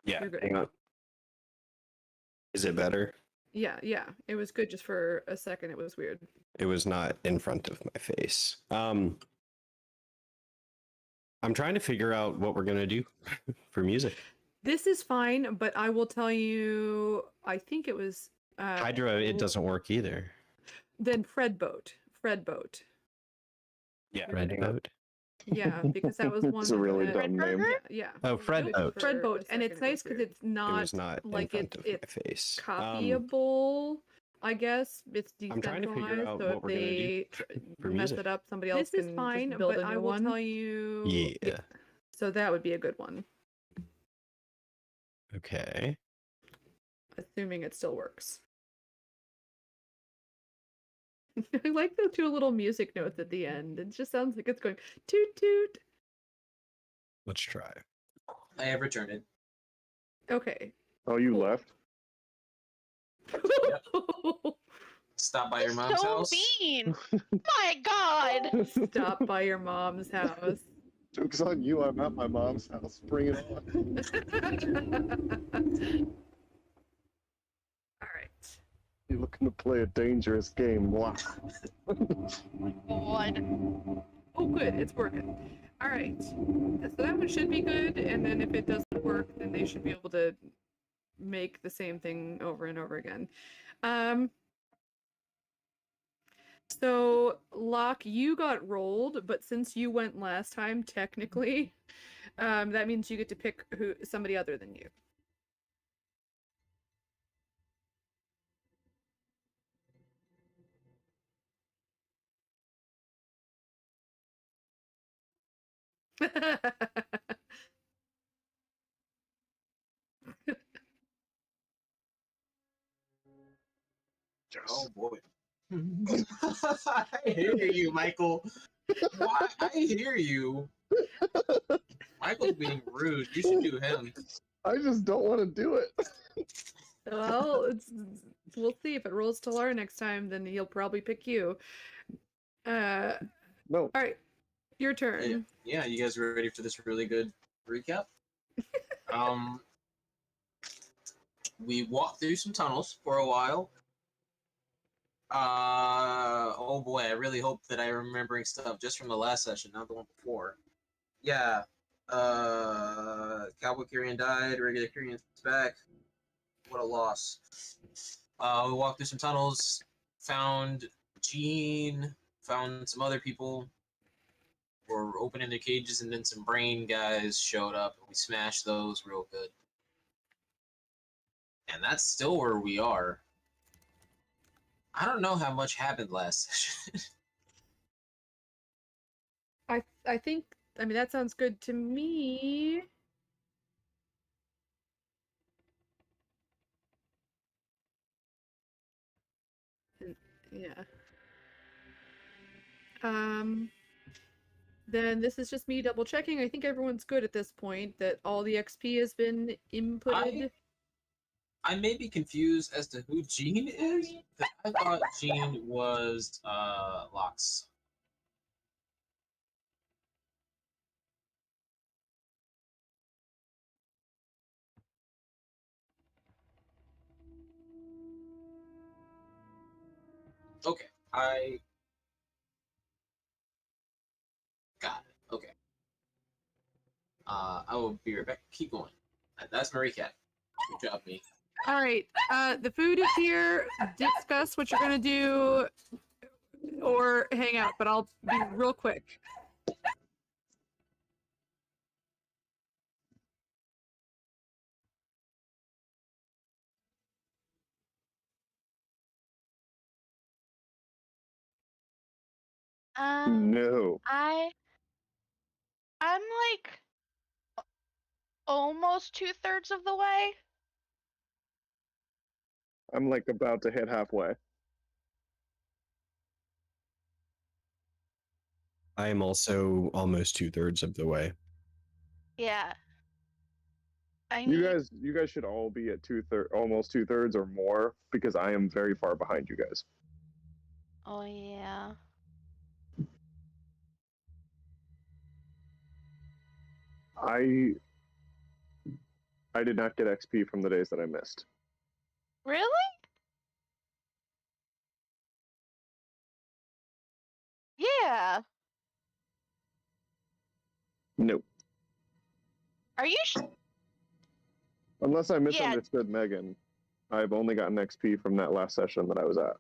Yeah, You're good. hang on. Is it better? Yeah, it was good just for a second. It was weird. It was not in front of my face. I'm trying to figure out what we're gonna do for music. This is fine, but I will tell you, I think it was Hydra, it doesn't work either. Then Fred Boat. Yeah, Fred Boat. Yeah, because that was one. It's a really that, dumb name. Yeah. Oh, Fred Boat. Fred Boat, and it's nice because it's It was not like in front of my it's face. copyable. I guess it's I'm trying to figure decentralized, out so what if we're gonna do they for mess music. it up, somebody else This is can fine, just build but a I new will one. tell you. Yeah. So that would be a good one, Okay. assuming it still works. I like the two little music notes at the end. It just sounds like it's going toot toot. Let's try. I have returned it. Okay. Oh, you left? Stop by your mom's So house. mean. My God. Stop by your mom's house. Joke's on you, I'm at my mom's house. Bring it on. All right. You're looking to play a dangerous game. Wow. God. Oh, good. It's working. All right. So that one should be good. And then if it doesn't work, then they should be able to make the same thing over and over again. So, Locke, you got rolled, but since you went last time, technically, that means you get to pick somebody other than you. Oh boy. I hear you, Michael. Why? I hear you. Michael's being rude. You should do him. I just don't want to do it. Well, we'll see. If it rolls to Lar next time, then he'll probably pick you. No. All right, your turn. Yeah, you guys are ready for this really good recap? We walked through some tunnels for a while. Oh boy, I really hope that I'm remembering stuff just from the last session, not the one before. Yeah. Cowboy Kyrian died, regular Kyrian's back. What a loss. We walked through some tunnels, found Jean, found some other people. Were opening their cages, and then some brain guys showed up, and we smashed those real good. And that's still where we are. I don't know how much happened last session. I think, I mean, that sounds good to me. Yeah. Then this is just me double checking. I think everyone's good at this point, that all the XP has been inputted. I may be confused as to who Jean is, because I thought Jean was Locke's. Okay, I got it. Okay. I will be right back. Keep going. That's my recap. Good job, me. All right. The food is here. Discuss what you're gonna do, or hang out. But I'll be real quick. No. I'm like almost 2/3 of the way. I'm like about to hit halfway. I am also almost 2/3 of the way. Yeah. You guys should all be at almost 2/3 or more, because I am very far behind you guys. Oh yeah. I did not get XP from the days that I missed. Really? Yeah. Nope. Are you Unless I Yeah. misunderstood Megan, I've only gotten XP from that last session that I was at.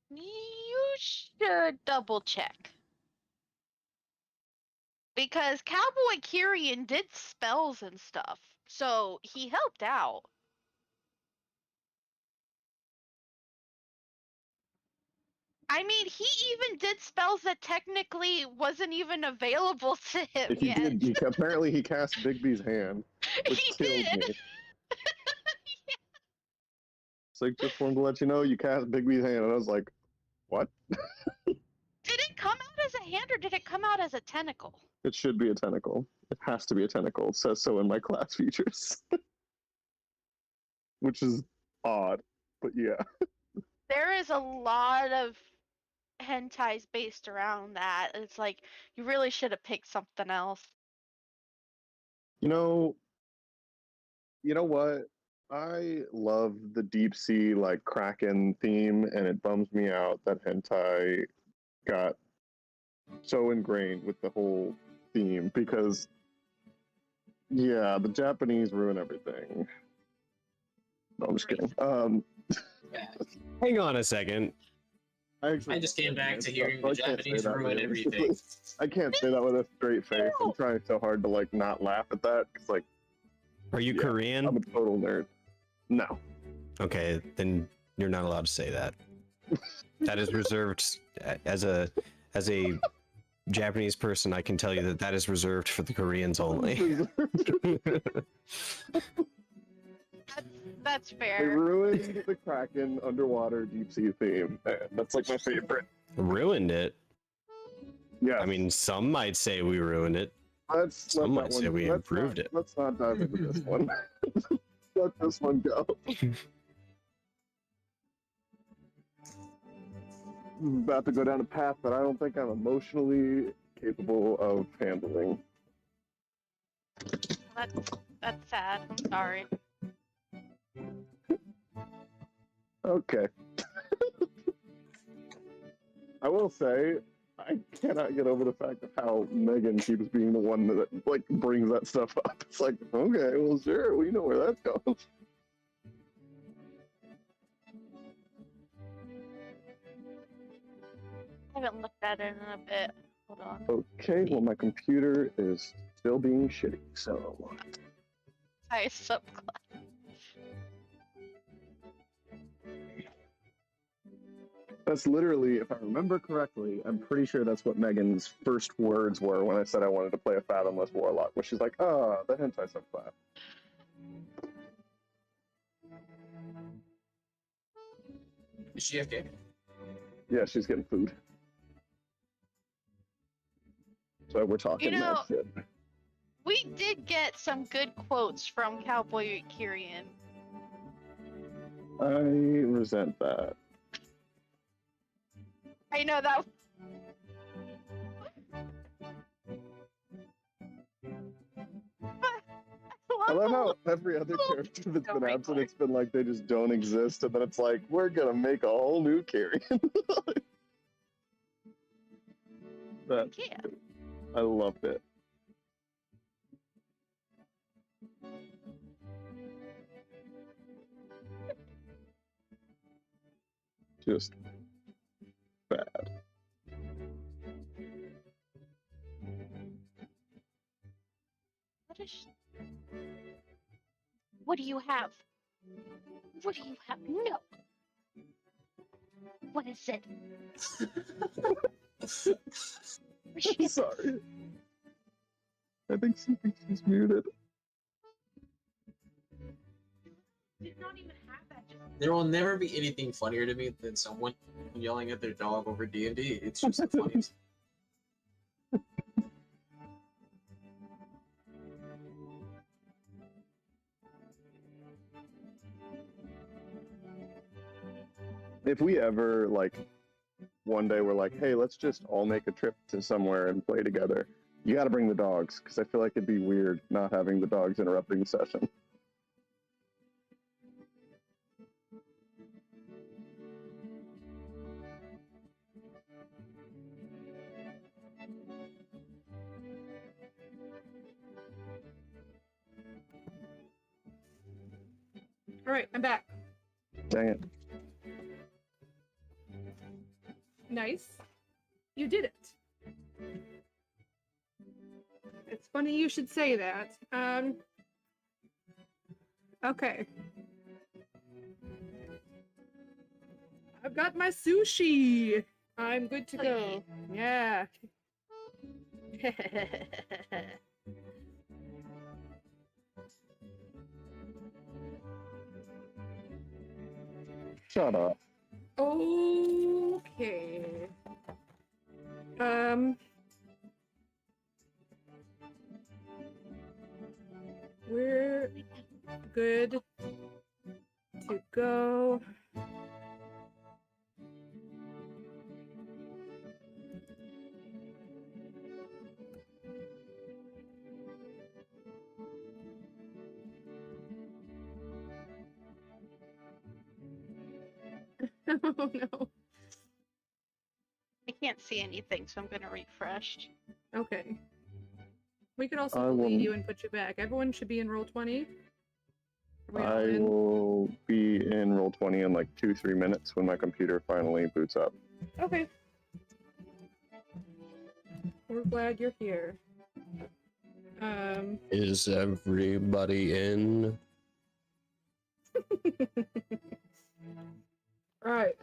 You should double check. Because Cowboy Kyrian did spells and stuff, so he helped out. I mean, he even did spells that technically wasn't even available to him If he yet. did, apparently he cast Bigby's hand, which He killed did. me. It's like, just wanted to let you know you cast Bigby's hand, and I was like, what? Did it come out as a hand or did it come out as a tentacle? It should be a tentacle. It has to be a tentacle. It says so in my class features. Which is odd, but yeah. There is a lot of hentais based around that. It's like, you really should have picked something else. You know what? I love the deep sea like Kraken theme, and it bums me out that hentai got so ingrained with the whole theme because yeah, the Japanese ruin everything. No, I'm just kidding. Hang on a second. I just came back to hearing so the I can't say Japanese that ruin really. everything. I can't say that with a straight face. I'm trying so hard to like not laugh at that because like Are you Yeah, Korean? I'm a total nerd. No. Okay, then you're not allowed to say that. That is reserved as a Japanese person. I can tell you that is reserved for the Koreans only. That's They fair. ruined the Kraken underwater deep sea theme. That's like my favorite. Ruined it. Yeah. I mean, some might say we ruined it. let's some let might that say one, we let's improved not, it. Let's not dive into this one. Let this one go. This is about to go down a path that I don't think I'm emotionally capable of handling. That's sad. I'm sorry. Okay. I will say, I cannot get over the fact of how Megan keeps being the one that like brings that stuff up. It's like, okay, well, sure, we know where that goes. I haven't looked at it in a bit. Hold on. Okay, well, my computer is still being shitty, so I subclass. that's literally, if I remember correctly, I'm pretty sure that's what Megan's first words were when I said I wanted to play a Fathomless Warlock, which is like, oh, the hentai subclass. Is she okay? Yeah, she's getting food. So we're talking You know- that shit. We did get some good quotes from Cowboy Kyrian. I resent that. I know that. I love how every other character that's been absent, it's been like they just don't exist, and then it's like, we're gonna make a whole new Carrion. That, Yeah. I loved it. Just bad. What do you have? What do you have? No. What is it? I'm sorry. I think she's muted. Did not even have that. Just There will never be anything funnier to me than someone yelling at their dog over D&D. It's just the funniest. If we ever, like, one day we're like, hey, let's just all make a trip to somewhere and play together, You got to bring the dogs, because I feel like it'd be weird not having the dogs interrupting the session. All right, I'm back. Dang it. Nice. You did it. It's funny you should say that. Okay. I've got my sushi. I'm good to go. Yeah. Shut up. Okay. We're good to go. Oh no. I can't see anything, so I'm gonna refresh. Okay. We could also I delete will- you and put you back. Everyone should be in roll 20. Are we all I in? will be in roll 20 in like 2-3 minutes when my computer finally boots up. Okay. We're glad you're here. Is everybody in? Alright.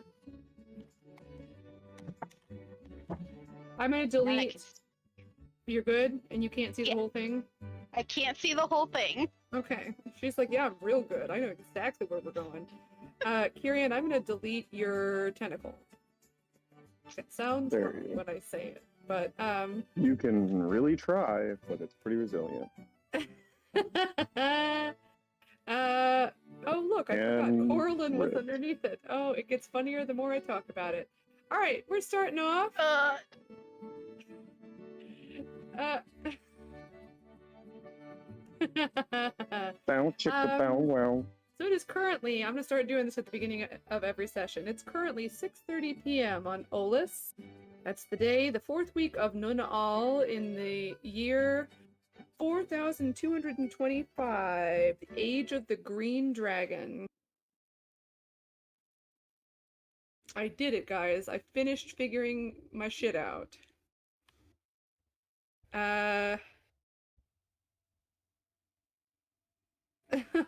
I'm gonna Now I delete. can You're good? And you can't see the Yeah. whole thing? I can't see the whole thing. Okay. She's like, yeah, I'm real good. I know exactly where we're going. Kirian, I'm gonna delete your tentacle. It sounds There funny you go. when I say it, but You can really try, but it's pretty resilient. oh look, I forgot. And Coraline was ripped. underneath it. Oh, it gets funnier the more I talk about it. All right, we're starting off. Uh, Bow chicka bow wow. So it is currently, I'm going to start doing this at the beginning of every session. It's currently 6:30 p.m. on Olus. That's the day, the 4th week of Nunal in the year 4225, the age of the Green Dragon. I did it, guys. I finished figuring my shit out.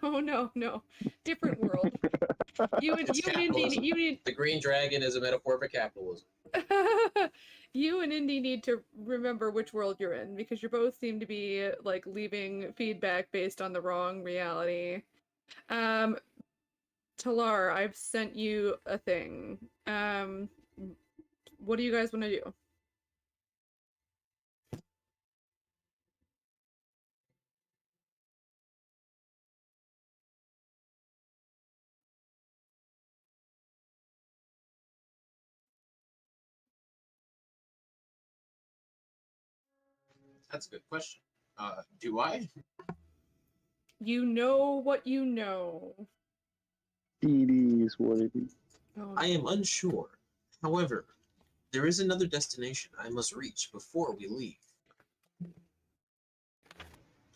Oh no, different world. You and It's Indy, capitalism. you need The green dragon is a metaphor for capitalism. you and Indy need to remember which world you're in, because you both seem to be like leaving feedback based on the wrong reality. Talar, I've sent you a thing. What do you guys want to do? That's a good question. Do I? You know what you know. It is what it is. Oh, I am unsure. However, there is another destination I must reach before we leave.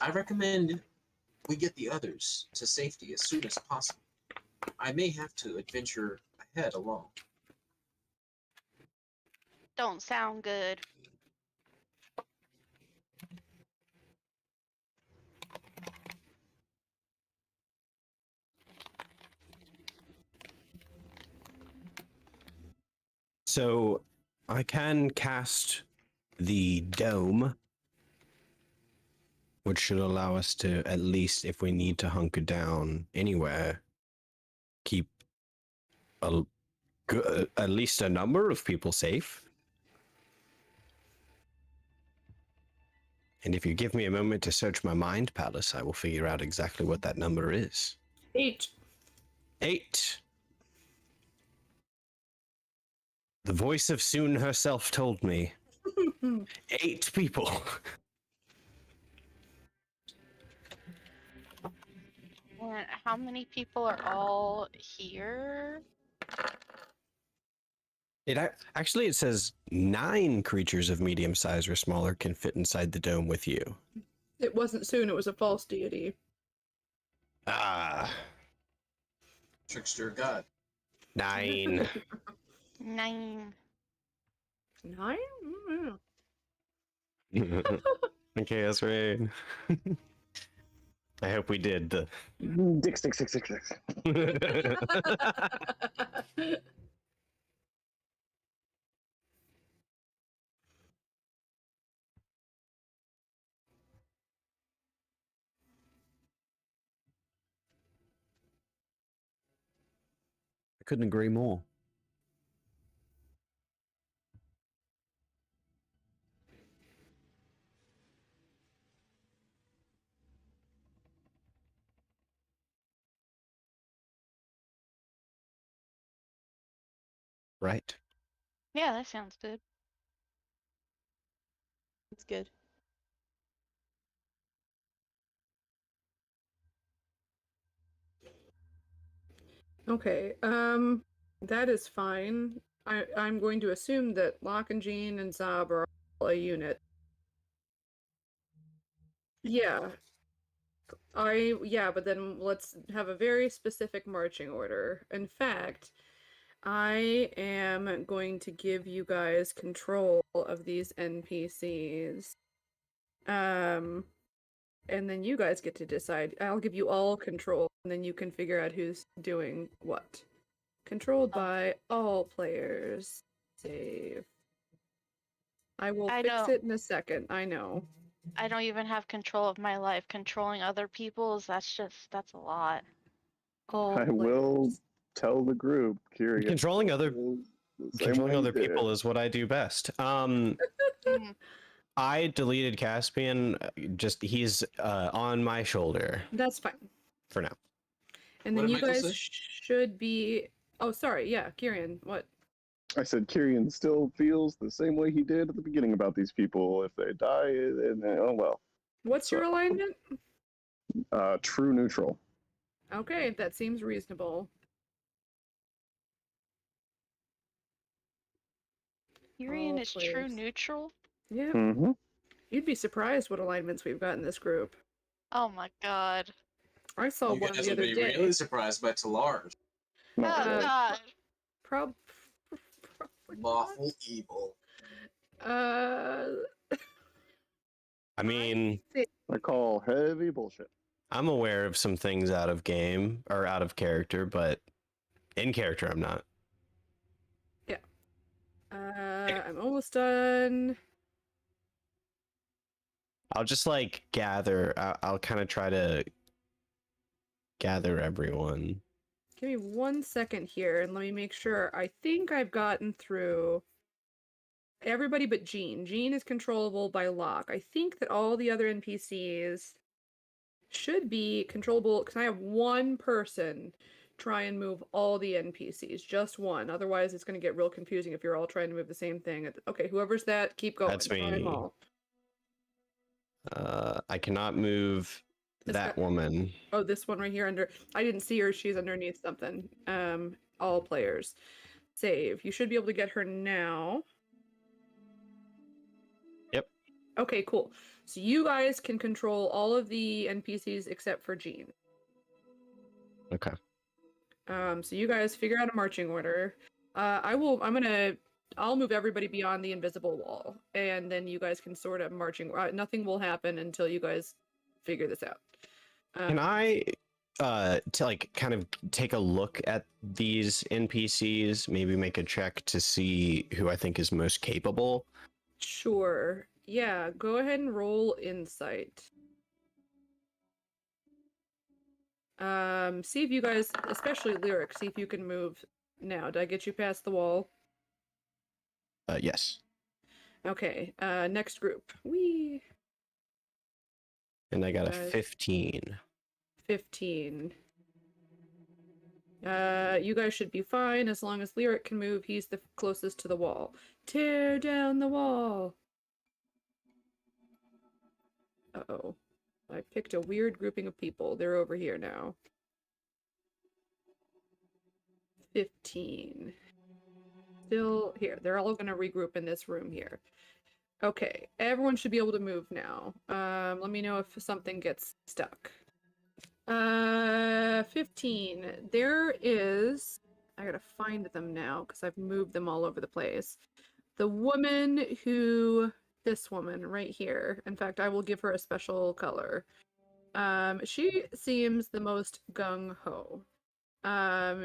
I recommend we get the others to safety as soon as possible. I may have to adventure ahead alone. Don't sound good. So I can cast the dome, which should allow us to, at least if we need to hunker down anywhere, keep at least a number of people safe. And if you give me a moment to search my mind palace, I will figure out exactly what that number is. 8. 8. The voice of Soon herself told me. 8 people. And how many people are all here? Actually it says 9 creatures of medium size or smaller can fit inside the dome with you. It wasn't soon, it was a false deity. Ah, Trickster god. 9. 9. 9? Okay, that's right. I hope we did the. Dick, stick, stick, stick, stick. I couldn't agree more. Right. Yeah, that sounds good. It's good. Okay, that is fine. I'm going to assume that Locke and Jean and Zab are all a unit. Yeah. Yeah, but then let's have a very specific marching order. In fact, I am going to give you guys control of these NPCs. And then you guys get to decide. I'll give you all control, and then you can figure out who's doing what. Controlled by all players. Save. I will I fix don't- it in a second. I know. I don't even have control of my life. Controlling other people's, that's a lot. All I players. will tell the group. Curious. Controlling other Controlling people is what I do best. Mm. I deleted Caspian. Just he's on my shoulder That's fine. for now. And What then did you Michael guys say? should be. Oh, sorry. Yeah, Kieran. What? I said Kyrian still feels the same way he did at the beginning about these people. If they die, and oh well. What's your alignment? True neutral. Okay, that seems reasonable. Tyrion All is true players. neutral? Yeah, Mm-hmm. you'd be surprised what alignments we've got in this group. Oh my god. I saw You one guys the will other be day. really surprised by Talar. Not Oh really. god. Prob. Lawful evil. Uh, I mean, I call heavy bullshit. I'm aware of some things out of game or out of character, but in character, I'm not. I'm almost done. I'll just like gather. I'll kind of try to gather everyone. Give me 1 second here and let me make sure. I think I've gotten through everybody but Jean. Jean is controllable by Locke. I think that all the other NPCs should be controllable because I have one person try and move all the NPCs. Just one. Otherwise, it's going to get real confusing if you're all trying to move the same thing. Okay, whoever's that, keep going. That's Try 'em me. all. I cannot move This that guy- woman. Oh, this one right here under. I didn't see her. She's underneath something. All players. Save. You should be able to get her now. Yep. Okay, cool. So you guys can control all of the NPCs except for Jean. Okay. So you guys figure out a marching order. I'll move everybody beyond the invisible wall, and then you guys can sort of marching. Nothing will happen until you guys figure this out. Can I to like kind of take a look at these NPCs, maybe make a check to see who I think is most capable? Sure. Yeah, go ahead and roll insight. See if you guys, especially Lyric, see if you can move now. Did I get you past the wall? Yes. Okay, next group. Whee! And I got a Guys. 15. 15. You guys should be fine as long as Lyric can move. He's the closest to the wall. Tear down the wall! Uh-oh. I picked a weird grouping of people. They're over here now. 15. Still here. They're all going to regroup in this room here. Okay, everyone should be able to move now. Let me know if something gets stuck. 15. There is... I gotta find them now because I've moved them all over the place. The woman who... This woman right here. In fact, I will give her a special color. She seems the most gung-ho.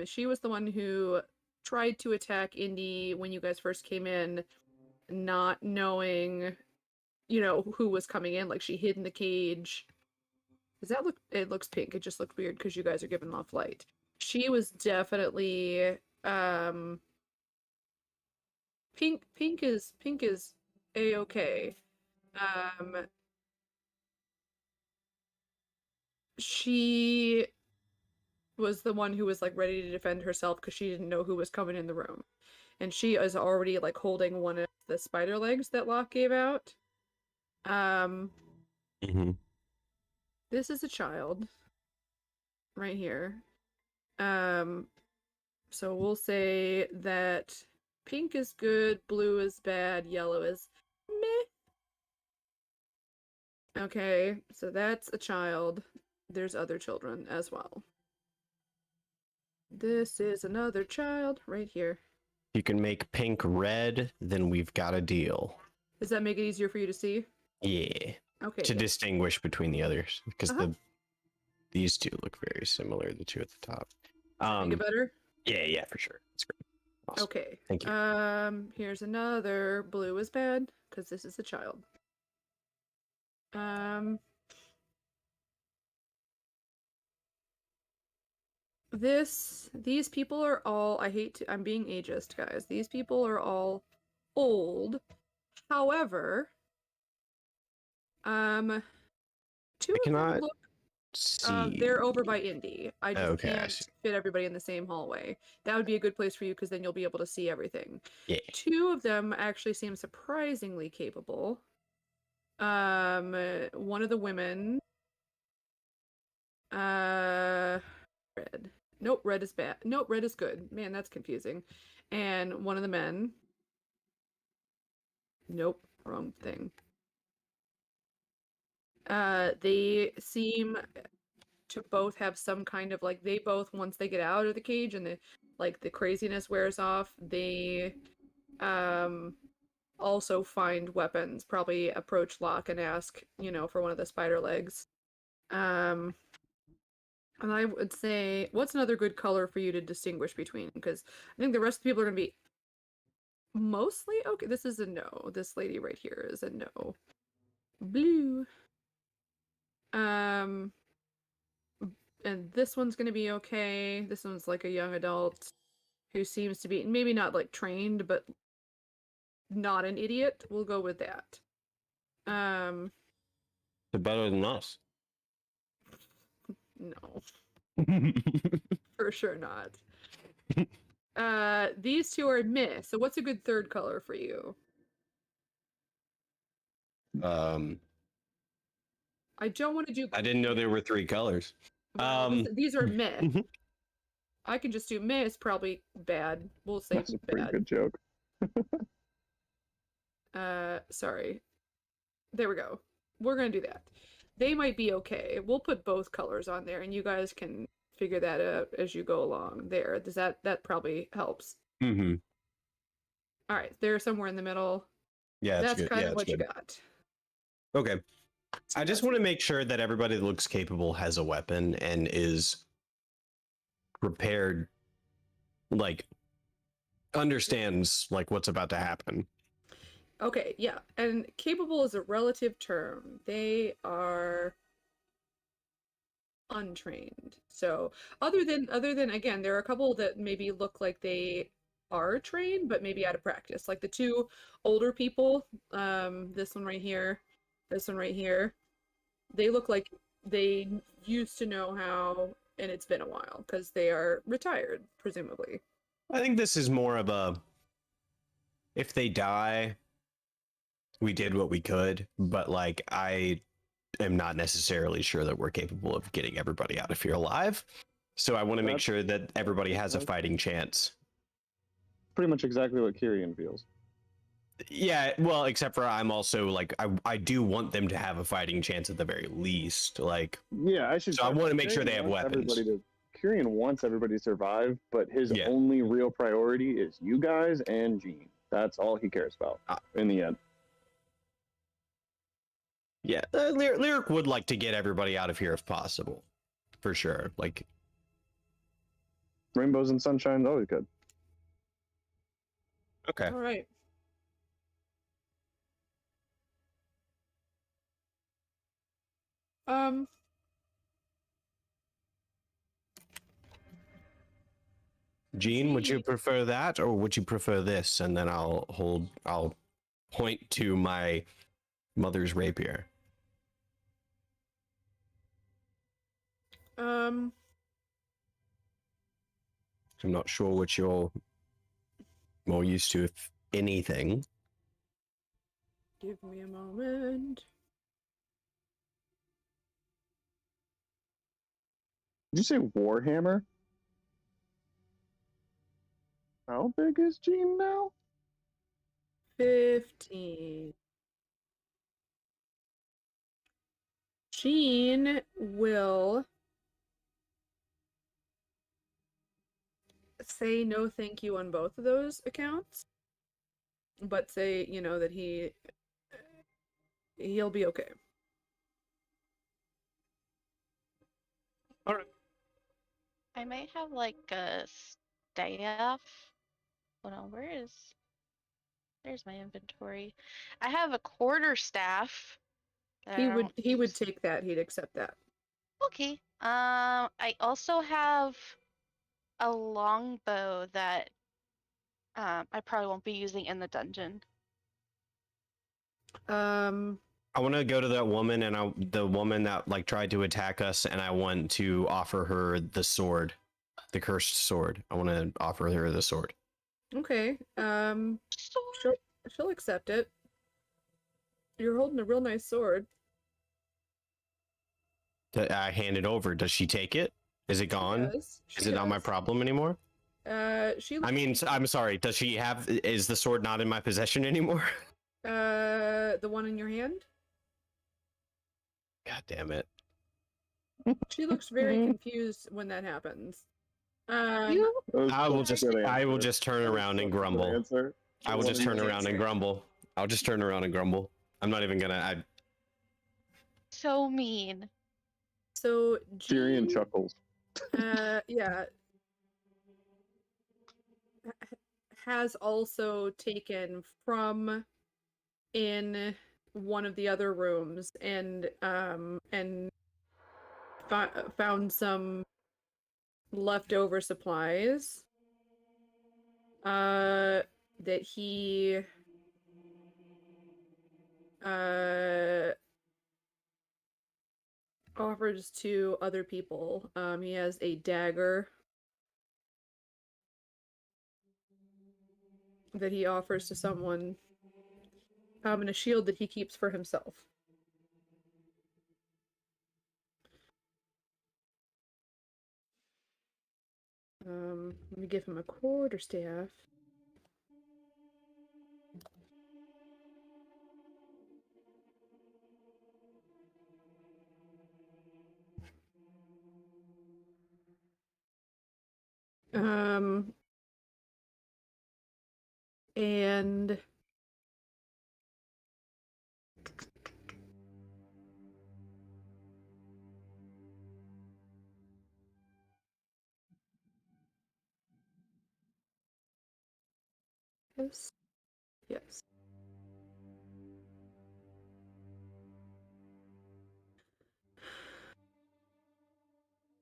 She was the one who tried to attack Indy when you guys first came in, not knowing, you know, who was coming in. Like, she hid in the cage. Does that look... It looks pink. It just looked weird because you guys are giving off light. She was definitely, pink is a-okay. She was the one who was, like, ready to defend herself because she didn't know who was coming in the room. And she is already, like, holding one of the spider legs that Locke gave out. This is a child. Right here. So we'll say that pink is good, blue is bad, yellow is meh. Okay, so that's a child. There's other children as well. This is another child right here. You can make pink red, then we've got a deal. Does that make it easier for you to see? Yeah. Okay. To distinguish between the others, because these two look very similar, the two at the top. Make it better? Yeah, for sure. That's great. Awesome. Okay. Thank you. Here's another. Blue is bad, because this is a child. These people are all, I'm being ageist, guys. These people are all old. However, two I of them cannot look, see. they're over by Indy. I just Okay, I can't see. fit everybody in the same hallway. That would be a good place for you because then you'll be able to see everything. Yeah. Two of them actually seem surprisingly capable. One of the women, red. Nope, red is bad. Nope, red is good. Man, that's confusing. And one of the men, nope, wrong thing. They seem to both have some kind of, like, they both, once they get out of the cage and the craziness wears off, they also find weapons, probably approach Locke and ask, you know, for one of the spider legs. And I would say, what's another good color for you to distinguish between? Because I think the rest of the people are going to be mostly okay. This is a no. This lady right here is a no. Blue. And this one's going to be okay. This one's like a young adult who seems to be maybe not like trained, but not an idiot. We'll go with that. They're better than us. No. For sure not. These two are meh. So what's a good third color for you? I don't want to do... didn't know there were three colors. Well, these are meh. I can just do meh is probably bad. We'll say That's a pretty bad. good joke. Sorry. There we go. We're gonna do that. They might be okay. We'll put both colors on there, and you guys can figure that out as you go along. There, does that probably helps? Mm-hmm. All right, they're somewhere in the middle. Yeah, that's good. kind Yeah, of what good. you got. Okay. I just want to make sure that everybody that looks capable has a weapon and is prepared, like, understands, like, what's about to happen. Okay, yeah, and capable is a relative term. They are untrained. So other than again, there are a couple that maybe look like they are trained, but maybe out of practice. Like the two older people, this one right here, this one right here, they look like they used to know how, and it's been a while because they are retired, presumably. I think this is more of a, if they die, we did what we could, but like I am not necessarily sure that we're capable of getting everybody out of here alive. So I want to make That's- sure that everybody has a fighting chance. Pretty much exactly what Kyrian feels. Yeah, well, except for I'm also like I do want them to have a fighting chance at the very least. Like, Yeah, I should. so I want to make sure Kyrian they have wants weapons. Kyrian wants everybody to survive, but his Yeah. only real priority is you guys and Jean. That's all he cares about in the end. Yeah, Lyric would like to get everybody out of here if possible, for sure. Like, Rainbows and sunshine, always good. okay, All right. Jean, would you Jean. prefer that or would you prefer this? And then I'll point to my mother's rapier. Um, I'm not sure which you're more used to, if anything. give me a moment. Did you say Warhammer? How big is Jean now? 15. Jean will say no thank you on both of those accounts, but say, that he'll be okay. All right. I might have like a staff. Hold on, there's my inventory. I have a quarter staff. that He I would don't he would use. take that. He'd accept that. Okay. I also have a longbow that I probably won't be using in the dungeon. I want to go to that woman and the woman that like tried to attack us, and I want to offer her the sword, the cursed sword. I want to offer her the sword. Okay. Sword. She'll accept it. You're holding a real nice sword. I hand it over. Does she take it? Is it gone? Yes, Is it not my problem anymore? She. I mean, I'm sorry. Does she have? Is the sword not in my possession anymore? The one in your hand. God damn it! She looks very confused when that happens. You I will just turn around and grumble. I will just turn around and grumble. I'll just turn around and grumble. I'm not even gonna. so mean. So Tyrion Jean, chuckles. yeah, has also taken from in one of the other rooms and found some leftover supplies that he offers to other people. He has a dagger that he offers to someone, and a shield that he keeps for himself. Let me give him a quarterstaff. And yes. Yes.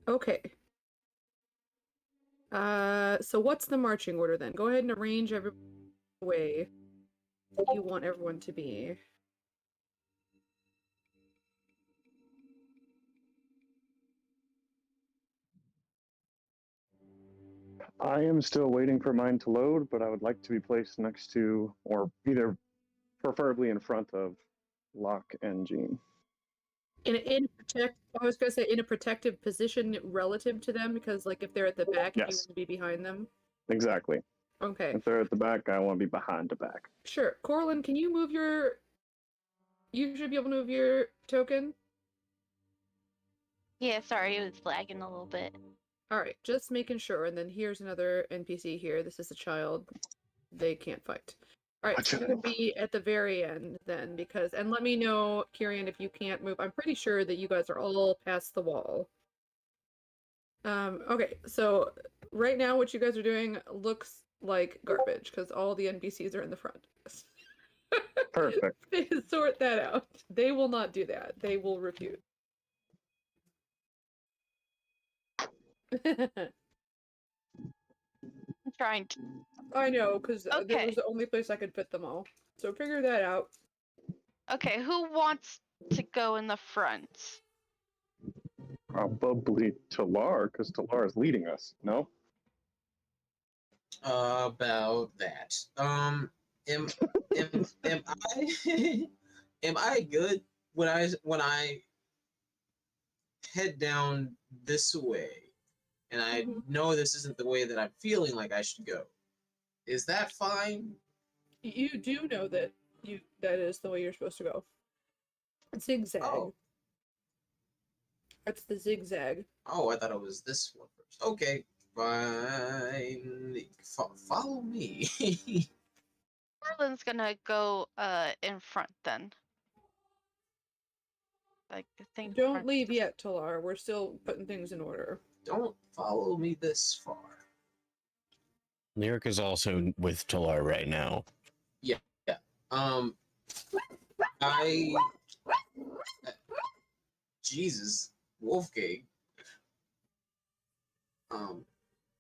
Okay. So what's the marching order then? Go ahead and arrange every way that you want everyone to be. I am still waiting for mine to load, but I would like to be placed next to, or either preferably in front of, Locke and Jean. I was gonna say in a protective position relative to them, because like if they're at the back, you Yes. want to be behind them. Exactly. Okay, If they're at the back, I want to be behind the back. sure. Coraline, can you move your? You should be able to move your token. Yeah, sorry, it was lagging a little bit. All right, just making sure. And then here's another NPC here. This is a child. They can't fight. All right, so you're gonna be at the very end then, because and let me know, Kirian, if you can't move. I'm pretty sure that you guys are all past the wall. Okay, so right now what you guys are doing looks like garbage because all the NPCs are in the front. Perfect. Sort that out. They will not do that. They will refuse. I'm trying to. I know, because that Okay. was the only place I could fit them all. So figure that out. Okay, who wants to go in the front? Probably Talar, because Talar is leading us. No? About that. Am I am I good when I head down this way and I know this isn't the way that I'm feeling like I should go? Is that fine? You do know that that is the way you're supposed to go. Zigzag. Oh. That's the zigzag. Oh, I thought it was this one first. Okay, fine. Follow me. Marlin's gonna go in front then. Like I think. Don't front- leave yet, Talar. We're still putting things in order. Don't follow me this far. Lyric is also with Talar right now. Um, I Jesus, Wolfgang.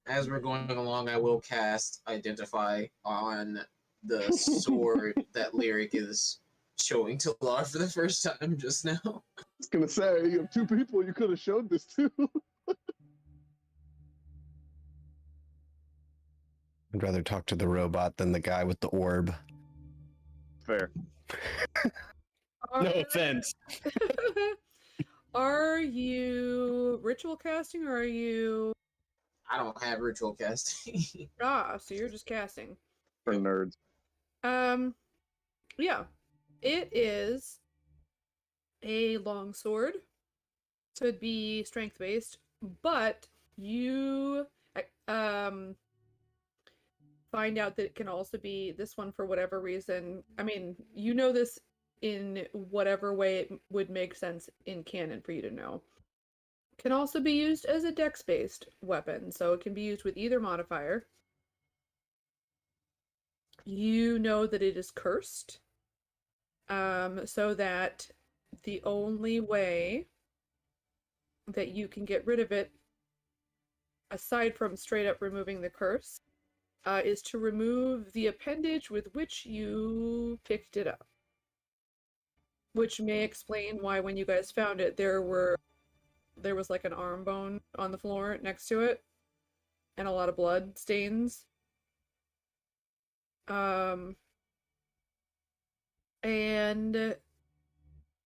As we're going along, I will cast Identify on the sword that Lyric is showing to Lar for the first time just now. I was going to say, you have two people you could have showed this to. I'd rather talk to the robot than the guy with the orb. Fair. No offense. Are you ritual casting or are you... I don't have ritual casting. so you're just casting. For nerds. Yeah. It is a long sword. So it'd be strength based, but you find out that it can also be this one for whatever reason. I mean, you know this in whatever way it would make sense in canon for you to know. Can also be used as a dex-based weapon, so it can be used with either modifier. You know that it is cursed, so that the only way that you can get rid of it, aside from straight up removing the curse, is to remove the appendage with which you picked it up. Which may explain why when you guys found it, there was like an arm bone on the floor next to it, and a lot of blood stains. And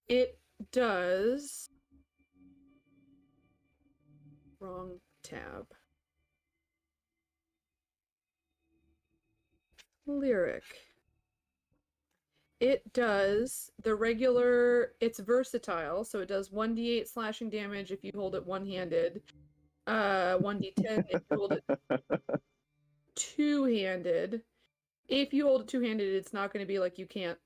it does... Wrong tab. Lyric. It does the regular, it's versatile, so it does 1d8 slashing damage if you hold it one-handed, 1d10 if you hold it two-handed. If you hold it two-handed, it's not going to be like you can't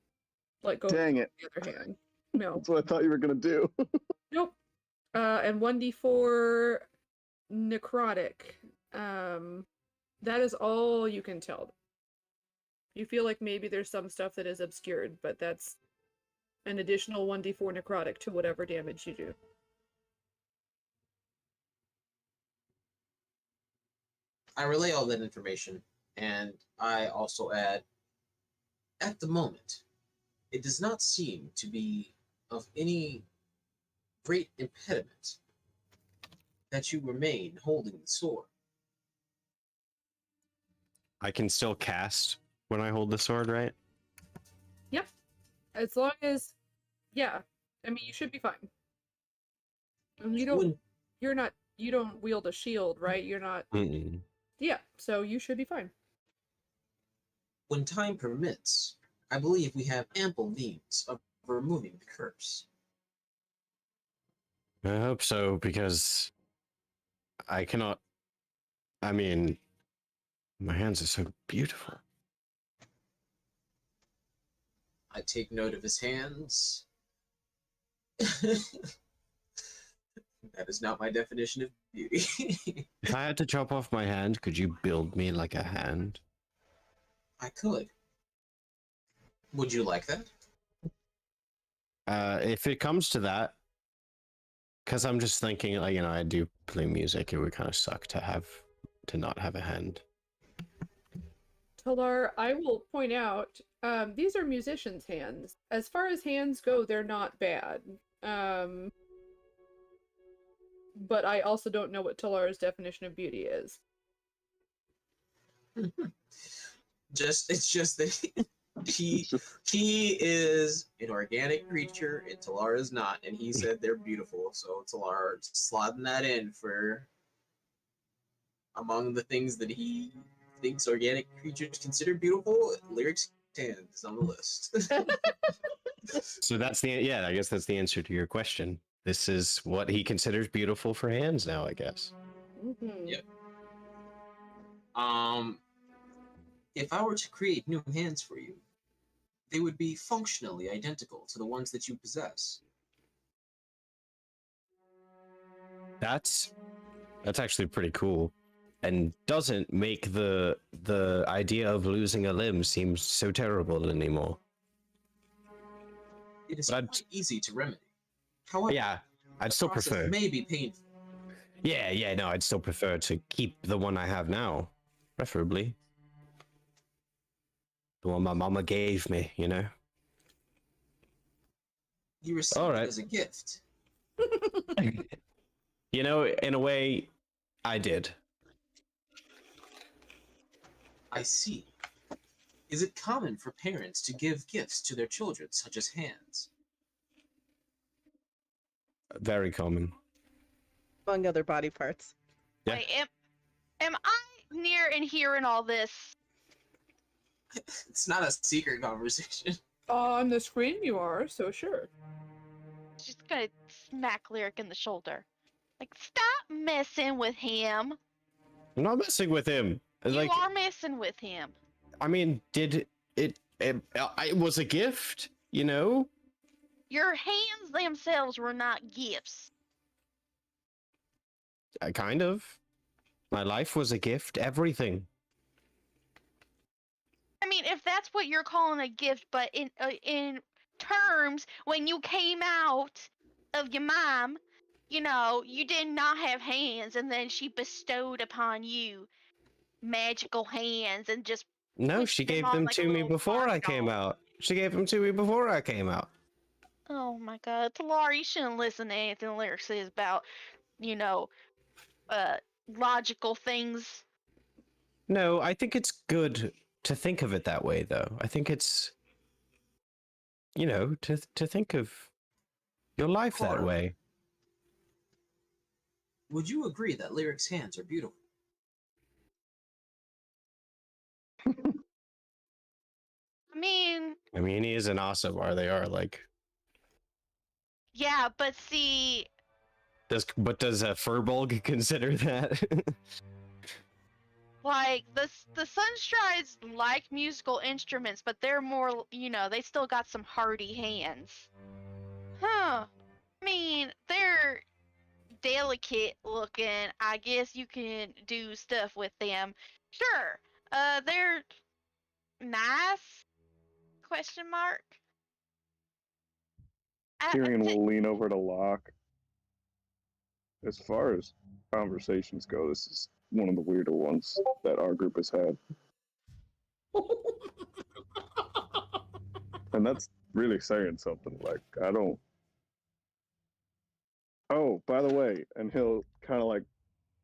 go Dang it. with the other hand. No. That's what I thought you were going to do. Nope. And 1d4 necrotic. That is all you can tell. You feel like maybe there's some stuff that is obscured, but that's an additional 1d4 necrotic to whatever damage you do. I relay all that information, and I also add, at the moment, it does not seem to be of any great impediment that you remain holding the sword. I can still cast when I hold the sword, right? Yep. As long as, yeah. I mean, you should be fine. And you don't. When You're not. You don't wield a shield, right? You're not. Mm-mm. Yeah. So you should be fine. when time permits, I believe we have ample means of removing the curse. I hope so, because I cannot. I mean, my hands are so beautiful. I take note of his hands. That is not my definition of beauty. If I had to chop off my hand, could you build me like a hand? I could. Would you like that? If it comes to that, because I'm just thinking, like, I do play music. It would kind of suck to not have a hand. Talar, I will point out, these are musicians' hands. As far as hands go, they're not bad. But I also don't know what Talar's definition of beauty is. It's just that he is an organic creature and Talar is not, and he said they're beautiful. So Talar slotting that in for among the things that he thinks organic creatures consider beautiful. Lyrics hand is on the list. So I guess that's the answer to your question. This is what he considers beautiful for hands now, I guess. Mm-hmm. Yep. If I were to create new hands for you, they would be functionally identical to the ones that you possess. That's actually pretty cool, and doesn't make the idea of losing a limb seem so terrible anymore. It is But quite easy to remedy. However, Yeah, I'd still the process prefer. may be painful. Yeah, no, I'd still prefer to keep the one I have now, preferably. The one my mama gave me, You received All right. it as a gift. In a way, I did. I see. Is it common for parents to give gifts to their children, such as hands? Very common. Among other body parts. Yeah. Wait, am I near and hearing all this? It's not a secret conversation. On the screen you are, so sure. She's gonna smack Lyric in the shoulder. Like, stop messing with him. I'm not messing with him. You Like, are messing with him. I mean, it was a gift, Your hands themselves were not gifts. Kind of. My life was a gift, everything. I mean, if that's what you're calling a gift, but in terms, when you came out of your mom, you did not have hands, and then she bestowed upon you magical hands and just No, put she them gave on them like to a me little before I Barbie came doll. out. She gave them to me before I came out. Oh my god, Talar, you shouldn't listen to anything Lyric says about, logical things. No, I think it's good to think of it that way, though. I think it's, to think of your life that Coraline. way. Would you agree that Lyric's hands are beautiful? I mean, He is an Aasavar. They are like. yeah, but see, Does a Furbolg consider that? like the Sunstrides like musical instruments, but they're more, they still got some hardy hands. Huh. I mean, they're delicate looking. I guess you can do stuff with them. Sure. They're nice? Question mark. Tyrion will lean over to Locke. As far as conversations go, this is one of the weirder ones that our group has had. And that's really saying something. Like, I don't. Oh, by the way, and he'll kind of like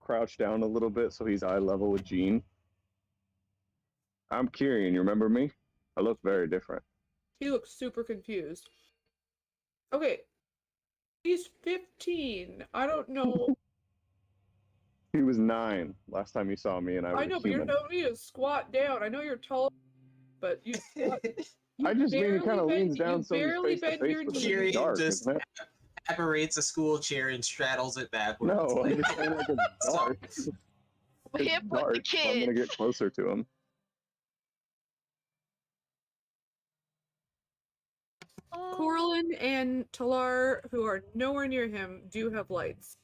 crouch down a little bit so he's eye level with Jean. I'm Kyrian, you remember me? I look very different. He looks super confused. Okay. He's 15. I don't know. He was 9 last time he saw me, and I was I know, a but you're human. telling me to squat down. I know you're tall, but you squat. I just mean he kind of leans down you so he's barely face to bend face your with him. Kiri It's dark, just isn't it? apparates a school chair and straddles it backwards. No, I'm just saying like it's So- dark. It's Hip with dark, the so I'm gonna kids. get closer to him. Coraline and Talar, who are nowhere near him, do have lights.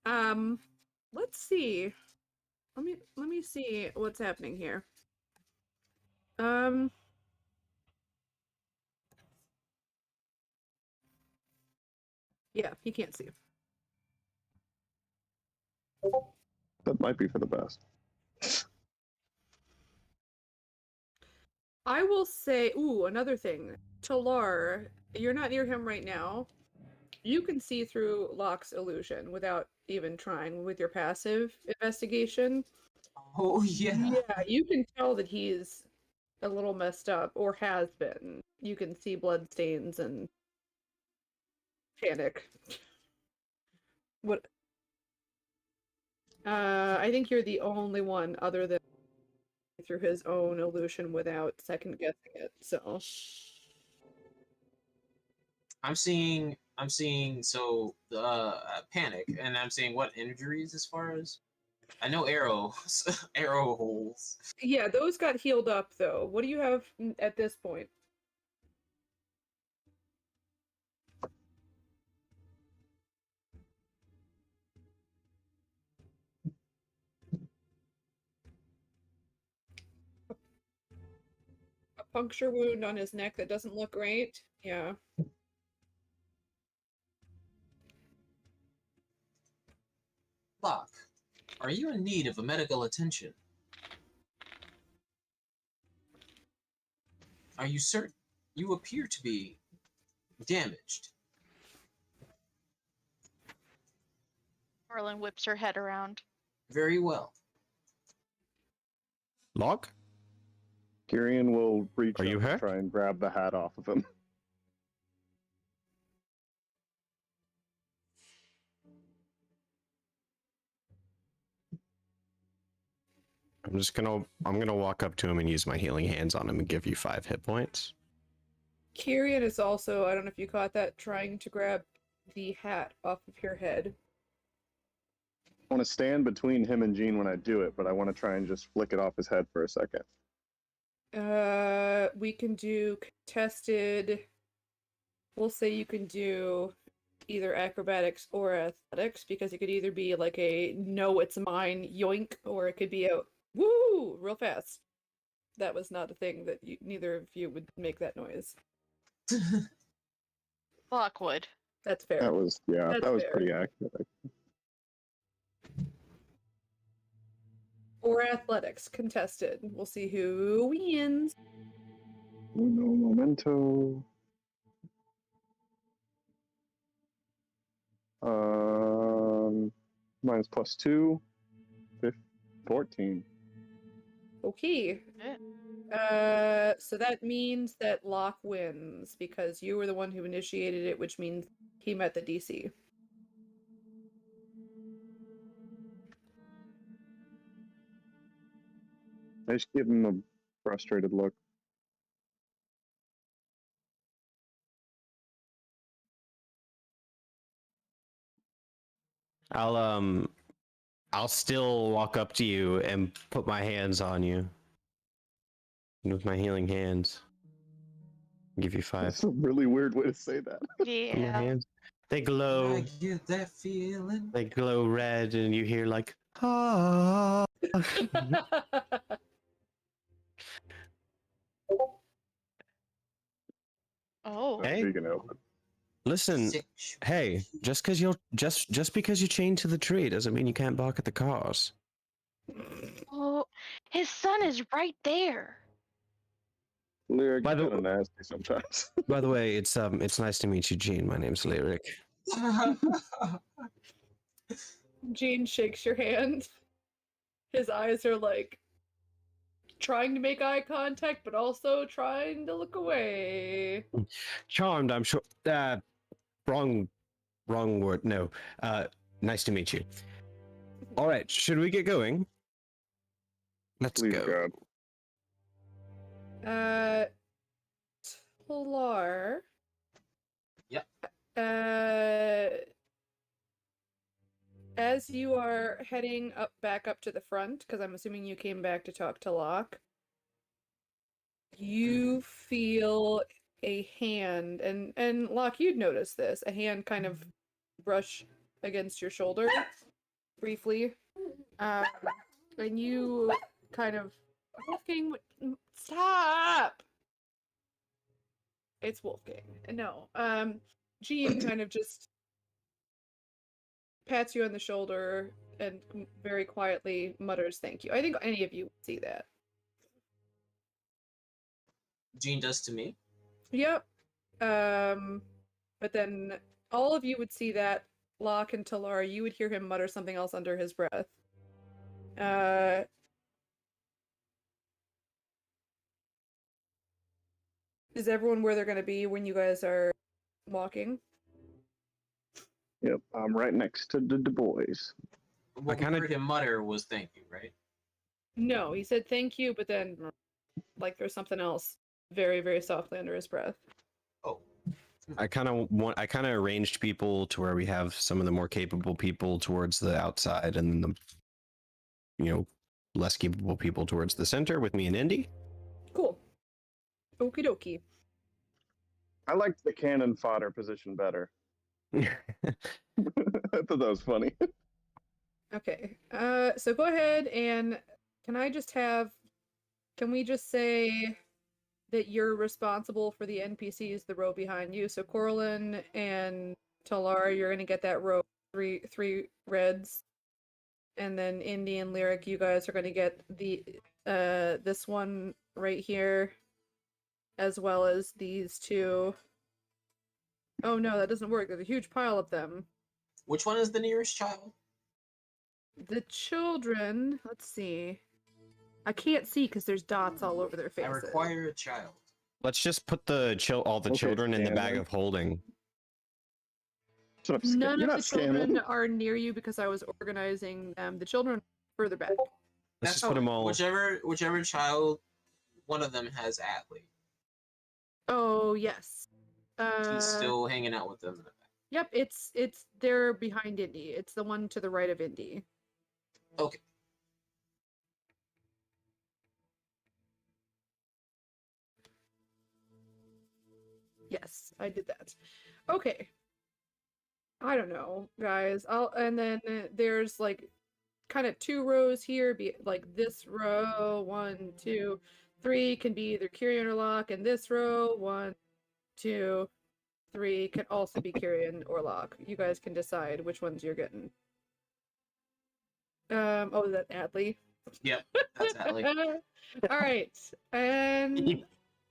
Let's see. Let me see what's happening here. Yeah, he can't see. That might be for the best. I will say, ooh, another thing. Talar, you're not near him right now. You can see through Locke's illusion without even trying with your passive investigation. Oh yeah. Yeah, you can tell that he's a little messed up, or has been. You can see blood stains and panic. What? I think you're the only one other than through his own illusion without second guessing it. So I'm seeing so panic, and I'm seeing what injuries as far as I know arrows arrow holes. yeah, those got healed up though. What do you have at this point? A puncture wound on his neck that doesn't look great. Yeah. Locke, are you in need of a medical attention? Are you certain? You appear to be damaged. Merlin whips her head around. Very well. Log? Kyrian will reach Are up you and hurt? try and grab the hat off of him. I'm gonna walk up to him and use my healing hands on him and give you 5 hit points. Kyrian is also, I don't know if you caught that, trying to grab the hat off of your head. I want to stand between him and Jean when I do it, but I want to try and just flick it off his head for a second. We can do contested. We'll say you can do either acrobatics or athletics, because it could either be like a no, it's mine, yoink, or it could be a woo, real fast. That was not a thing that neither of you would make that noise. Lockwood. That's fair. That was That's that was fair. pretty accurate. Or athletics, contested. We'll see who wins. Uno momento. Minus +2. 14. Okay. So that means that Locke wins because you were the one who initiated it, which means he met the DC. I just give him a frustrated look. I'll still walk up to you and put my hands on you. With my healing hands. Give you 5. That's a really weird way to say that. Put my Yeah. hands. They glow. I get that feeling. They glow red, and you hear like ah. Oh. Hey. Speaking of, Listen, Six. hey, just because you're chained to the tree doesn't mean you can't bark at the cars. Oh, his son is right there. Lyric By the kind of nasty sometimes. By the way, it's nice to meet you, Gene. My name's Lyric. Gene shakes your hand. His eyes are like trying to make eye contact, but also trying to look away. Charmed, I'm sure. Wrong Wrong word. No. Nice to meet you. All right. Should we get going? Let's Please, go. God. Pilar. Yep. As you are heading back up to the front, because I'm assuming you came back to talk to Locke, you feel a hand, and Locke, you'd notice this, a hand kind of brush against your shoulder briefly, and you kind of, Wolfgang, stop! It's Wolfgang. No, Jean kind of just pats you on the shoulder and very quietly mutters thank you. I think any of you would see that. Jean does to me. Yep. But then all of you would see that. Locke and Talar, you would hear him mutter something else under his breath. Is everyone where they're going to be when you guys are walking? Yep, I'm right next to the boys. What kinda- we heard him mutter was thank you, right? No, he said thank you, but then like there's something else very, very softly under his breath. Oh. I kind of arranged people to where we have some of the more capable people towards the outside, and then the less capable people towards the center with me and Indy. Cool. Okie dokie. I liked the cannon fodder position better. I thought that was funny. Okay. So go ahead and can we just say that you're responsible for the NPCs, the row behind you? So Coraline and Talar, you're gonna get that row three reds. And then Indy and Lyric, you guys are gonna get the this one right here, as well as these two. Oh no, that doesn't work. There's a huge pile of them. Which one is the nearest child? The children, let's see. I can't see because there's dots all over their I faces. require a child. Let's just put all the Okay, children in the bag Scanlan. of holding. Shut up, None You're of not the children scamming. are near you because I was organizing them. The children are further back. Let's just put them all. Whichever child, one of them has Atlee. Oh yes. He's still hanging out with them in the back. Yep, it's they're behind Indy. It's the one to the right of Indy. Okay. Yes, I did that. Okay. I don't know, guys. And then there's like kind of two rows here, be like this row, 1, 2, 3 can be either Kyrian or Locke, and this row, 1, 2, 3 can also be Kyrian or Locke. You guys can decide which ones you're getting. Oh, is that Adley? Yep, that's Atlee. All right, and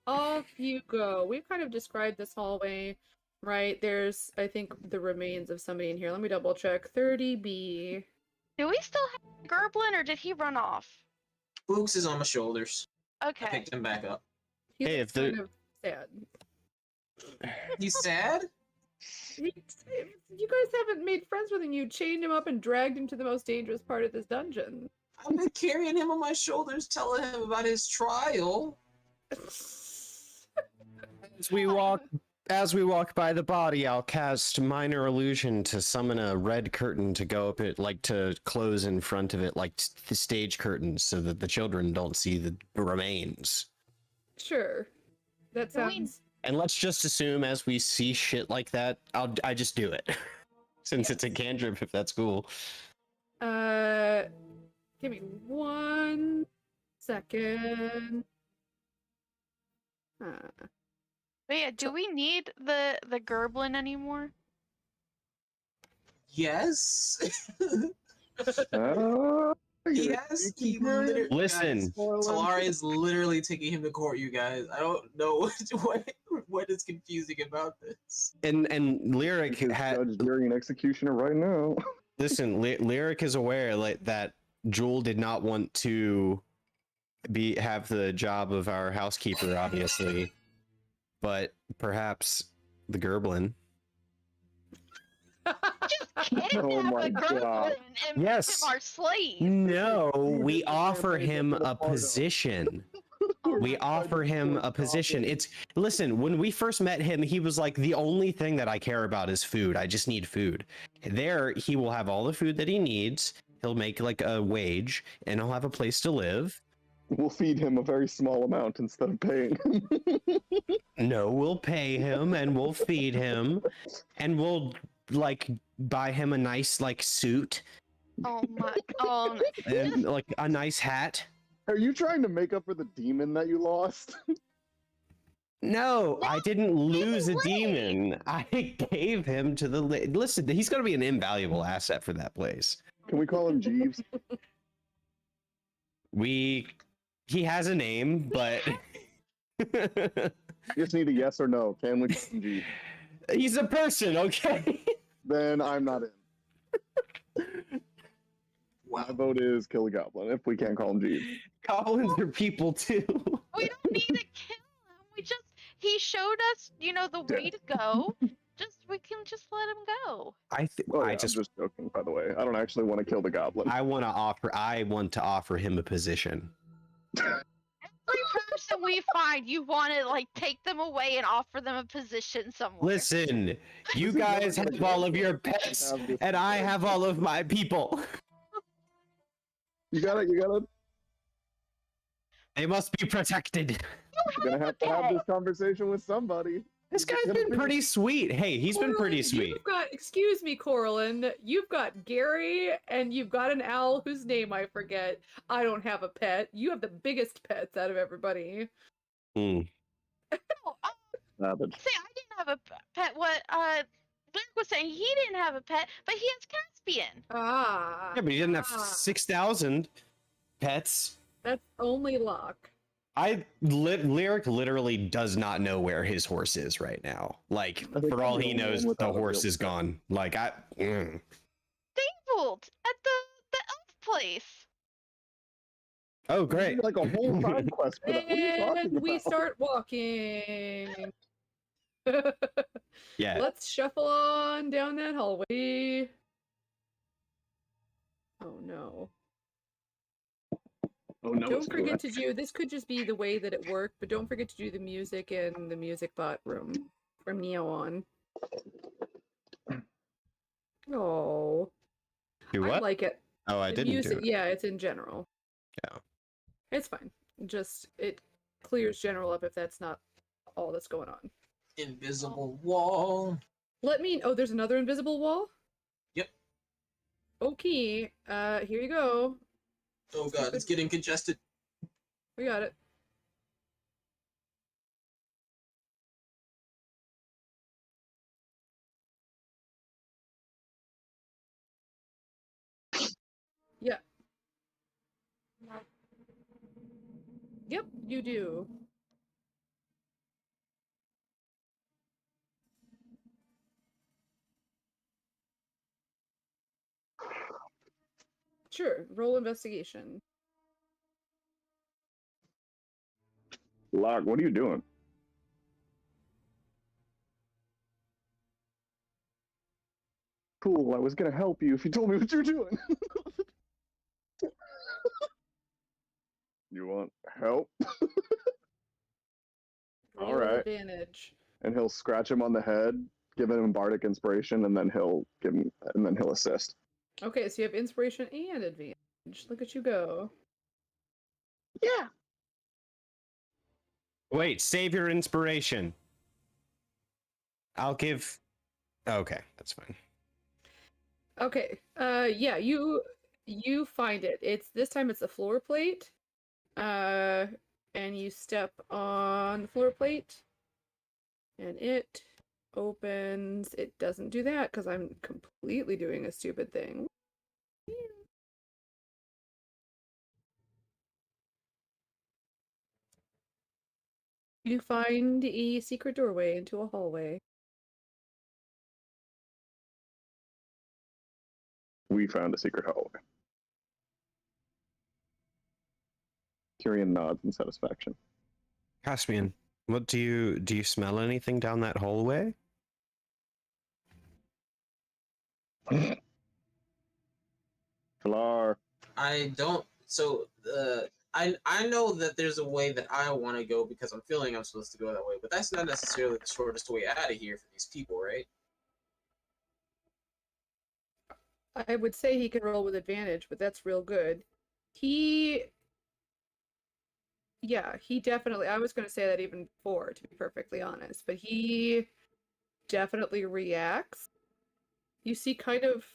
off you go. We've kind of described this hallway, right? There's, I think, the remains of somebody in here. Let me double check. 30B. Do we still have Gerblin, or did he run off? Books is on my shoulders. I Okay. picked him back up. He Hey, looks if the- kind of sad. He's sad? You guys haven't made friends with him. You chained him up and dragged him to the most dangerous part of this dungeon. I've been carrying him on my shoulders, telling him about his trial. As we walk by the body, I'll cast minor illusion to summon a red curtain to go up it, like to close in front of it, like the stage curtains, so that the children don't see the remains. Sure. That Do we- sounds... And let's just assume, as we see shit like that, I just do it, since it's a cantrip. If that's cool. Give me 1 second. But yeah, do we need the Gerblin anymore? Yes. Yes, He literally. Listen. Talara is literally taking him to court, you guys. I don't know what is confusing about this. And Lyric had judge, jury, and executioner right now. listen. Lyric is aware that Jewel did not want to have the job of our housekeeper, obviously, but perhaps the Gerblin. Just kidnap Oh my a God. goblin and make Yes. him our slave. No, we Dude, offer this is him what I'm a part of. position. Oh We my offer him a position. It's listen, when we first met him, he was like, the only thing that I care about is food. I just need food. There, he will have all the food that he needs. He'll make like a wage and he'll have a place to live. We'll feed him a very small amount instead of paying. No, we'll pay him and we'll feed him and we'll like buy him a nice like suit Oh my. Oh. and like a nice hat. Are you trying to make up for the demon that you lost? No, I didn't lose a way. demon. I gave him to the listen, he's going to be an invaluable asset for that place. Can we call him Jeeves? He has a name, but You just need a yes or no. Can we call him Jeeves? he's a person, okay? Then I'm not in. Wow. My vote is kill a goblin if we can't call him Jeeves. Goblins are people too. We don't need to kill him. He showed us, the way to go. We can just let him go. Oh, yeah, I'm just joking, by the way. I don't actually want to kill the goblin. I want to offer him a position. Every person we find, you want to like take them away and offer them a position somewhere. Listen, you This is never guys gonna have go all of well. your pets Have this and I have all of my people. You gotta. They must be protected. You're gonna have to have this conversation with somebody. This guy's been pretty sweet. Hey, he's been pretty Coraline, sweet. Excuse me, Coraline. You've got Gary and you've got an owl whose name I forget. I don't have a pet. You have the biggest pets out of everybody. Hmm. No, Savage. say I didn't have a pet. What Lyric was saying, he didn't have a pet, but he has Caspian. Ah. Yeah, but he didn't have ah. 6,000 pets. That's only Locke. Lyric literally does not know where his horse is right now. Like, I think for all I'm he the only knows, one the without a horse field is pet. gone. Like, Stabled at the elf place. Oh, great. Like a whole side quest for that. What are you talking And we about? start walking. Yeah. Let's shuffle on down that hallway. Oh no. Oh no! Don't forget to do, this could just be the way that it worked, but don't forget to do the music in the music bot room from now on. Oh. Do I what? like it. Oh, I The didn't music, do it. yeah, it's in general. Yeah. It's fine. Just, it clears general up if that's not all that's going on. Invisible wall. Oh, there's another invisible wall? Yep. Okay, here you go. Oh god, it's getting congested. We got it. Yeah. Yep, you do. Sure, roll investigation. Log, what are you doing? Cool, I was gonna help you if you told me what you're doing. You want help? Roll All right. advantage. And he'll scratch him on the head, give him bardic inspiration, and then he'll assist. Okay, so you have inspiration and advantage. Look at you go. Yeah. Wait, save your inspiration. I'll give. Okay, that's fine. Okay, yeah, you find it. This time it's a floor plate. And you step on the floor plate. And it opens. It doesn't do that because I'm completely doing a stupid thing. You find a secret doorway into a hallway. We found a secret hallway. Tyrion nods in satisfaction. Caspian, what do you smell anything down that hallway? Flar. I don't. So I know that there's a way that I want to go because I'm feeling I'm supposed to go that way, but that's not necessarily the shortest way out of here for these people, right? I would say he can roll with advantage, but that's real good. Yeah, he definitely, I was going to say that even before, to be perfectly honest, but he definitely reacts. You see kind of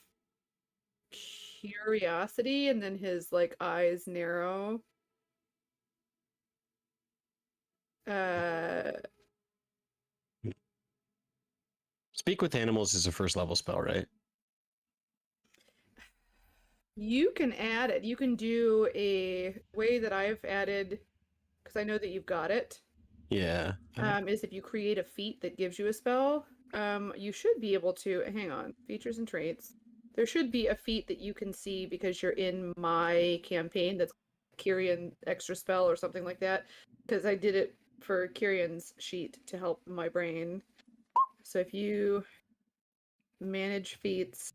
curiosity, and then his like eyes narrow. Speak with animals is a first level spell, right? You can add it. You can do a way that I've added, because I know that you've got it. Yeah. Is if you create a feat that gives you a spell, you should be able to, hang on, features and traits. There should be a feat that you can see because you're in my campaign that's Kyrian extra spell or something like that. Because I did it for Kyrian's sheet to help my brain. So if you manage feats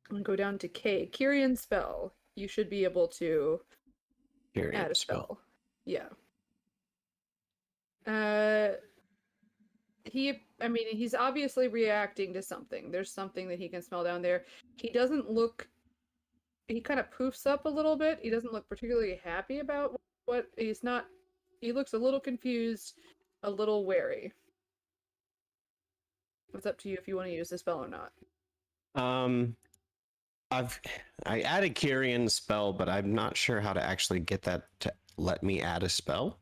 and go down to K, Kyrian spell, you should be able to add a spell. Yeah. I mean, he's obviously reacting to something. There's something that he can smell down there. He doesn't look, he kind of poofs up a little bit. He doesn't look particularly happy about what he's not, he looks a little confused, a little wary. It's up to you if you want to use the spell or not. I added Kyrian spell, but I'm not sure how to actually get that to let me add a spell.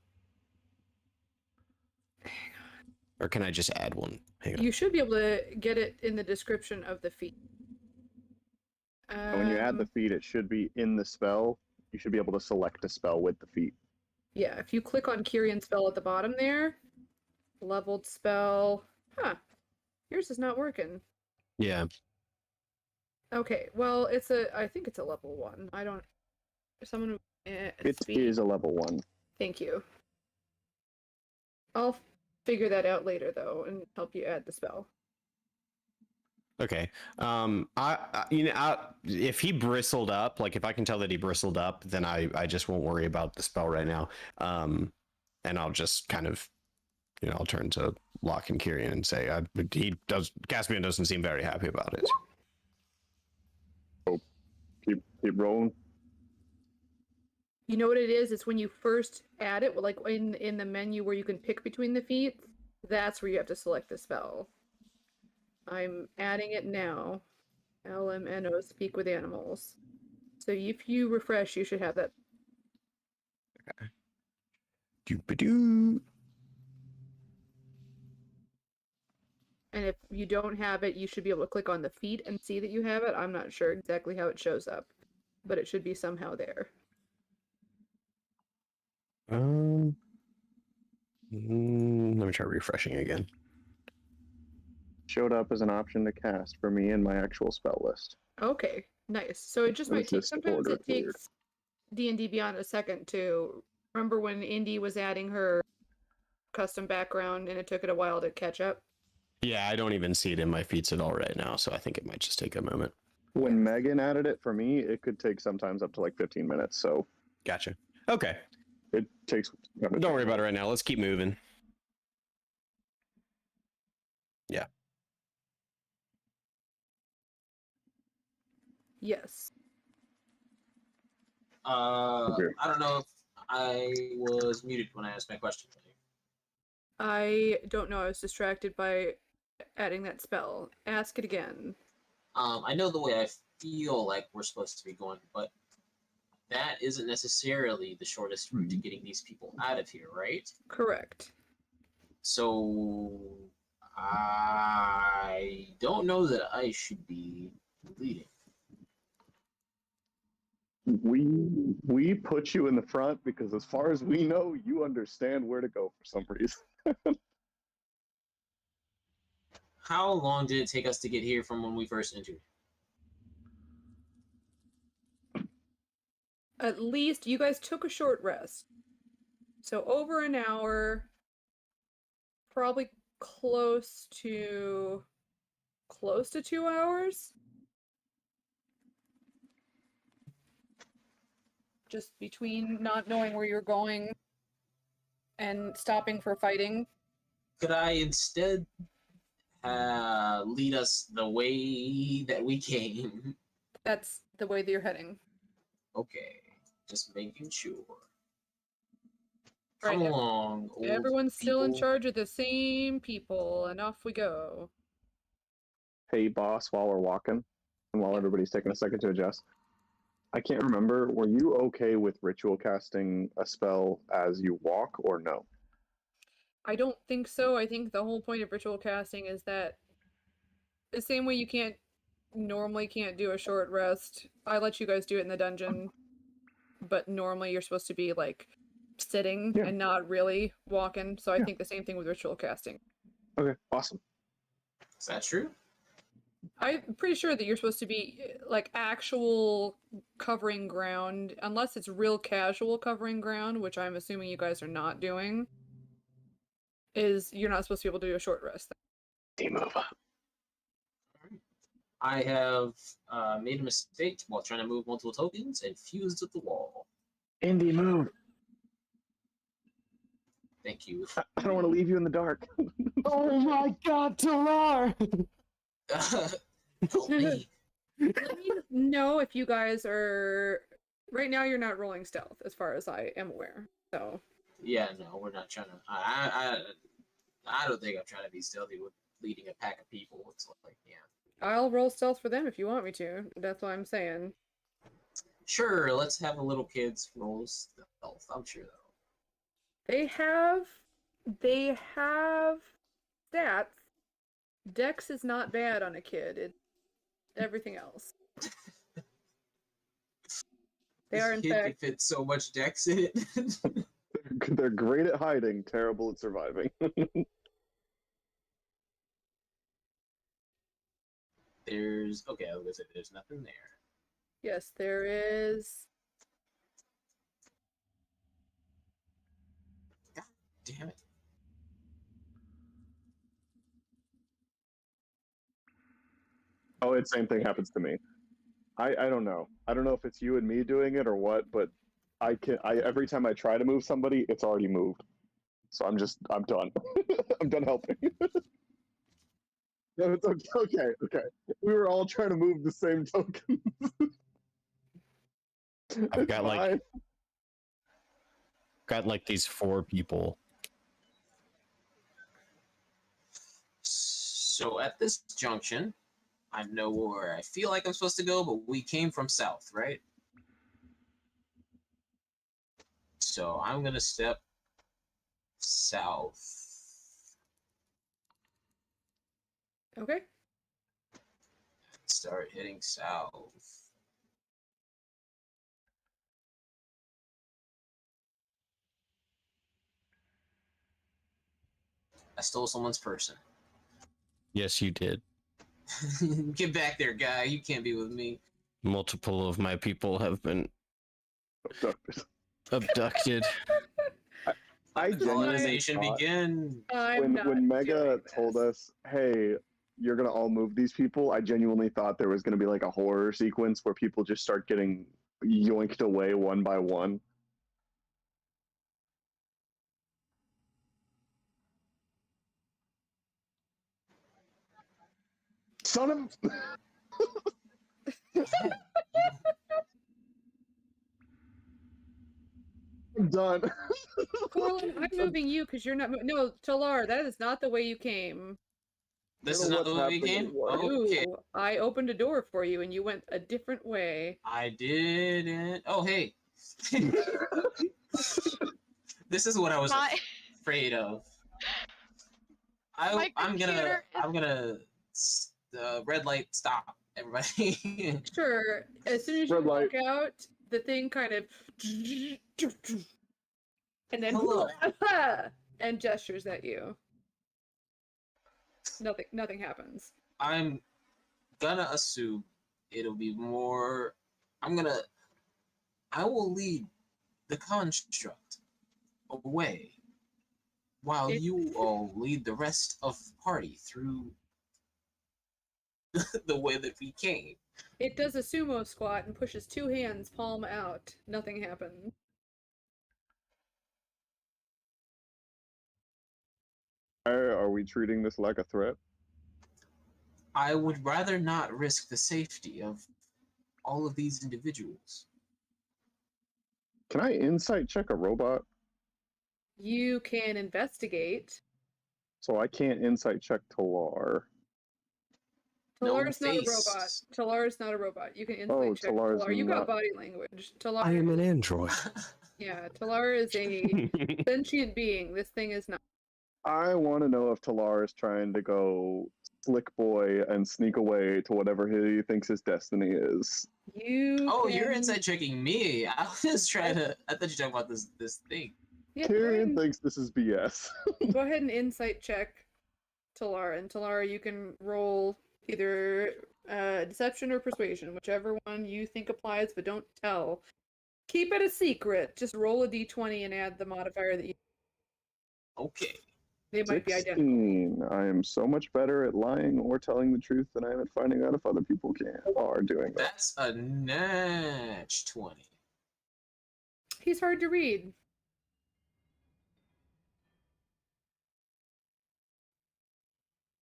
Or can I just add one? Hang on. You should be able to get it in the description of the feat. When you add the feat, it should be in the spell. You should be able to select a spell with the feat. Yeah, if you click on Kyrian spell at the bottom there, leveled spell. Huh. Yours is not working. Yeah. Okay, well, I think it's a level 1. I don't, someone, It speed. is a level 1. Thank you. I'll figure that out later, though, and help you add the spell. Okay. If he bristled up, like if I can tell that he bristled up, then I just won't worry about the spell right now. And I'll just kind of, I'll turn to Locke and Kyrian and say, Caspian doesn't seem very happy about it. Keep rolling. You know what it is? It's when you first add it, like in the menu where you can pick between the feats, that's where you have to select the spell. I'm adding it now. LMNO, speak with animals. So if you refresh, you should have that. Okay. Doo-ba-doo. And if you don't have it, you should be able to click on the feat and see that you have it. I'm not sure exactly how it shows up, but it should be somehow there. Let me try refreshing again. Showed up as an option to cast for me in my actual spell list. Okay, nice. So it just might take, sometimes it takes D&D Beyond a second to remember when Indy was adding her custom background and it took it a while to catch up. Yeah, I don't even see it in my feats at all right now, so I think it might just take a moment. When Megan added it for me, it could take sometimes up to like 15 minutes. So Gotcha. Okay. it takes. Don't worry about it right now. Let's keep moving. Yeah. Yes. I don't know if I was muted when I asked my question. I don't know. I was distracted by adding that spell. Ask it again. I know the way I feel like we're supposed to be going, but that isn't necessarily the shortest route to getting these people out of here, right? Correct. So I don't know that I should be leading. We put you in the front because, as far as we know, you understand where to go for some reason. How long did it take us to get here from when we first entered? At least you guys took a short rest. So over an hour, probably close to close to 2 hours. Just between not knowing where you're going and stopping for fighting. Could I instead lead us the way that we came? That's the way that you're heading. Okay, just making sure. Right, Come along, old everyone's still in people. charge of the same people, and off we go. Hey, boss, while we're walking, and while everybody's taking a second to adjust, I can't remember, were you okay with ritual casting a spell as you walk, or no? I don't think so. I think the whole point of ritual casting is that the same way you normally can't do a short rest. I let you guys do it in the dungeon, but normally you're supposed to be like sitting Yeah. and not really walking. So I Yeah. think the same thing with ritual casting. Okay, awesome. Is that true? I'm pretty sure that you're supposed to be like actual covering ground, unless it's real casual covering ground, which I'm assuming you guys are not doing. Is you're not supposed to be able to do a short rest. Team over. I have made a mistake while trying to move multiple tokens and fused with the wall. Indy, move. Thank you. I don't want to leave you in the dark. Oh my god, Talar! Help me. Let me know if you guys are. Right now, you're not rolling stealth, as far as I am aware. So. Yeah, no, we're not trying to. I don't think I'm trying to be stealthy with leading a pack of people. It's like, yeah. I'll roll stealth for them if you want me to. That's what I'm saying. Sure, let's have the little kids roll stealth. I'm sure though. They have stats. Dex is not bad on a kid. It's everything else. They are in Kid fact. can fit so much dex in it. They're great at hiding, terrible at surviving. There's okay. I was gonna say there's nothing there. Yes, there is. Damn it. Oh, it's same thing happens to me. I don't know. I don't know if it's you and me doing it or what, but I every time I try to move somebody, it's already moved. So I'm done. I'm done helping. No, it's okay. We were all trying to move the same token. I've got like these 4 people. So at this junction, I know where I feel like I'm supposed to go, but we came from south, right? So I'm gonna step south. Okay. Start heading south. I stole someone's person. Yes, you did. Get back there, guy. You can't be with me. Multiple of my people have been abducted. I Colonization genuinely thought begin. when Mega told us, "Hey, you're gonna all move these people," I genuinely thought there was gonna be like a horror sequence where people just start getting yoinked away one by one. Son of. I'm done. Coraline, I'm moving you because you're not. No, Talar, that is not the way you came. This I is don't know not the what's way we happening came? anymore. Okay. Ooh, I opened a door for you and you went a different way. I didn't. Oh, hey. This is what I was My afraid of. My I'm computer gonna red light stop everybody. Sure. As soon as you Red light. walk out, the thing kind of and then Hello. and gestures at you. Nothing happens. I'm gonna assume it'll be more. I will lead the construct away while It- you all lead the rest of the party through the way that we came. It does a sumo squat and pushes 2 hands, palm out. Nothing happens. Are we treating this like a threat? I would rather not risk the safety of all of these individuals. Can I insight check a robot? You can investigate. So I can't insight check Talar. No Talar's not a face. robot. Talar's not a robot. You can insight Oh, check Talar's Talar. You got not- body language. Talar. I am an android. Yeah, Talar is a sentient being. This thing is not. I want to know if Talar is trying to go slick boy and sneak away to whatever he thinks his destiny is. You. Oh, can... you're inside checking me. I was trying to. I thought you were talking about this thing. Yeah, Tyrion thinks this is BS. go ahead and insight check Talar, and Talar, you can roll either deception or persuasion, whichever one you think applies, but don't tell. Keep it a secret. Just roll a d20 and add the modifier that you. Okay. They might be identical. 16. I am so much better at lying or telling the truth than I am at finding out if other people are doing that. That's a natch 20. He's hard to read.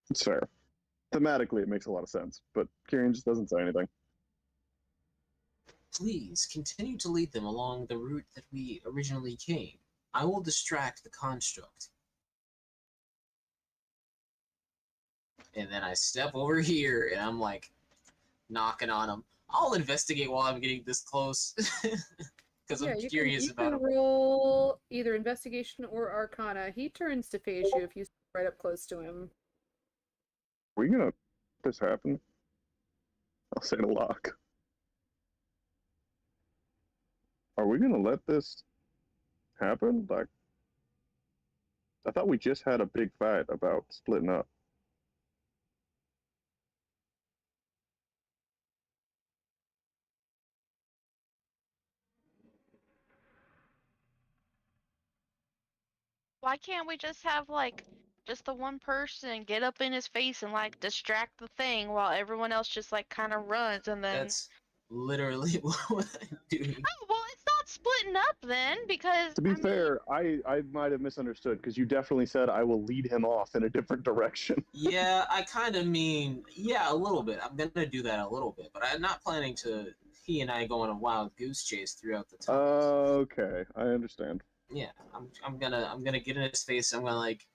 It's fair. Thematically, it makes a lot of sense, but Kieran just doesn't say anything. Please continue to lead them along the route that we originally came. I will distract the construct. And then I step over here and I'm like knocking on him. I'll investigate while I'm getting this close. Because I'm curious about him. You can roll either investigation or arcana. He turns to face you if you step right up close to him. Are we gonna let this happen? I'll say to Locke. Are we gonna let this happen? Like, I thought we just had a big fight about splitting up. Why can't we just have like just the one person get up in his face and like distract the thing while everyone else just like kind of runs and then That's literally what I'm doing. Oh, well, it's not splitting up then because To be I mean, fair, I might have misunderstood because you definitely said I will lead him off in a different direction. Yeah, I kind of mean, yeah, a little bit. I'm gonna do that a little bit, but I'm not planning to. He and I go on a wild goose chase throughout the time. Okay, I understand. Yeah, I'm gonna get in his face. I'm gonna like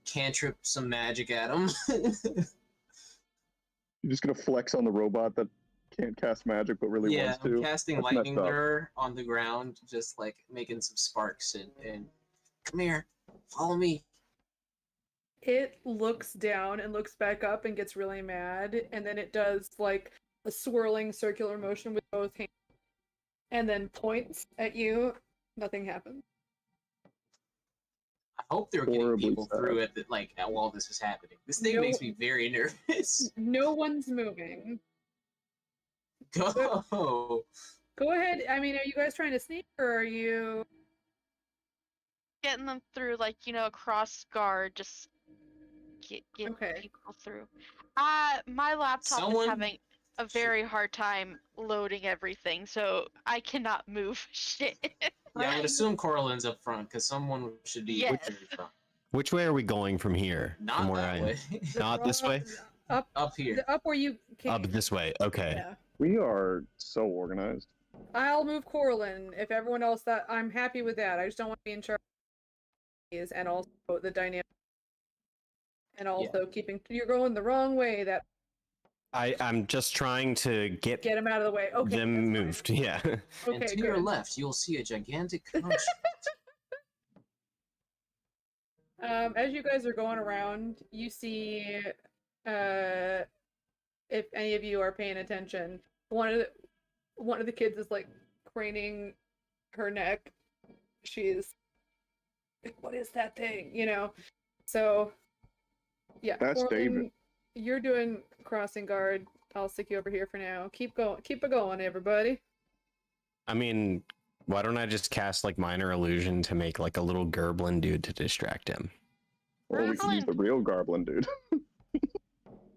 cantrip some magic at him. You're just gonna flex on the robot that can't cast magic but really Yeah, wants to. I'm casting That's lightning messed up. mirror on the ground, just like making some sparks and come here, follow me. It looks down and looks back up and gets really mad, and then it does like a swirling circular motion with both hands, and then points at you. Nothing happens. I hope they're getting Horribly people sad. through it like while this is happening. This thing No- makes me very nervous. No one's moving. Go. Go ahead. I mean, are you guys trying to sneak, or are you? getting them through like a cross guard, just get Okay. people through. My laptop Someone- is having a very hard time loading everything, so I cannot move shit. Yeah, I would assume Coraline's up front because someone should be Yes. in front. Which way are we going from here? Not from where that I am? way. Not this way? Up, Up here. up where you came. Up this way. Okay. Yeah. We are so organized. I'll move Coraline if everyone else. That I'm happy with that. I just don't want to be in charge of these, and also the dynamic, and also keeping. You're going the wrong way. That I'm just trying to get get them out of the way. Okay. them that's fine. moved. Yeah. And Okay. to your Good. left, you'll see a gigantic construct. As you guys are going around, you see, if any of you are paying attention, one of the kids is like craning her neck. She's like, "What is that thing?" So, yeah. That's Coraline, David. You're doing crossing guard. I'll stick you over here for now. Keep it going, everybody. I mean, why don't I just cast like minor illusion to make like a little gerblin dude to distract him? Or we can use the real Goblin dude.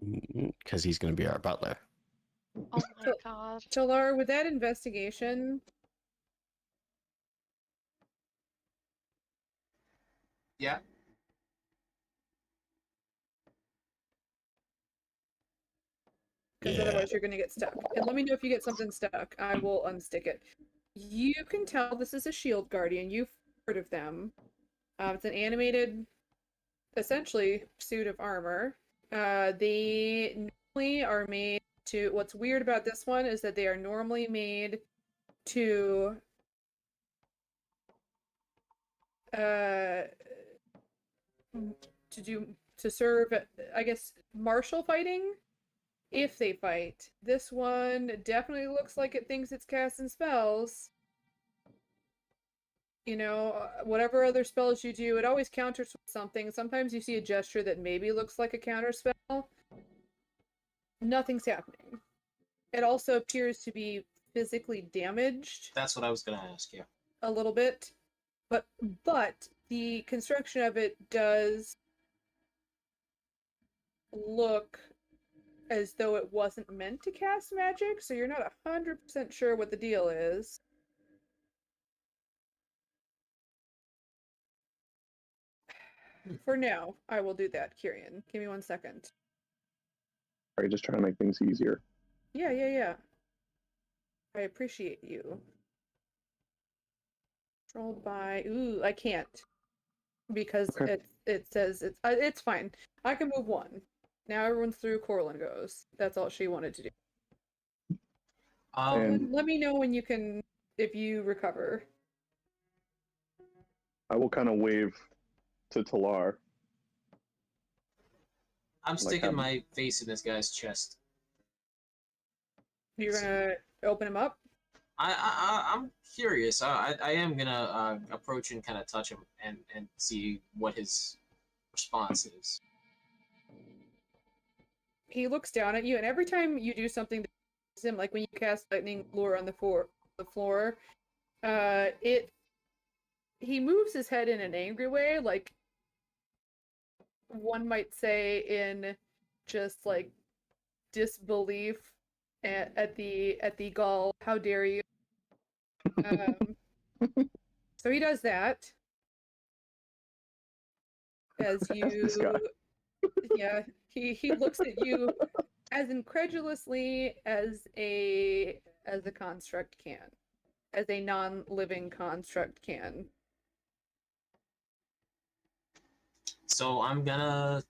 Because he's going to be our butler. Oh my god. Talar, with that investigation, Yeah. because Yeah. otherwise you're going to get stuck. And let me know if you get something stuck. I will unstick it. You can tell this is a shield guardian. You've heard of them. It's an animated, essentially, suit of armor. They normally are made to. What's weird about this one is that they are normally made to to serve, I guess, martial fighting if they fight. This one definitely looks like it thinks it's casting spells. You know, whatever other spells you do, it always counters with something. Sometimes you see a gesture that maybe looks like a counter spell. Nothing's happening. It also appears to be physically damaged That's what I was gonna ask you. a little bit, but the construction of it does look as though it wasn't meant to cast magic, so you're not 100% sure what the deal is. For now, I will do that, Kyrian. Give me 1 second. Are you just trying to make things easier? Yeah. I appreciate you. Controlled by... Ooh, I can't. Because Okay. it says it's fine. I can move 1. Now everyone's through, Coraline goes. That's all she wanted to do. And- Let me know when you can, if you recover. I will kind of wave to Talar. I'm Like sticking how- my face in this guy's chest. You're gonna open him up? I'm curious. I am gonna approach and kind of touch him and see what his response is. He looks down at you, and every time you do something that hurts him, like when you cast lightning lure on the floor, he moves his head in an angry way, like one might say in just like disbelief at the gall. How dare you? So he does that as This you, guy. yeah, he looks at you as incredulously as a construct can, as a non-living construct can. So I'm gonna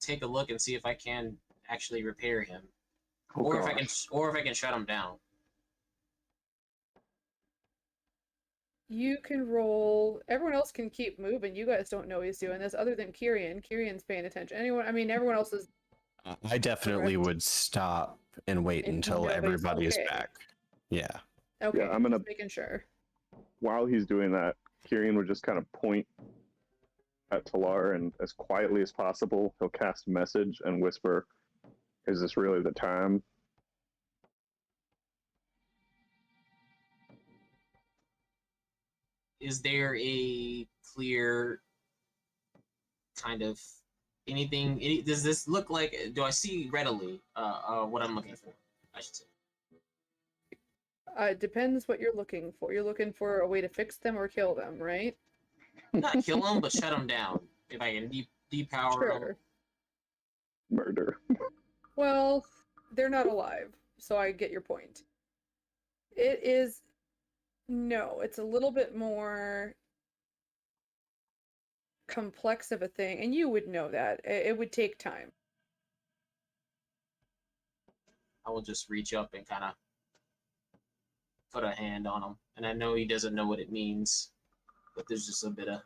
take a look and see if I can actually repair him, Oh, or gosh. if I can shut him down. You can roll. Everyone else can keep moving. You guys don't know he's doing this, other than Kyrian. Kyrian's paying attention. Everyone else is. I definitely Correct. would stop and wait If until nobody's everybody is okay. back. Yeah. Okay, I'm gonna- just making sure. While he's doing that, Kyrian would just kind of point at Talar, and as quietly as possible, he'll cast a message and whisper, "Is this really the time?" Is there a clear kind of anything? Does this look like? Do I see readily what I'm looking for? I should say. It depends what you're looking for. You're looking for a way to fix them or kill them, right? Not kill him, but shut him down. If I can depower him. Sure. Murder. Well, they're not alive, so I get your point. It is... No, it's a little bit more complex of a thing, and you would know that. It would take time. I will just reach up and kind of put a hand on him. And I know he doesn't know what it means, but there's just a bit of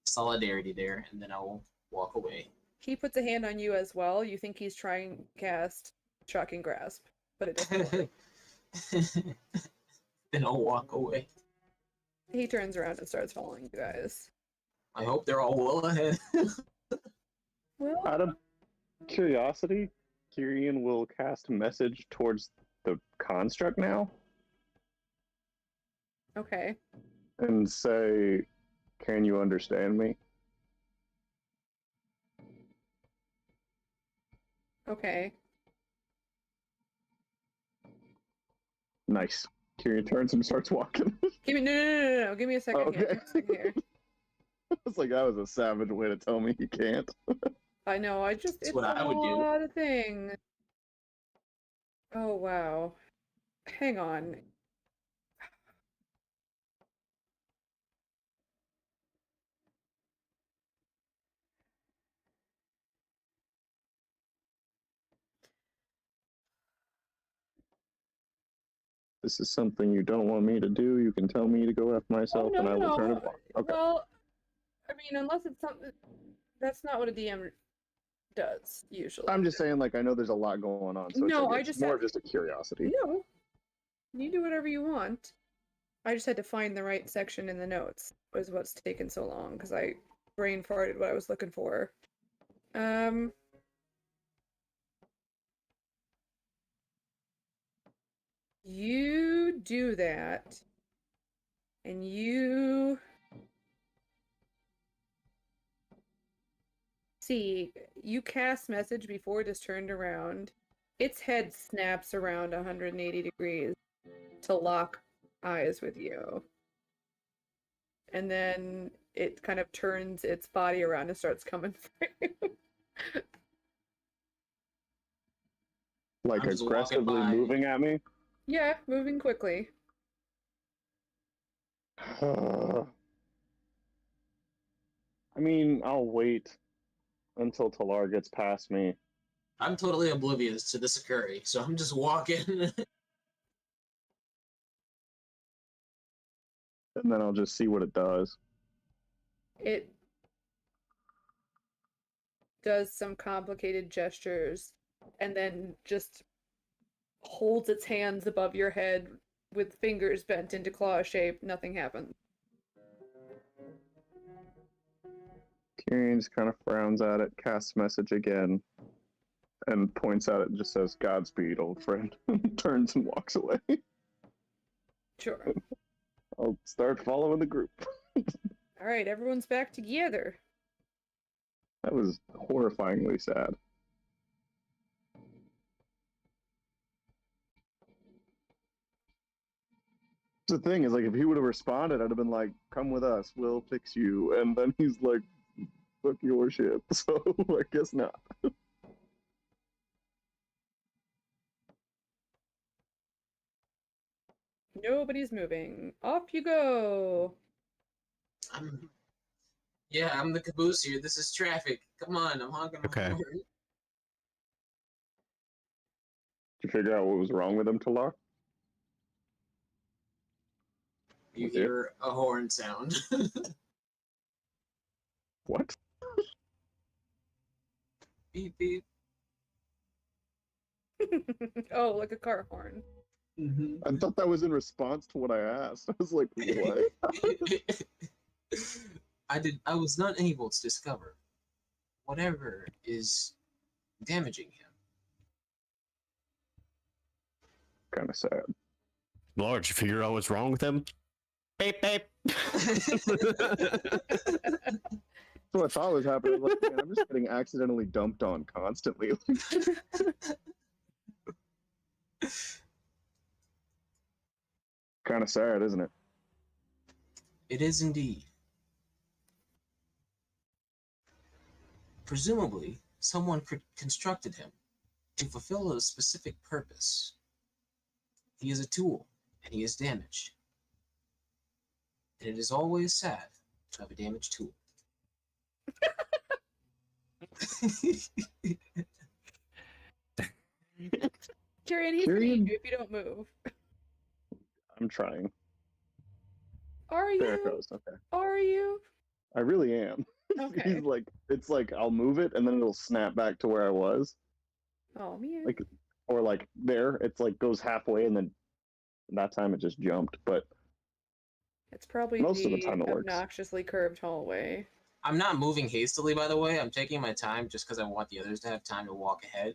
solidarity there, and then I will walk away. He puts a hand on you as well. You think he's trying to cast Shocking Grasp, but it doesn't work. Then I'll walk away. He turns around and starts following you guys. I hope they're all well ahead. Well, Out of curiosity, Kyrian will cast a message towards the construct now okay. and say, "Can you understand me?" Okay. Nice. Tyrion turns and starts walking. Give me no. Give me a second here. Okay. Give me a second here. It's like that was a savage way to tell me he can't. I know. That's It's what I a would do. lot of thing. Oh wow. Hang on. This is something you don't want me to do. You can tell me to go F myself Oh and I will turn no. it off. Okay. Well, I mean, unless it's something that's not what a DM does usually. I'm just saying, like, I know there's a lot going on, so No, I it's just more had- of just a curiosity. No. You do whatever you want. I just had to find the right section in the notes. Was what's taken so long because I brain farted what I was looking for. You do that, and you see, you cast message before it is turned around. Its head snaps around 180 degrees to lock eyes with you. And then it kind of turns its body around and starts coming for you. Like I'm just walking aggressively by. moving at me. Yeah, moving quickly. I mean, I'll wait until Talar gets past me. I'm totally oblivious to this occurring, so I'm just walking. And then I'll just see what it does. It does some complicated gestures and then just holds its hands above your head with fingers bent into claw shape. Nothing happens. Tyrion just kind of frowns at it, casts message again, and points at it and just says, "Godspeed, old friend." Turns and walks away. Sure. I'll start following the group. All right, everyone's back together. That was horrifyingly sad. The thing is, like, if he would have responded, I'd have been like, "Come with us, we'll fix you." And then he's like, "Fuck your shit." So I guess not. Nobody's moving. Off you go. I'm the caboose here. This is traffic. Come on, I'm honking my Okay. horn. Did you figure out what was wrong with him, Talar? You Okay. hear a horn sound. What? Beep beep. Oh, like a car horn. Mm-hmm. I thought that was in response to what I asked. I was like, what? I was not able to discover whatever is damaging him. Kind of sad. Lord, did you figure out what's wrong with him? Beep, beep. That's what I thought was happening. I was like, man, I'm just getting accidentally dumped on constantly. Kind of sad, isn't it? It is indeed. Presumably, someone constructed him to fulfill a specific purpose. He is a tool, and he is damaged. And it is always sad to have a damaged tool. Tyrion, he's gonna Tyrion? eat you if you don't move. I'm trying. Are There it you? goes. Okay. Are you? I really am. Okay. He's like, it's like I'll move it and then it'll snap back to where I was. Oh man. Like, or like there, it's like goes halfway and then that time it just jumped. But It's probably most of the the time it works. obnoxiously curved hallway. I'm not moving hastily, by the way. I'm taking my time just because I want the others to have time to walk ahead.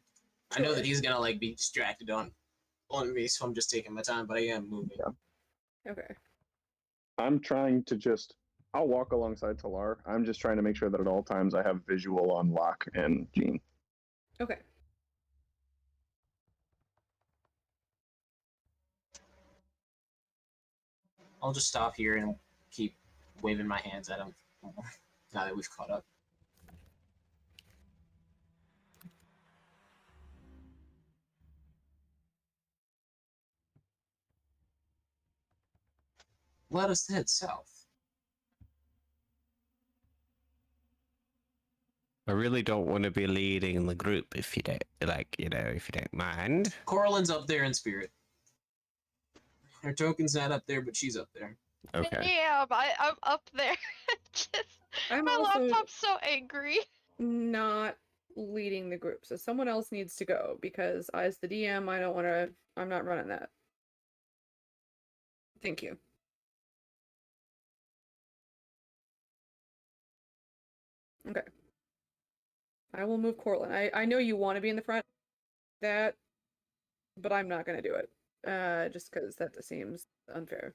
I know Sure. that he's gonna like be distracted on me, so I'm just taking my time. But I am moving. Yeah. Okay. I'm trying to just. I'll walk alongside Talar. I'm just trying to make sure that at all times I have visual on Locke and Jean. Okay. I'll just stop here and keep waving my hands at him now that we've caught up. Let us head south. I really don't want to be leading the group if you don't if you don't mind. Coraline's up there in spirit. Her token's not up there, but she's up there. Okay. Damn, I'm up there. Just, I'm my also laptop's so angry. not leading the group, so someone else needs to go because as the DM, I don't want to. I'm not running that. Thank you. Okay. I will move Coraline. I know you want to be in the front, but I'm not going to do it. Just because that seems unfair.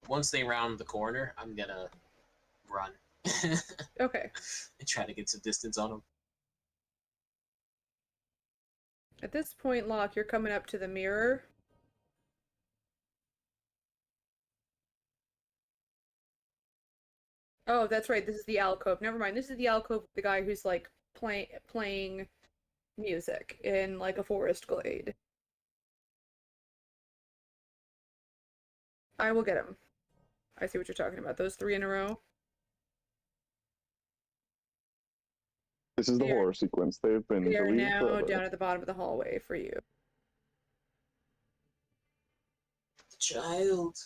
Once they round the corner, I'm gonna run and Okay. try to get some distance on them. At this point, Locke, you're coming up to the mirror. Oh, that's right. This is the alcove. Never mind. This is the alcove. The guy who's like playing music in like a forest glade. I will get him. I see what you're talking about. Those 3 in a row. This is the Here. horror sequence. They've been We are deleted now forever. down at the bottom of the hallway for you. Child.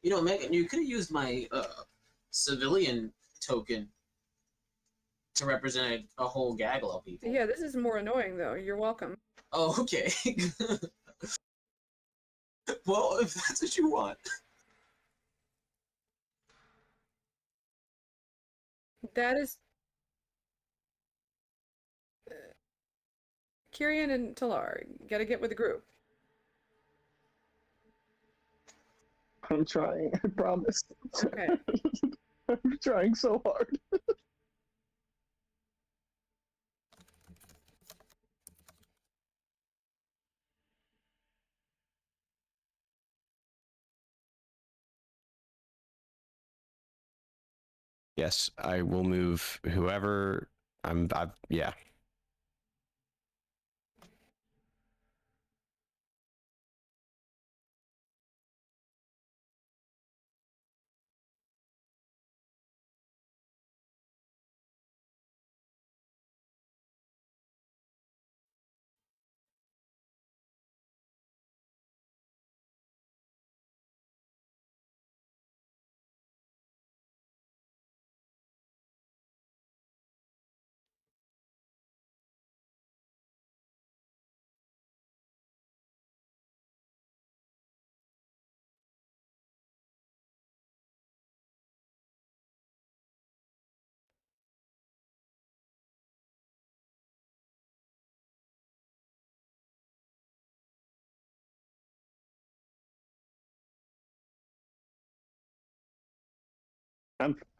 You know, Megan, you could have used my civilian token to represent a whole gaggle of people. Yeah, this is more annoying though. You're welcome. Oh, okay. Well, if that's what you want. That is Kyrian and Talar. Gotta get with the group. I'm trying. I promise. Okay. I'm trying so hard. Yes, I will move whoever yeah.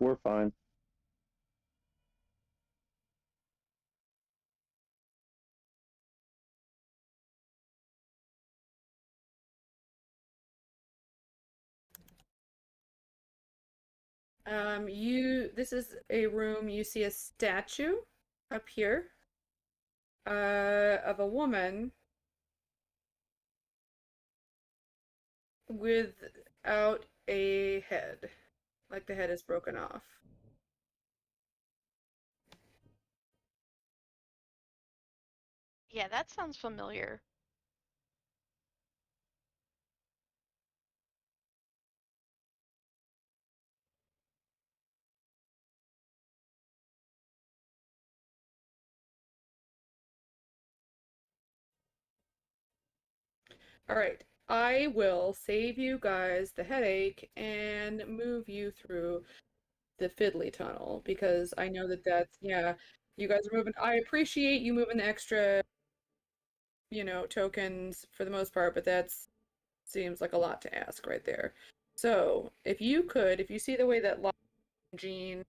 We're fine. This is a room. You see a statue up here, of a woman without a head, like the head is broken off. Yeah, that sounds familiar. All right. I will save you guys the headache and move you through the fiddly tunnel because I know that that's, yeah, you guys are moving. I appreciate you moving the extra, tokens for the most part, but that's seems like a lot to ask right there. So, if you see the way that Gene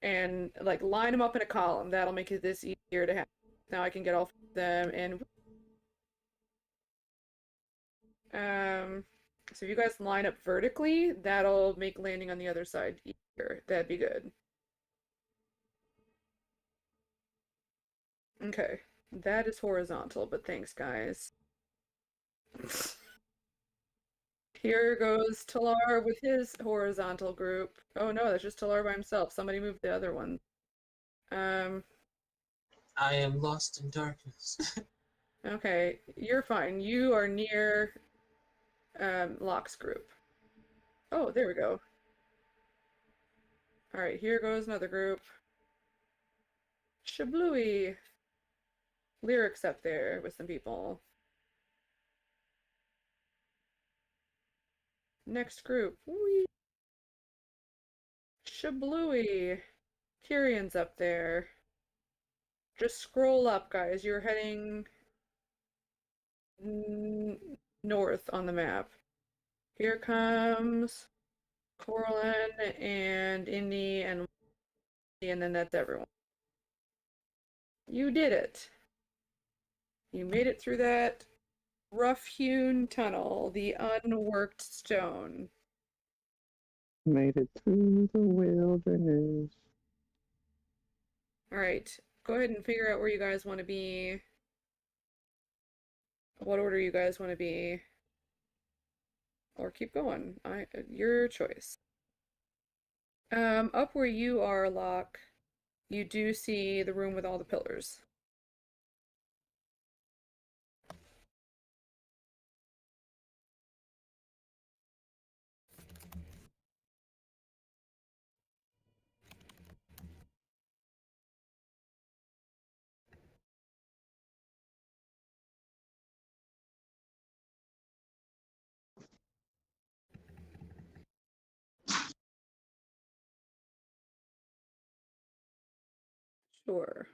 and like line them up in a column, that'll make it this easier to have. Now I can get all of them and so if you guys line up vertically, that'll make landing on the other side easier. That'd be good. Okay. That is horizontal, but thanks, guys. Here goes Talar with his horizontal group. Oh no, that's just Talar by himself. Somebody moved the other one. Um, I am lost in darkness. okay, you're fine. You are near Locke's group. Oh, there we go. All right, here goes another group. Shablooey. Lyrics up there with some people. Next group. Whee! Shablooey. Tyrion's up there. Just scroll up, guys. You're heading north on the map. Here comes Coraline and Indy and then that's everyone. You did it. You made it through that rough-hewn tunnel, the unworked stone. Made it through the wilderness. All right, go ahead and figure out where you guys want to be. What order you guys want to be. Or keep going. Your choice. Up where you are, Locke, you do see the room with all the pillars. Sure.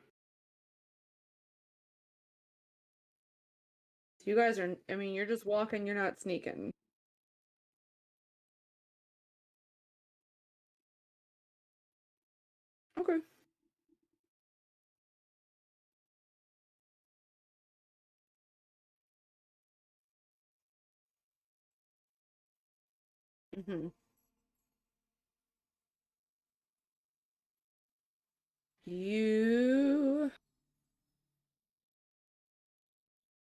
You guys are, I mean, you're just walking, you're not sneaking. Okay. Mm-hmm. You.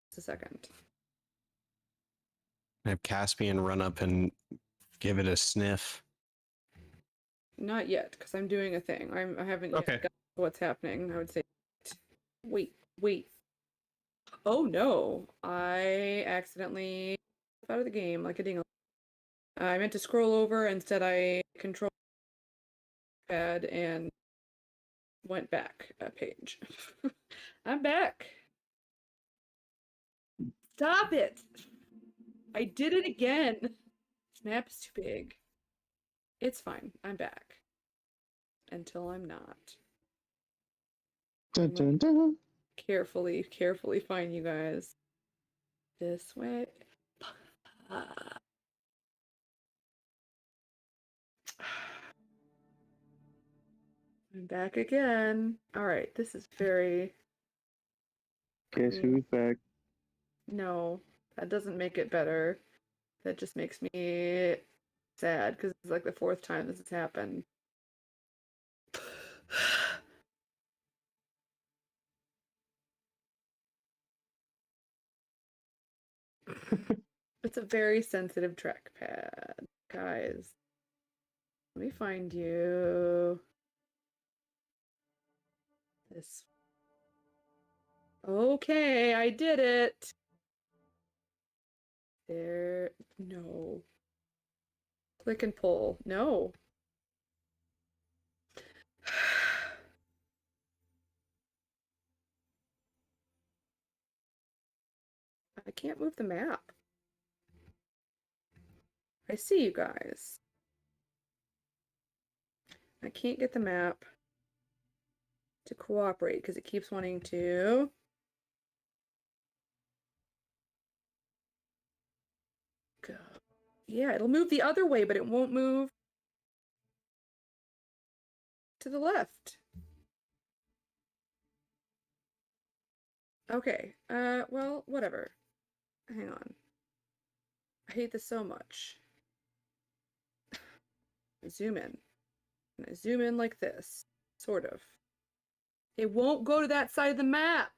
Just a second. Have Caspian run up and give it a sniff. Not yet, because I'm doing a thing. I haven't yet Okay. got what's happening. I would say, wait. Oh no, I accidentally out of the game like a ding. I meant to scroll over. Instead, I control pad and went back a page. I'm back. Stop it! I did it again. This map is too big. It's fine. I'm back. Until I'm not. Dun, dun, dun. Carefully find you guys. This way. I'm back again. Alright, this is very... Guess who's back? No, that doesn't make it better. That just makes me sad, because it's like the fourth time this has happened. It's a very sensitive trackpad, guys. Let me find you. This. Okay, I did it. There, no. Click and pull. No. I can't move the map. I see you guys. I can't get the map to cooperate because it keeps wanting to. Go. Yeah, it'll move the other way, but it won't move to the left. Okay, well, whatever. Hang on. I hate this so much. Zoom in. And I zoom in like this. Sort of. It won't go to that side of the map.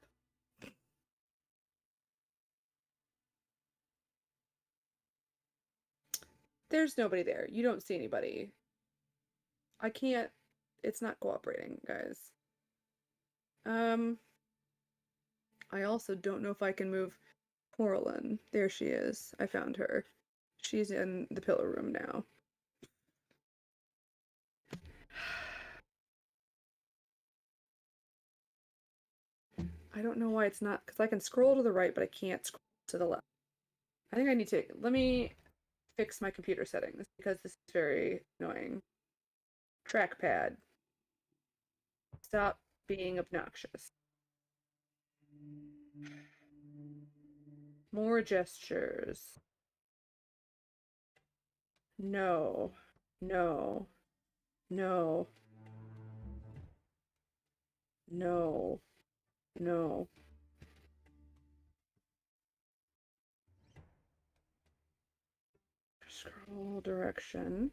There's nobody there. You don't see anybody. I can't. It's not cooperating, guys. I also don't know if I can move Coraline. There she is. I found her. She's in the pillar room now. I don't know why it's not, because I can scroll to the right, but I can't scroll to the left. I think I need to, let me fix my computer settings, because this is very annoying. Trackpad. Stop being obnoxious. More gestures. No. No. No. No. No. Scroll direction.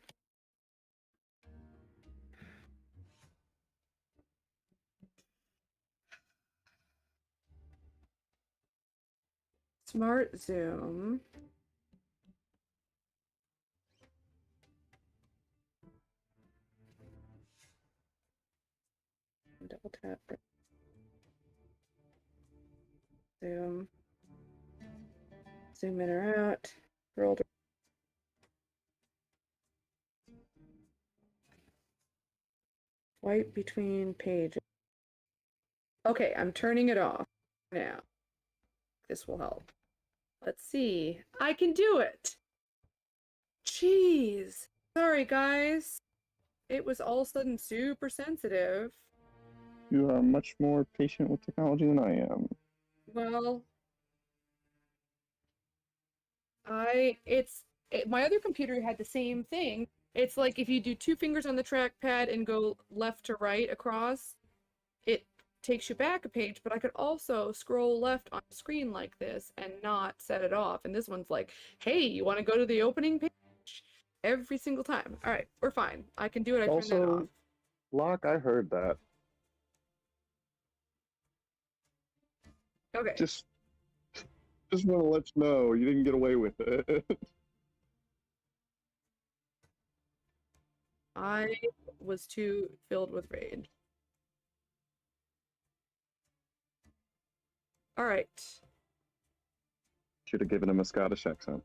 Smart zoom. Double tap. Zoom. Zoom in or out. Scroll. Swipe between pages. Okay, I'm turning it off now. This will help. Let's see. I can do it! Jeez. Sorry, guys. It was all of a sudden super sensitive. You are much more patient with technology than I am. Well, my other computer had the same thing. It's like if you do 2 fingers on the trackpad and go left to right across, it takes you back a page, but I could also scroll left on the screen like this and not set it off. And this one's like, hey, you want to go to the opening page? Every single time. All right, we're fine. I can do it. I turned that off. Locke, I heard that. Okay. Just want to let you know you didn't get away with it. I was too filled with rage. All right. Should have given him a Scottish accent.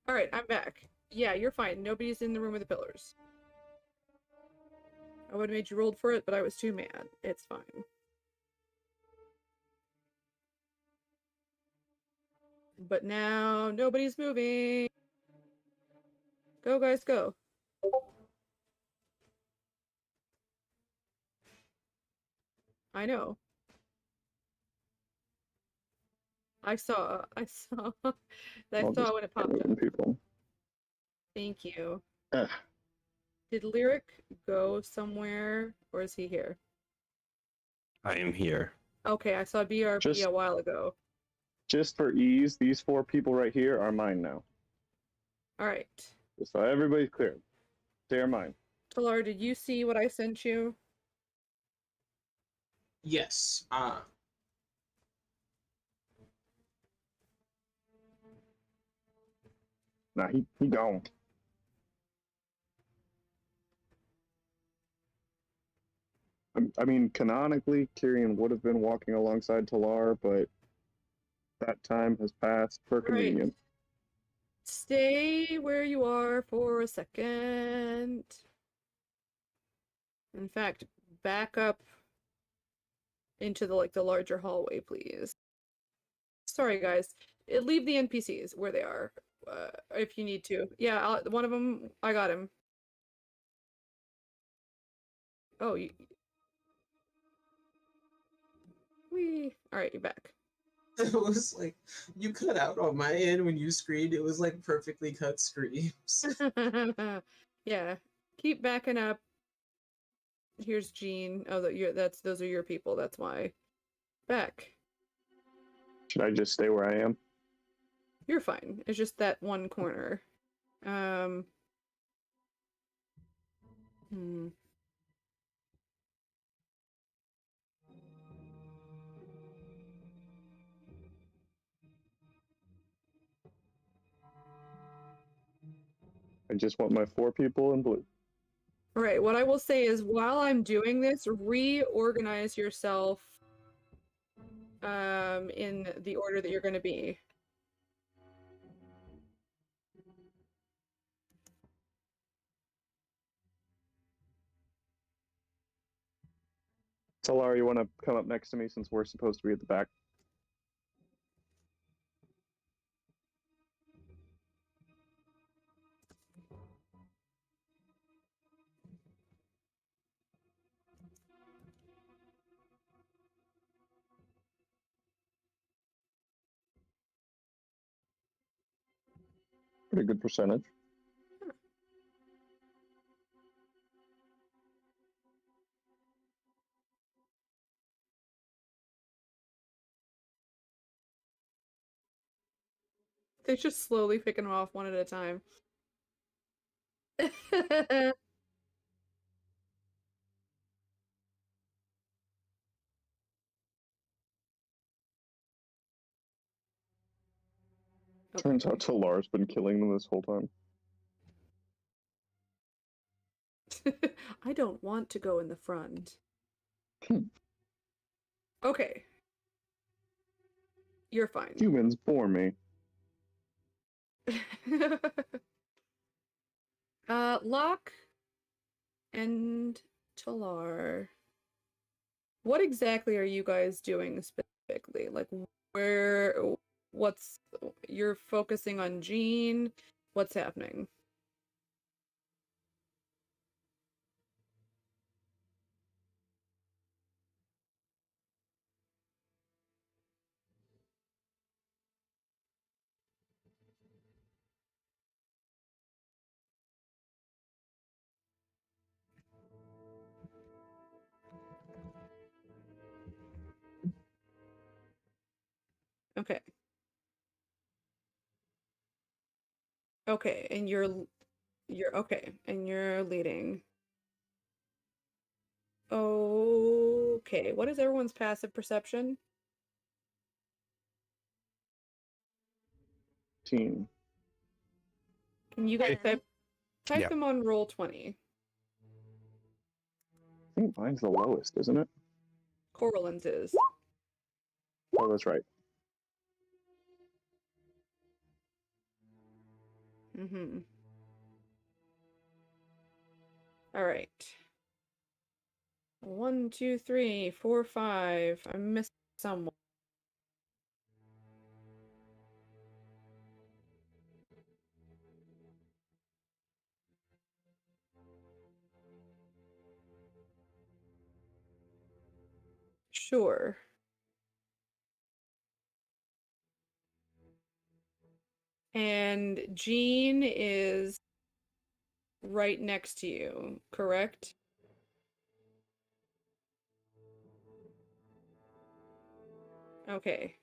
All right, I'm back. Yeah, you're fine. Nobody's in the room with the pillars. I would have made you roll for it, but I was too mad. It's fine. But now nobody's moving. Go, guys, go. I know. I saw I'll when it popped up. people. Thank you. Ugh. Did Lyric go somewhere, or is he here? I am here. Okay, I saw BRB Just- a while ago. Just for ease, these 4 people right here are mine now. All right. So everybody's clear. They're mine. Talar, did you see what I sent you? Yes. Nah, he gone. I mean, canonically, Tyrion would have been walking alongside Talar, but that time has passed for Right. convenience. Stay where you are for a second. In fact, back up into the larger hallway, please. Sorry, guys. Leave the NPCs where they are, if you need to. Yeah, one of them, I got him. Oh, wee. All right, you're back. It was like you cut out on my end when you screamed. It was like perfectly cut screams. Yeah, keep backing up. Here's Jean. Oh, those are your people. That's why. Back. Should I just stay where I am? You're fine. It's just that one corner. Hmm. I just want my 4 people in blue. Right. What I will say is, while I'm doing this, reorganize yourself in the order that you're going to be. Talar, you want to come up next to me since we're supposed to be at the back? Pretty good percentage. They're just slowly picking them off one at a time. Turns out Talar's been killing them this whole time. I don't want to go in the front. Hmm. Okay. You're fine. Humans bore me. Locke and Talar. What exactly are you guys doing specifically? Like, you're focusing on Jean? What's happening? Okay. Okay, and you're okay, and you're leading. Okay, what is everyone's passive perception? Team. Can you guys Ten. type Yeah. them on roll 20? I think mine's the lowest, isn't it? Coraline's is. Oh, that's right. Mm-hmm. All right. 1, 2, 3, 4, 5. I missed someone. Sure. And Jean is right next to you, correct? Okay.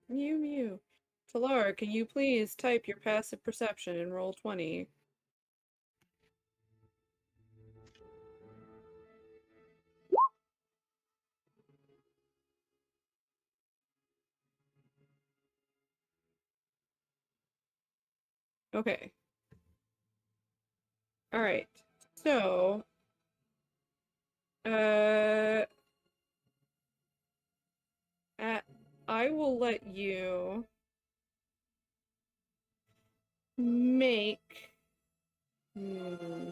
Mew mew. Talar, can you please type your passive perception in roll 20? Okay. All right. So Uh, I will let you make. Hmm.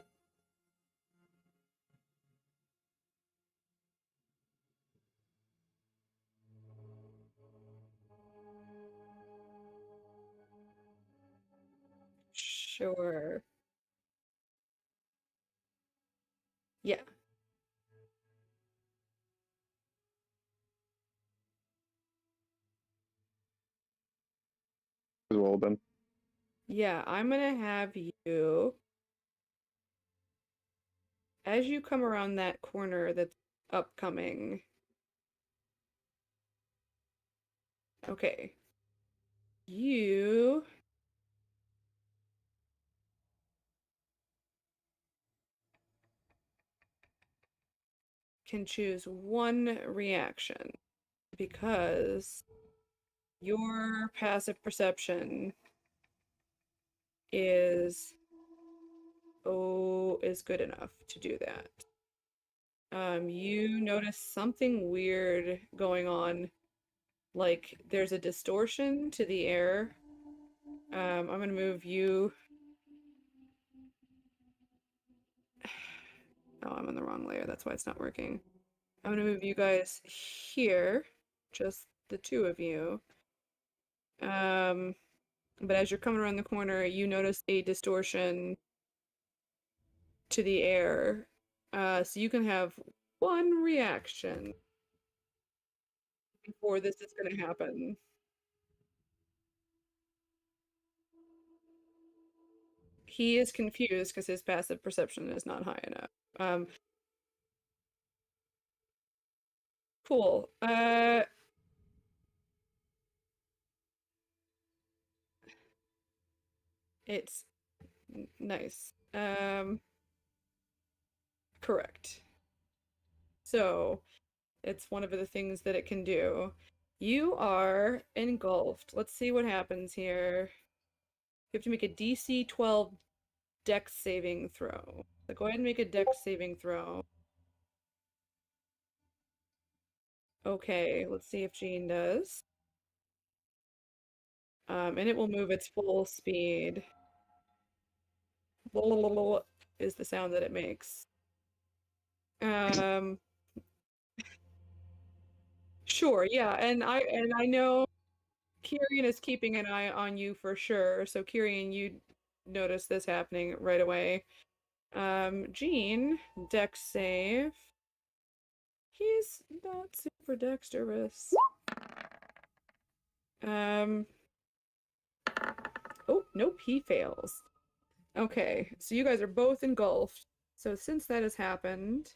Sure. Yeah. As well then. Yeah, I'm gonna have you, as you come around that corner that's upcoming. Okay. You can choose one reaction because your passive perception is good enough to do that. You notice something weird going on, like there's a distortion to the air. I'm gonna move you. Oh, I'm on the wrong layer. That's why it's not working. I'm gonna move you guys here, just the two of you. But as you're coming around the corner, you notice a distortion to the air. So you can have one reaction before this is gonna happen. He is confused because his passive perception is not high enough. Cool. It's nice. Correct. So it's one of the things that it can do. You are engulfed. Let's see what happens here. You have to make a DC 12 Dex saving throw. So go ahead and make a Dex saving throw. Okay, let's see if Jean does. And it will move its full speed. Is the sound that it makes. Sure, yeah, and I know Kyrian is keeping an eye on you for sure. So Kyrian, you notice this happening right away. Jean, Dex save. He's not super dexterous. Oh, nope, he fails. Okay, so you guys are both engulfed. So since that has happened,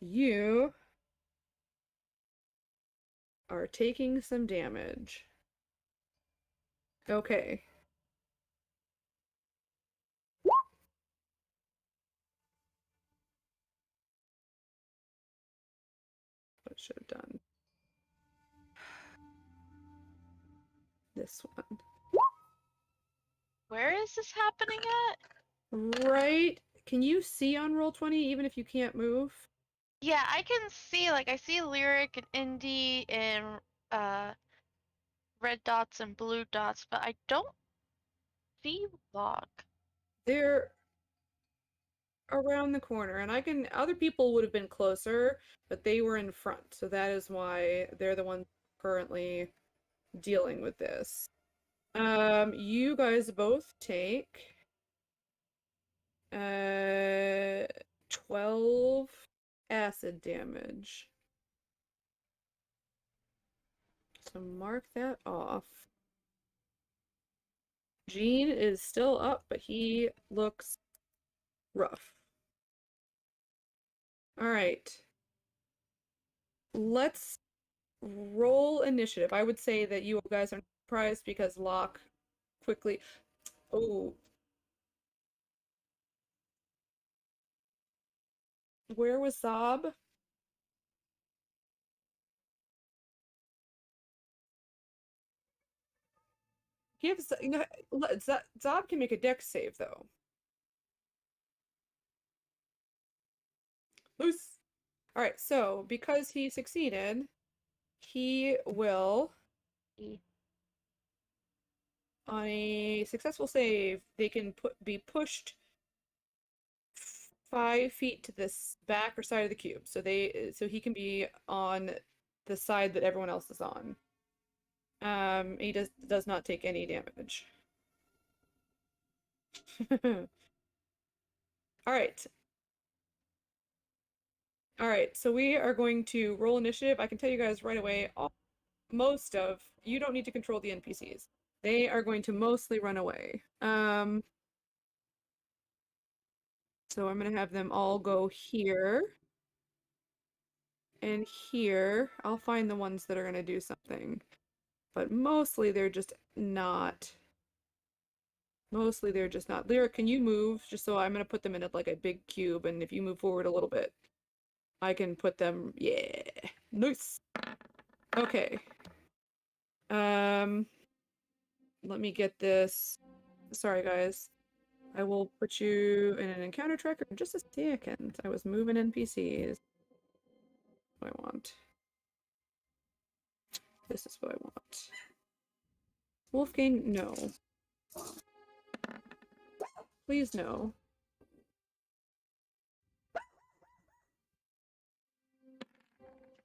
you are taking some damage. Okay. What should have done? This one. Where is this happening at? Right. Can you see on Roll20 even if you can't move? Yeah, I can see, like, I see Lyric and Indie and red dots and blue dots, but I don't see Locke. They're around the corner, and other people would have been closer, but they were in front, so that is why they're the ones currently dealing with this. You guys both take 12 acid damage. So mark that off. Jean is still up, but he looks rough. All right. Let's roll initiative. I would say that you guys are surprised because Locke quickly. Oh. Where was Zob? Zob can make a dex save though. Loose. All right, so because he succeeded, he will, on a successful save, they can be pushed 5 feet to this back or side of the cube. So he can be on the side that everyone else is on. He does not take any damage. All right. All right, so we are going to roll initiative. I can tell you guys right away, you don't need to control the NPCs. They are going to mostly run away. So I'm gonna have them all go here and here. I'll find the ones that are gonna do something. But mostly they're just not. Mostly they're just not. Lyric, can you move? Just so I'm gonna put them in like a big cube, and if you move forward a little bit, I can put them. Yeah, nice. Okay. Let me get this. Sorry, guys. I will put you in an encounter tracker in just a second. I was moving NPCs. What I want. This is what I want. Wolfgang, no. Please no.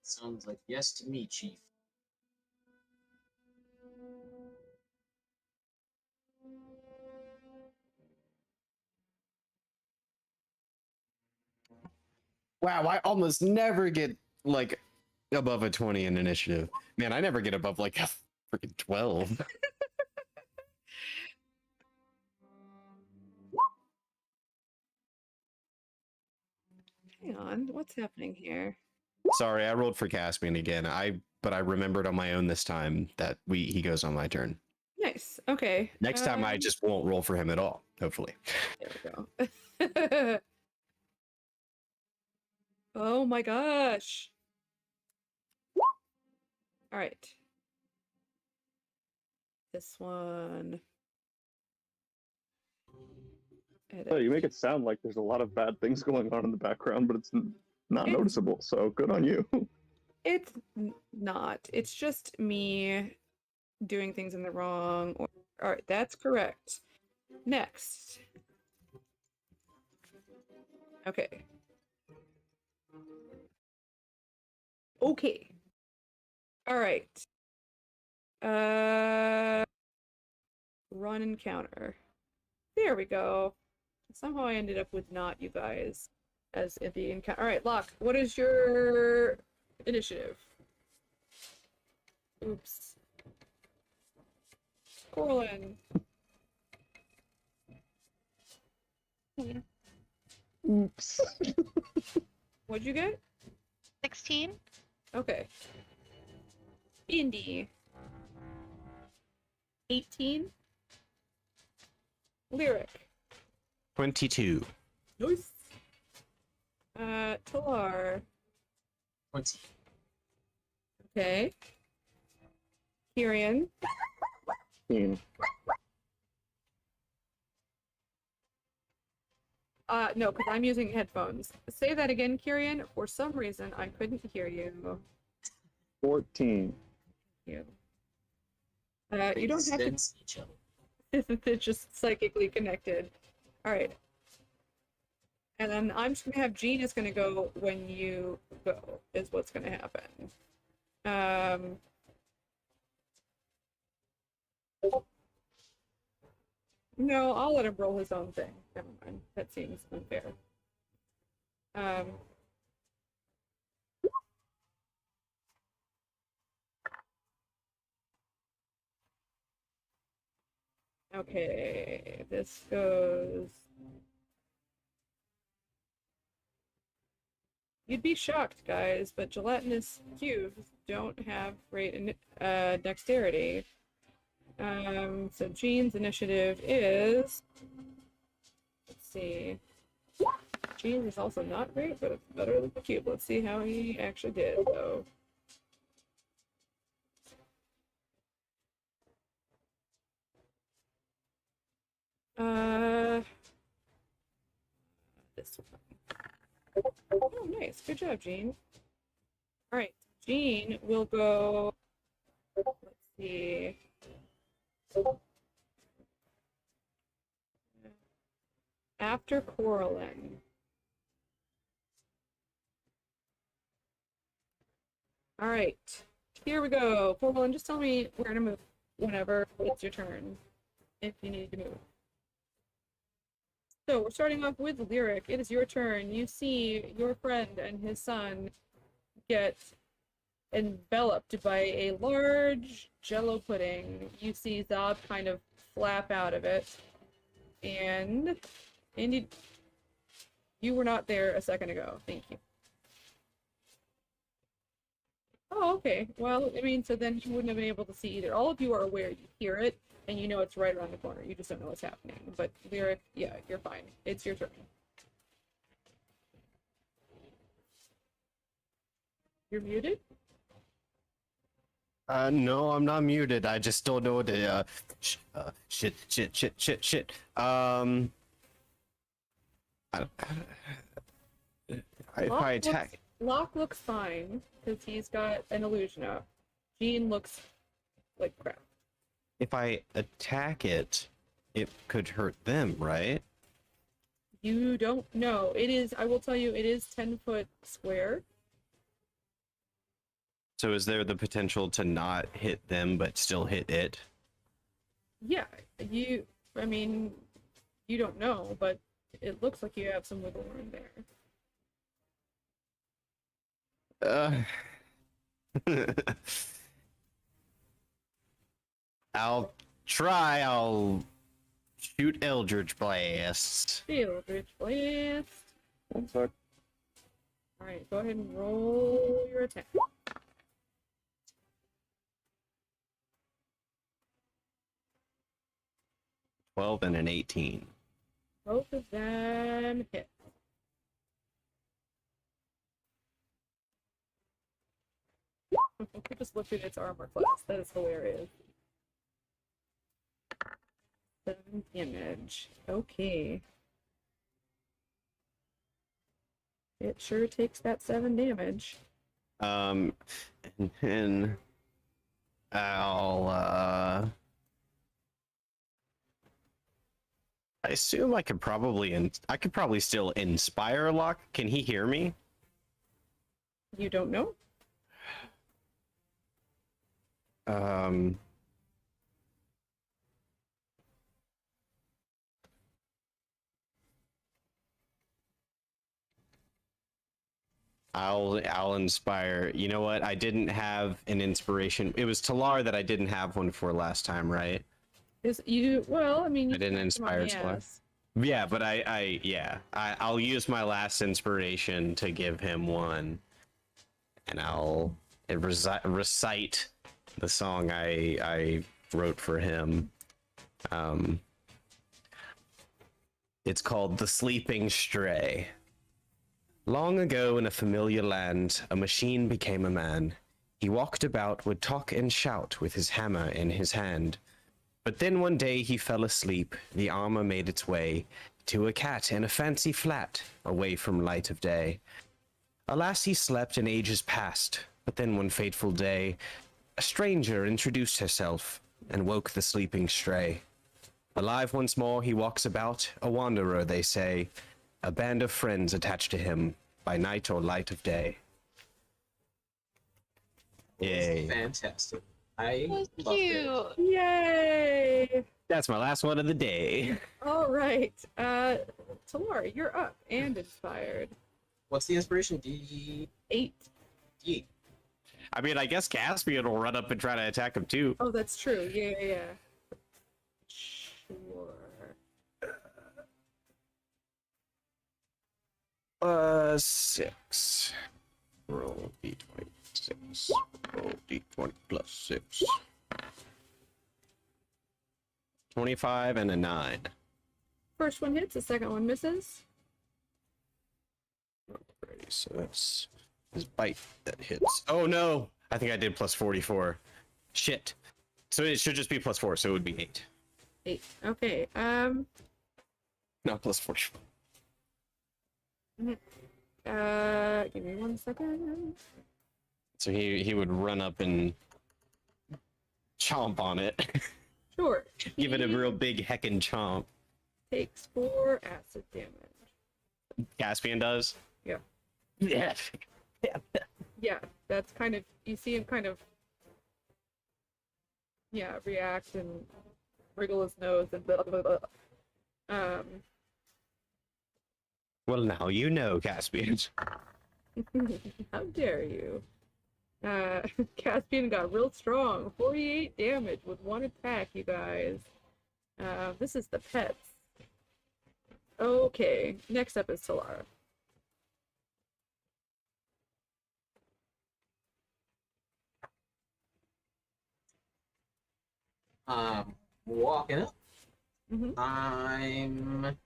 Sounds like yes to me, Chief. Wow, I almost never get like above a 20 in initiative. Man, I never get above like a freaking 12. Hang on, what's happening here? Sorry, I rolled for Caspian again. But I remembered on my own this time that he goes on my turn. Nice. Okay. Next time I just won't roll for him at all, hopefully. There we go. Oh my gosh. All right. This one. Oh, you Edit. make it sound like there's a lot of bad things going on in the background, but it's not It's- noticeable. So good on you. It's not. It's just me doing things in the wrong order. All right, that's correct. Next. Okay. Okay. All right. Run encounter. There we go. Somehow I ended up with not you guys as in the encounter. All right, Locke, what is your initiative? Oops. Coraline. Oops. What'd you get? 16? Okay. Indy. 18. Lyric. 22. Nice. Talar. 20. Okay. Kyrian. 15. No, because I'm using headphones. Say that again, Kyrian. For some reason, I couldn't hear you. 14. You. They You don't have to. sense each other. They're just psychically connected. All right. And then I'm just gonna have Jean is gonna go when you go. Is what's gonna happen. No, I'll let him roll his own thing. Never mind. That seems unfair. Okay, this goes. You'd be shocked, guys, but gelatinous cubes don't have great dexterity. So Jean's initiative is. Let's see. Jean is also not great, but it's better than the cube. Let's see how he actually did, though. This one. Oh, nice. Good job, Jean. All right, Jean will go. Let's see. After Coraline. All right, here we go. Coraline, just tell me where to move whenever it's your turn, if you need to move. So we're starting off with Lyric. It is your turn. You see your friend and his son get enveloped by a large jello pudding. You see Zob kind of flap out of it. And Indy, you were not there a second ago. Thank you. Oh, okay. Well, I mean, so then you wouldn't have been able to see either. All of you are aware. You hear it, and you know it's right around the corner. You just don't know what's happening. But Lyric, yeah, you're fine. It's your turn. You're muted? No, I'm not muted. I just don't know what to, shit. If I attack, Locke looks fine, because he's got an illusion up. Jean looks like crap. if I attack it, it could hurt them, right? You don't know. It is, I will tell you, it is 10-foot square. So is there the potential to not hit them but still hit it? Yeah, I mean, you don't know, but it looks like you have some wiggle room there. I'll try. I'll shoot Eldritch Blast. Eldritch Blast. One sec. Alright, go ahead and roll your attack. 12 and an 18. Both of them hit. We just looked at its armor class. That is hilarious. 7 damage. Okay. It sure takes that 7 damage. And then I'll I assume I could probably still inspire Locke. Can he hear me? You don't know? I'll inspire. You know what? I didn't have an inspiration. It was Talar that I didn't have one for last time, right? Is you well, I mean, you I didn't smacked him on inspire the Talar. ass. Yeah, but I'll use my last inspiration to give him one, and I'll recite the song I wrote for him. It's called "The Sleeping Stray." Long ago in a familiar land, a machine became a man. He walked about, would talk and shout with his hammer in his hand. But then one day he fell asleep, the armor made its way to a cat in a fancy flat, away from light of day. Alas, he slept and ages passed, but then one fateful day, a stranger introduced herself and woke the sleeping stray. Alive once more he walks about, a wanderer they say, a band of friends attached to him by night or light of day. Yay. Fantastic. I So love it. cute. Yay! That's my last one of the day. All right. Talar, you're up and inspired. What's the inspiration? D 8. D. I mean, I guess Caspian will run up and try to attack him too. Oh, that's true. Yeah. Sure. 6. Roll d20. Roll d20 plus 6. 25 and a 9. First one hits, the second one misses. Alrighty, so that's his bite that hits. Oh no! I think I did plus 44. Shit. So it should just be plus 4, so it would be 8. 8. Okay. Not plus 44. Give me 1 second. So he would run up and chomp on it. Sure. Give it a He real big heckin' chomp. takes 4 acid damage. Caspian does? Yeah. Yeah. Yeah, that's kind of, you see him kind of, yeah, react and wriggle his nose and blah, blah, blah. Well, now you know, Caspian. How dare you? Caspian got real strong. 48 damage with 1 attack, you guys. This is the pets. Okay, next up is Solara. Walking up. Mm-hmm. I'm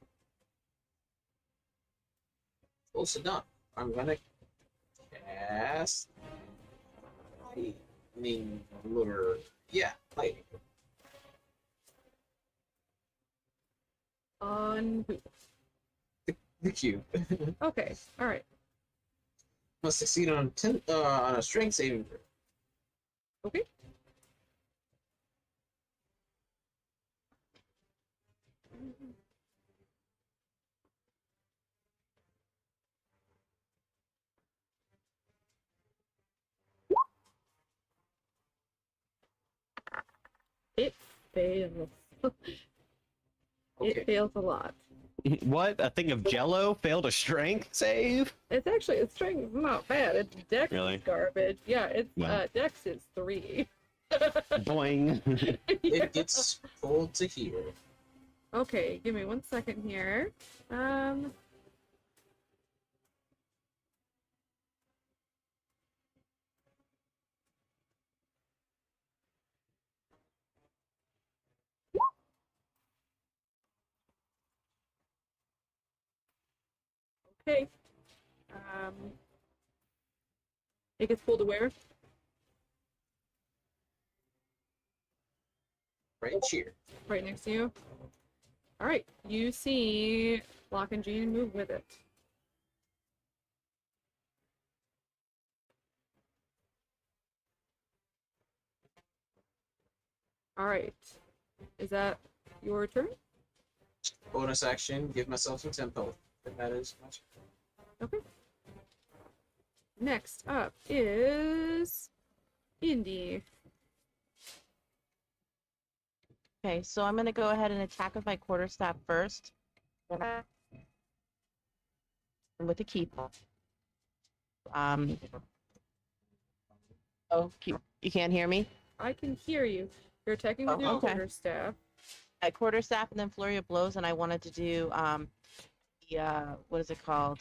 close enough. I'm gonna cast lightning lure. Yeah, lightning. On who? The cube. Okay, alright. Must succeed on on a strength saving throw. Okay. It fails. Okay. It fails a lot. What? A thing of jello failed a strength save? It's actually, its strength is not bad. Its dex Really? is garbage. Yeah, its Well. dex is 3. Boing. Yeah. It gets pulled to here. Okay, give me 1 second here. Okay. It gets pulled to where? Right here. Right next to you. All right, you see Lock and Jean move with it. All right, is that your turn? Bonus action, give myself some tempo. If that is much. Okay. Next up is Indy. Okay, so I'm gonna go ahead and attack with my quarterstaff first. With a keep. You can't hear me? I can hear you. You're attacking with Oh, your okay. quarterstaff. At quarterstaff and then flurry of blows, and I wanted to do what is it called?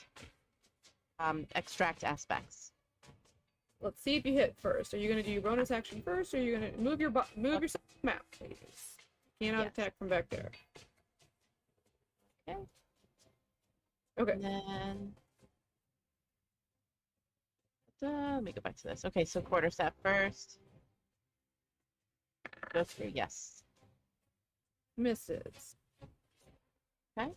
Extract aspects. Let's see if you hit first. Are you going to do your bonus action first, or are you going to move yourself to the map, please? Cannot Yes. attack from back there. Okay. Okay. And then let me go back to this. Okay, so quarterstaff first. Go through, yes. Misses. Okay.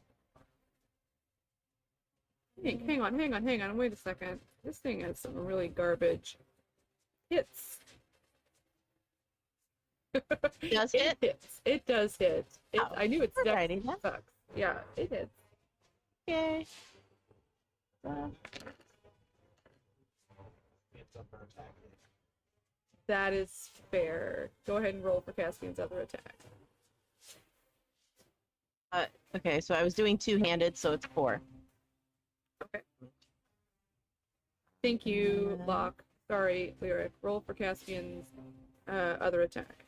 Hang on. Wait a second. This thing has some really garbage hits. Does It hit? hits. It does hit. Oh, I knew it's alrighty definitely then. sucks. Yeah, it hits. Okay. That is fair. Go ahead and roll for Caspian's other attack. Okay, so I was doing two-handed, so it's 4. Thank you, Locke. Sorry, Lyric. Roll for Caspian's other attack.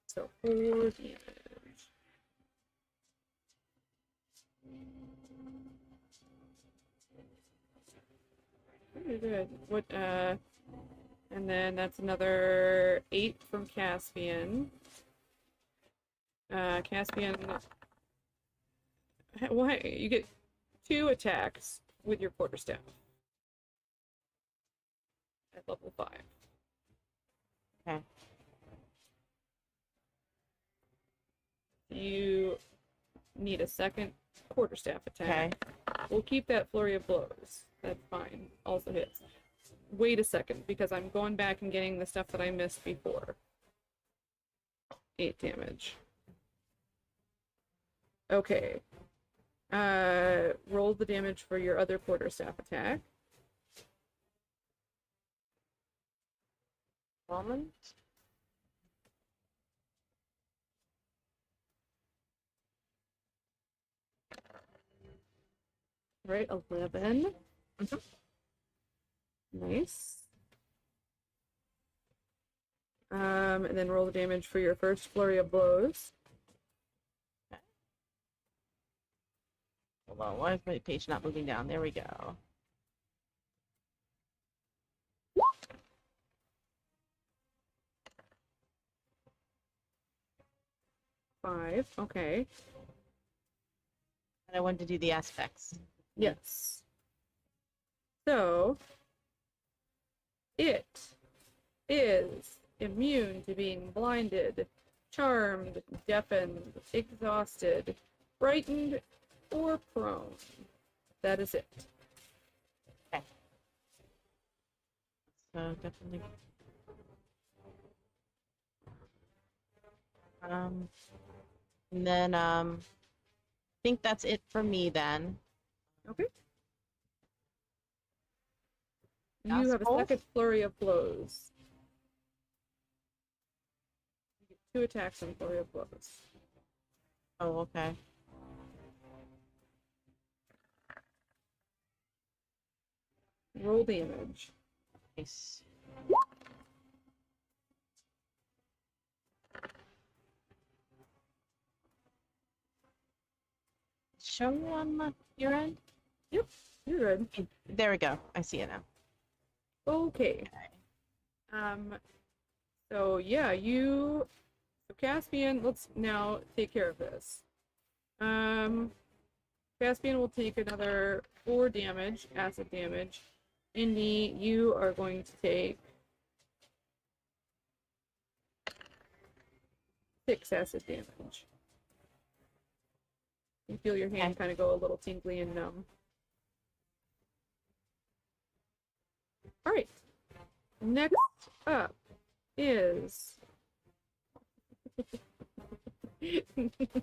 So 4 damage. Very good. What? And then that's another 8 from Caspian. Caspian. Why you get 2 attacks with your quarterstaff at level 5. Okay. You need a second quarterstaff Okay. attack. We'll keep that flurry of blows. That's fine. Also hits. Wait a second, because I'm going back and getting the stuff that I missed before. 8 damage. Okay. Roll the damage for your other quarterstaff attack. Moment. Right, 11. Nice. And then roll the damage for your first flurry of blows. Hold on, why is my page not moving down? There we go. Five. Okay. And I wanted to do the aspects. Yes. So, it is immune to being blinded, charmed, deafened, exhausted, frightened, or prone. That is it. So definitely. And then I think that's it for me then. Okay. You have a Gospel? second flurry of blows. You get 2 attacks on flurry of blows. Oh, okay. Roll damage. Nice. Show you on your end? Yep, you're good. Okay, there we go. I see it now. Okay. So yeah, so Caspian, let's now take care of this. Caspian will take another 4 damage, acid damage. Indy, you are going to take 6 acid damage. You feel your hand kind of go a little tingly and numb. Alright. Next up is...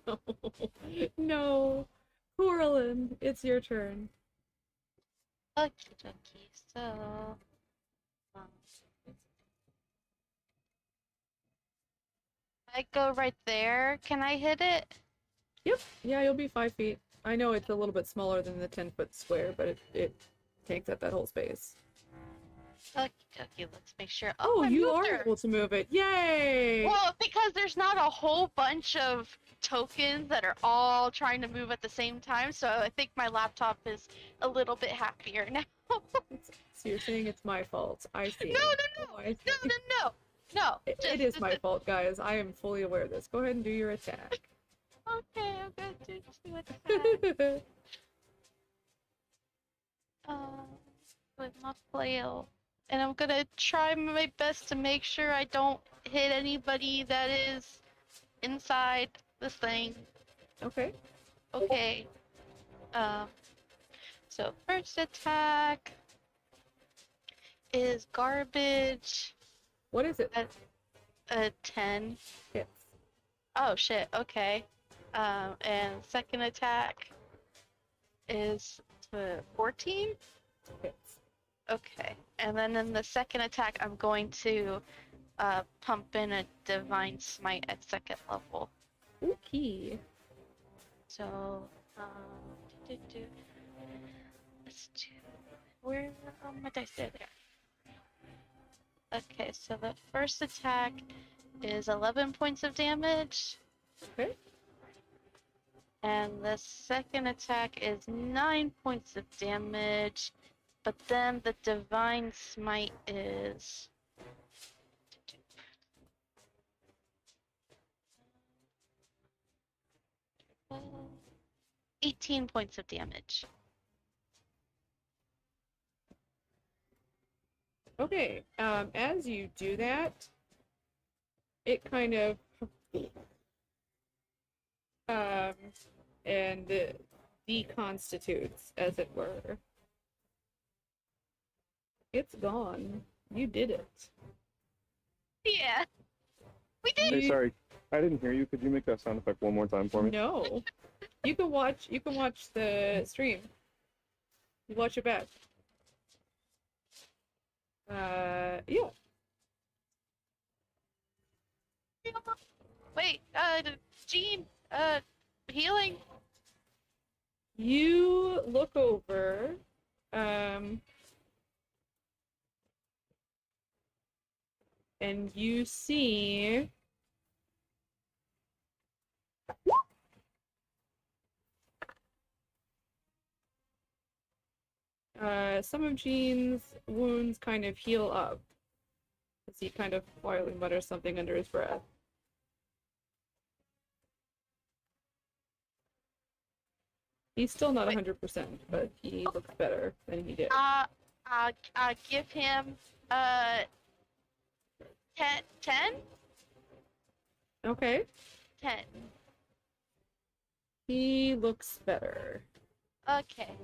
No. No. Coraline, it's your turn. Okie dokie, so. I go right there. Can I hit it? Yep. Yeah, you'll be 5 feet. I know it's a little bit smaller than the 10-foot square, but it takes up that whole space. Okie dokie, let's make sure. Oh, I you moved are her. able to move it. Yay! Well, because there's not a whole bunch of tokens that are all trying to move at the same time, so I think my laptop is a little bit happier now. So you're saying it's my fault. I see. No, Oh, I see. No. It is my fault, guys. I am fully aware of this. Go ahead and do your attack. Okay, I'm gonna do 2 attacks. With my flail. And I'm gonna try my best to make sure I don't hit anybody that is inside this thing. Okay. Okay. So first attack is garbage. What is it? A 10. Hits. Oh shit, okay. And second attack is 14? Hits. Okay. And then in the second attack, I'm going to pump in a Divine Smite at 2nd level. Okay. So, let's do. Where are my dice? There. Okay, so the first attack is 11 points of damage. Okay. And the second attack is 9 points of damage. But then the Divine Smite is... 18 points of damage. Okay. As you do that, it kind of and deconstitutes, as it were. It's gone. You did it. Yeah. We did. Hey, sorry, I didn't hear you. Could you make that sound effect one more time for me? No. You can watch the stream. You watch it back. Yeah. Wait, Jean, healing. You look over, and you see some of Jean's wounds kind of heal up as he kind of quietly mutters something under his breath. He's still not 100%, but he looks better than he did. Give him, 10? Okay. 10. He looks better. Okay.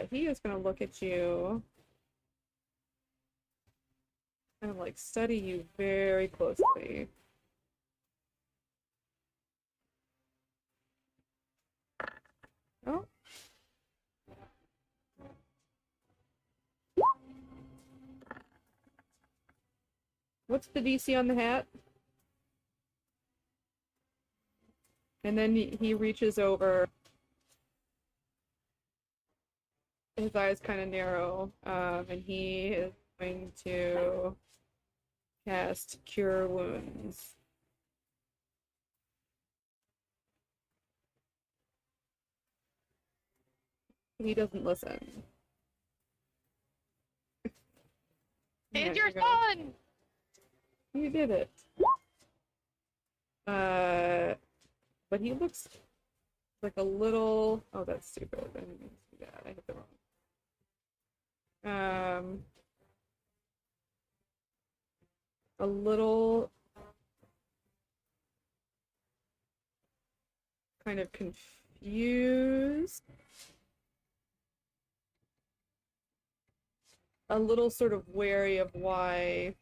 He is gonna look at you and like study you very closely. Oh. What's the DC on the hat? And then he reaches over. His eyes kind of narrow, and he is going to cast Cure Wounds. He doesn't listen. It's Yeah, your you go. son! You did it. But he looks like a little. Oh, that's stupid. I didn't mean to do that. I hit the wrong. A little kind of confused. A little sort of wary of why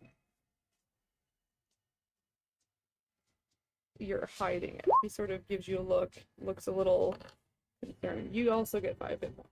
you're hiding it. He sort of gives you a look, looks a little concerned. You also get 5 hit points.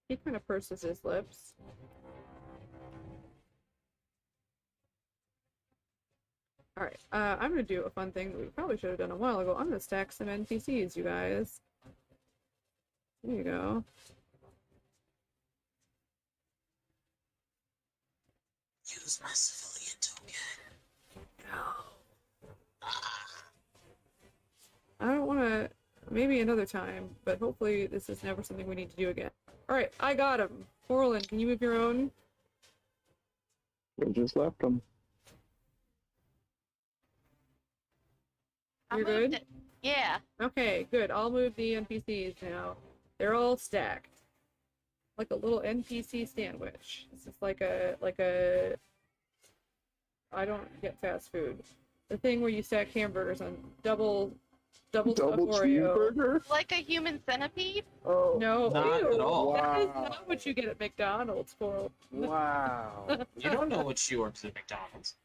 He kind of purses his lips. Alright, I'm gonna do a fun thing that we probably should have done a while ago. I'm gonna stack some NPCs, you guys. There you go. Use my civilian token. No. I don't want to. Maybe another time, but hopefully this is never something we need to do again. Alright, I got him. Coraline, can you move your own? We just left them. I You're moved good? it. Yeah. Okay, good. I'll move the NPCs now. They're all stacked. Like a little NPC sandwich. This is like a I don't get fast food. The thing where you stack hamburgers on double Double Oreo. cheeseburger? Like a human centipede? Oh. No, Not ew, at all. That is Wow. not what you get at McDonald's, Coral. Wow. You don't know what you ordered at McDonald's.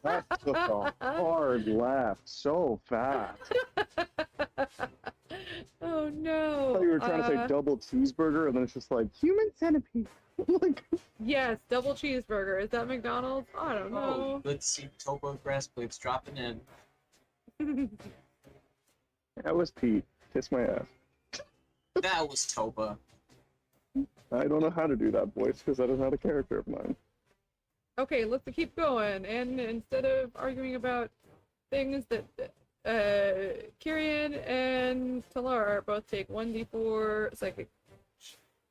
That took a hard laugh so fast. Oh no. I thought you were trying to say double cheeseburger, and then it's just like human centipede. Like, Yes, double cheeseburger. Is that McDonald's? I don't Oh, know. good see Topo grass plates dropping in. that was Pete. Kiss my ass. That was Topa. I don't know how to do that voice because that is not a character of mine. Okay, let's keep going. And instead of arguing about things that Kyrian and Talar both take 1d4 psychic.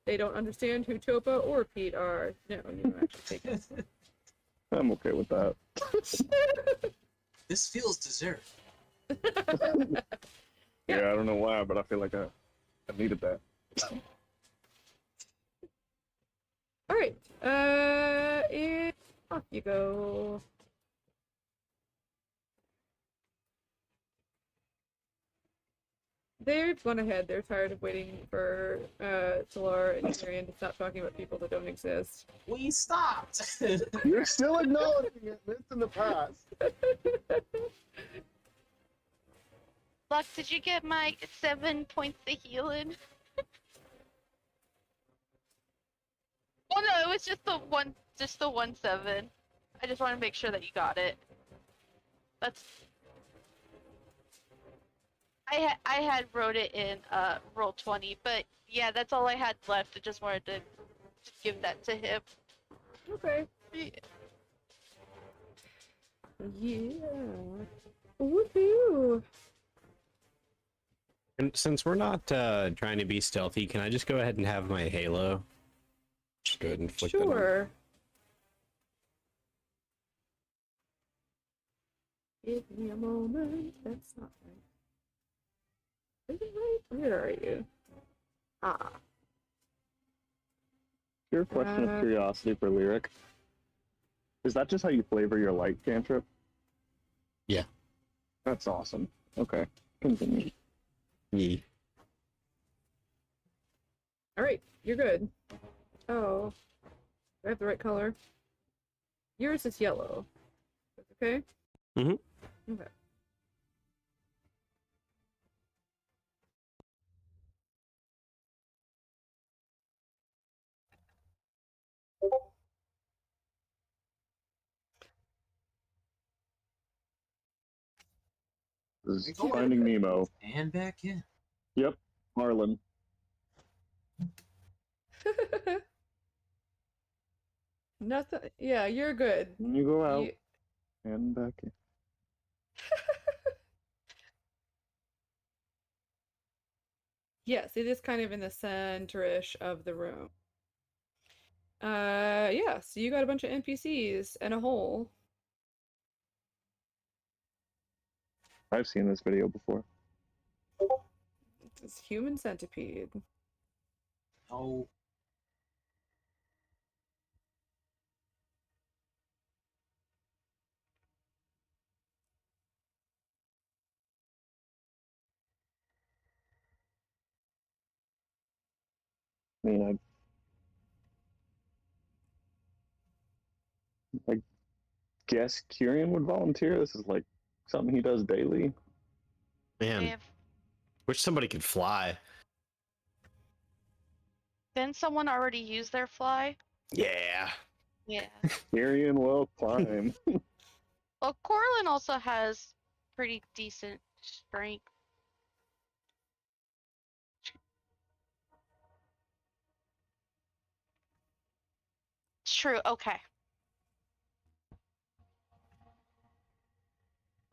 They don't understand who Topa or Pete are. No, you don't actually take it. I'm okay with that. This feels deserved. Yeah, I don't know why, but I feel like I needed that. Alright, and off you go. They've gone ahead. They're tired of waiting for Talar and Tyrion to stop talking about people that don't exist. We stopped. You're still acknowledging it. It's in the past. Luck, did you get my 7 points of healing? Oh no, it was just the 1-7. I just want to make sure that you got it. That's. I had wrote it in roll 20, but yeah, that's all I had left. I just wanted to just give that to him. Okay. Yeah. Yeah. Woohoo! And since we're not trying to be stealthy, can I just go ahead and have my halo? Just go ahead and flick that on. Sure. Give me a moment. That's not right. Is it right? Where are you? Ah. Pure question of curiosity for Lyric. Is that just how you flavor your light cantrip? Yeah. That's awesome. Okay, continue. Yeah. Alright, you're good. Oh. Do I have the right color? Yours is yellow. Okay? Mhm. Okay. This is Go Finding Nemo. And back in. Yep, Harlan. Nothing. Yeah, you're good. When you go out You- and back in. Yes, it is kind of in the center-ish of the room. Yeah, so you got a bunch of NPCs and a hole. I've seen this video before. It's human centipede. Oh, I mean, I guess Kyrian would volunteer. This is like something he does daily. Man, If wish somebody could fly. then someone already used their fly. Yeah. Yeah. Kyrian will climb. Well, Coraline also has pretty decent strength. True. Okay.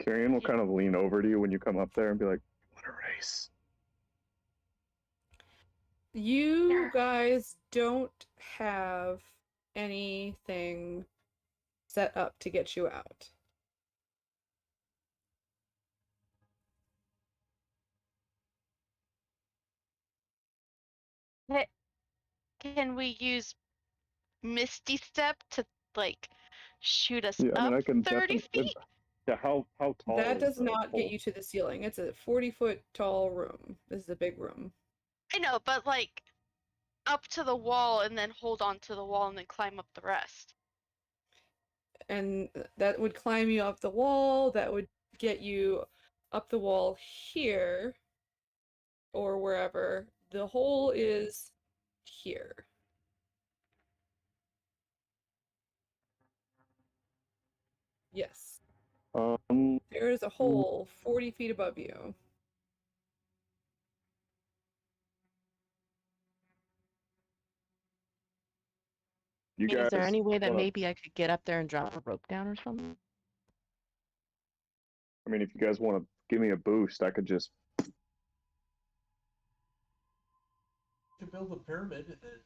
Kyrian will kind of lean over to you when you come up there and be like, "What a race!" You guys don't have anything set up to get you out. Can we use Misty Step to like shoot us Yeah, I mean, up I can 30 definitely. feet? Yeah, how tall? That is does the not get pole? you to the ceiling. It's a 40-foot tall room. This is a big room. I know, but like up to the wall and then hold on to the wall and then climb up the rest. And that would climb you up the wall. That would get you up the wall here or wherever. The hole is here. Yes. There is a hole 40 feet above you. You Is there guys any way that wanna- maybe I could get up there and drop a rope down or something? I mean, if you guys want to give me a boost, I could just. To build a pyramid and then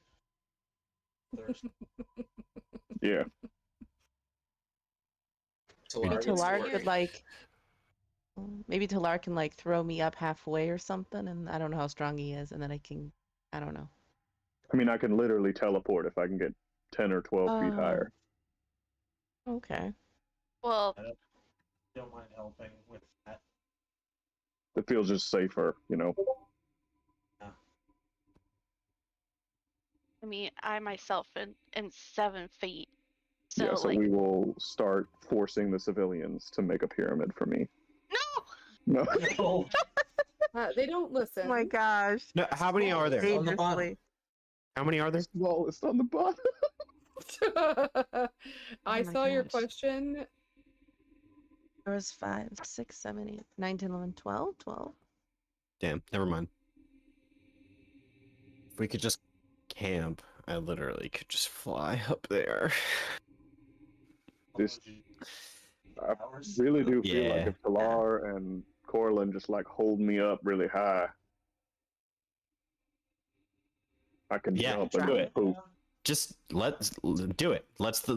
there's Yeah. Maybe Talar gets to Talar work. could like. Maybe Talar can like throw me up halfway or something, and I don't know how strong he is, and then I can. I don't know. I mean, I can literally teleport if I can get 10 or 12 feet Oh. higher. Okay. Well, don't mind helping with that. It feels just safer, you know. I mean, I myself am 7 feet. So, Yeah, so like, we will start forcing the civilians to make a pyramid for me. no! No. No. They don't listen. Oh my gosh. No, how many are there? On the bottom. Dangerously. How many are there? Smallest on the bottom. I Oh my saw your gosh. question. There was 5, 6, 7, 8, 9, 10, 11, 12, 12. Damn, never mind. If we could just camp, I literally could just fly up there. This- I Hours. really do feel like Yeah. if Talar and Coraline just like hold me up really high, I can Yeah, jump do and it. poop. Just let's do it. Let's see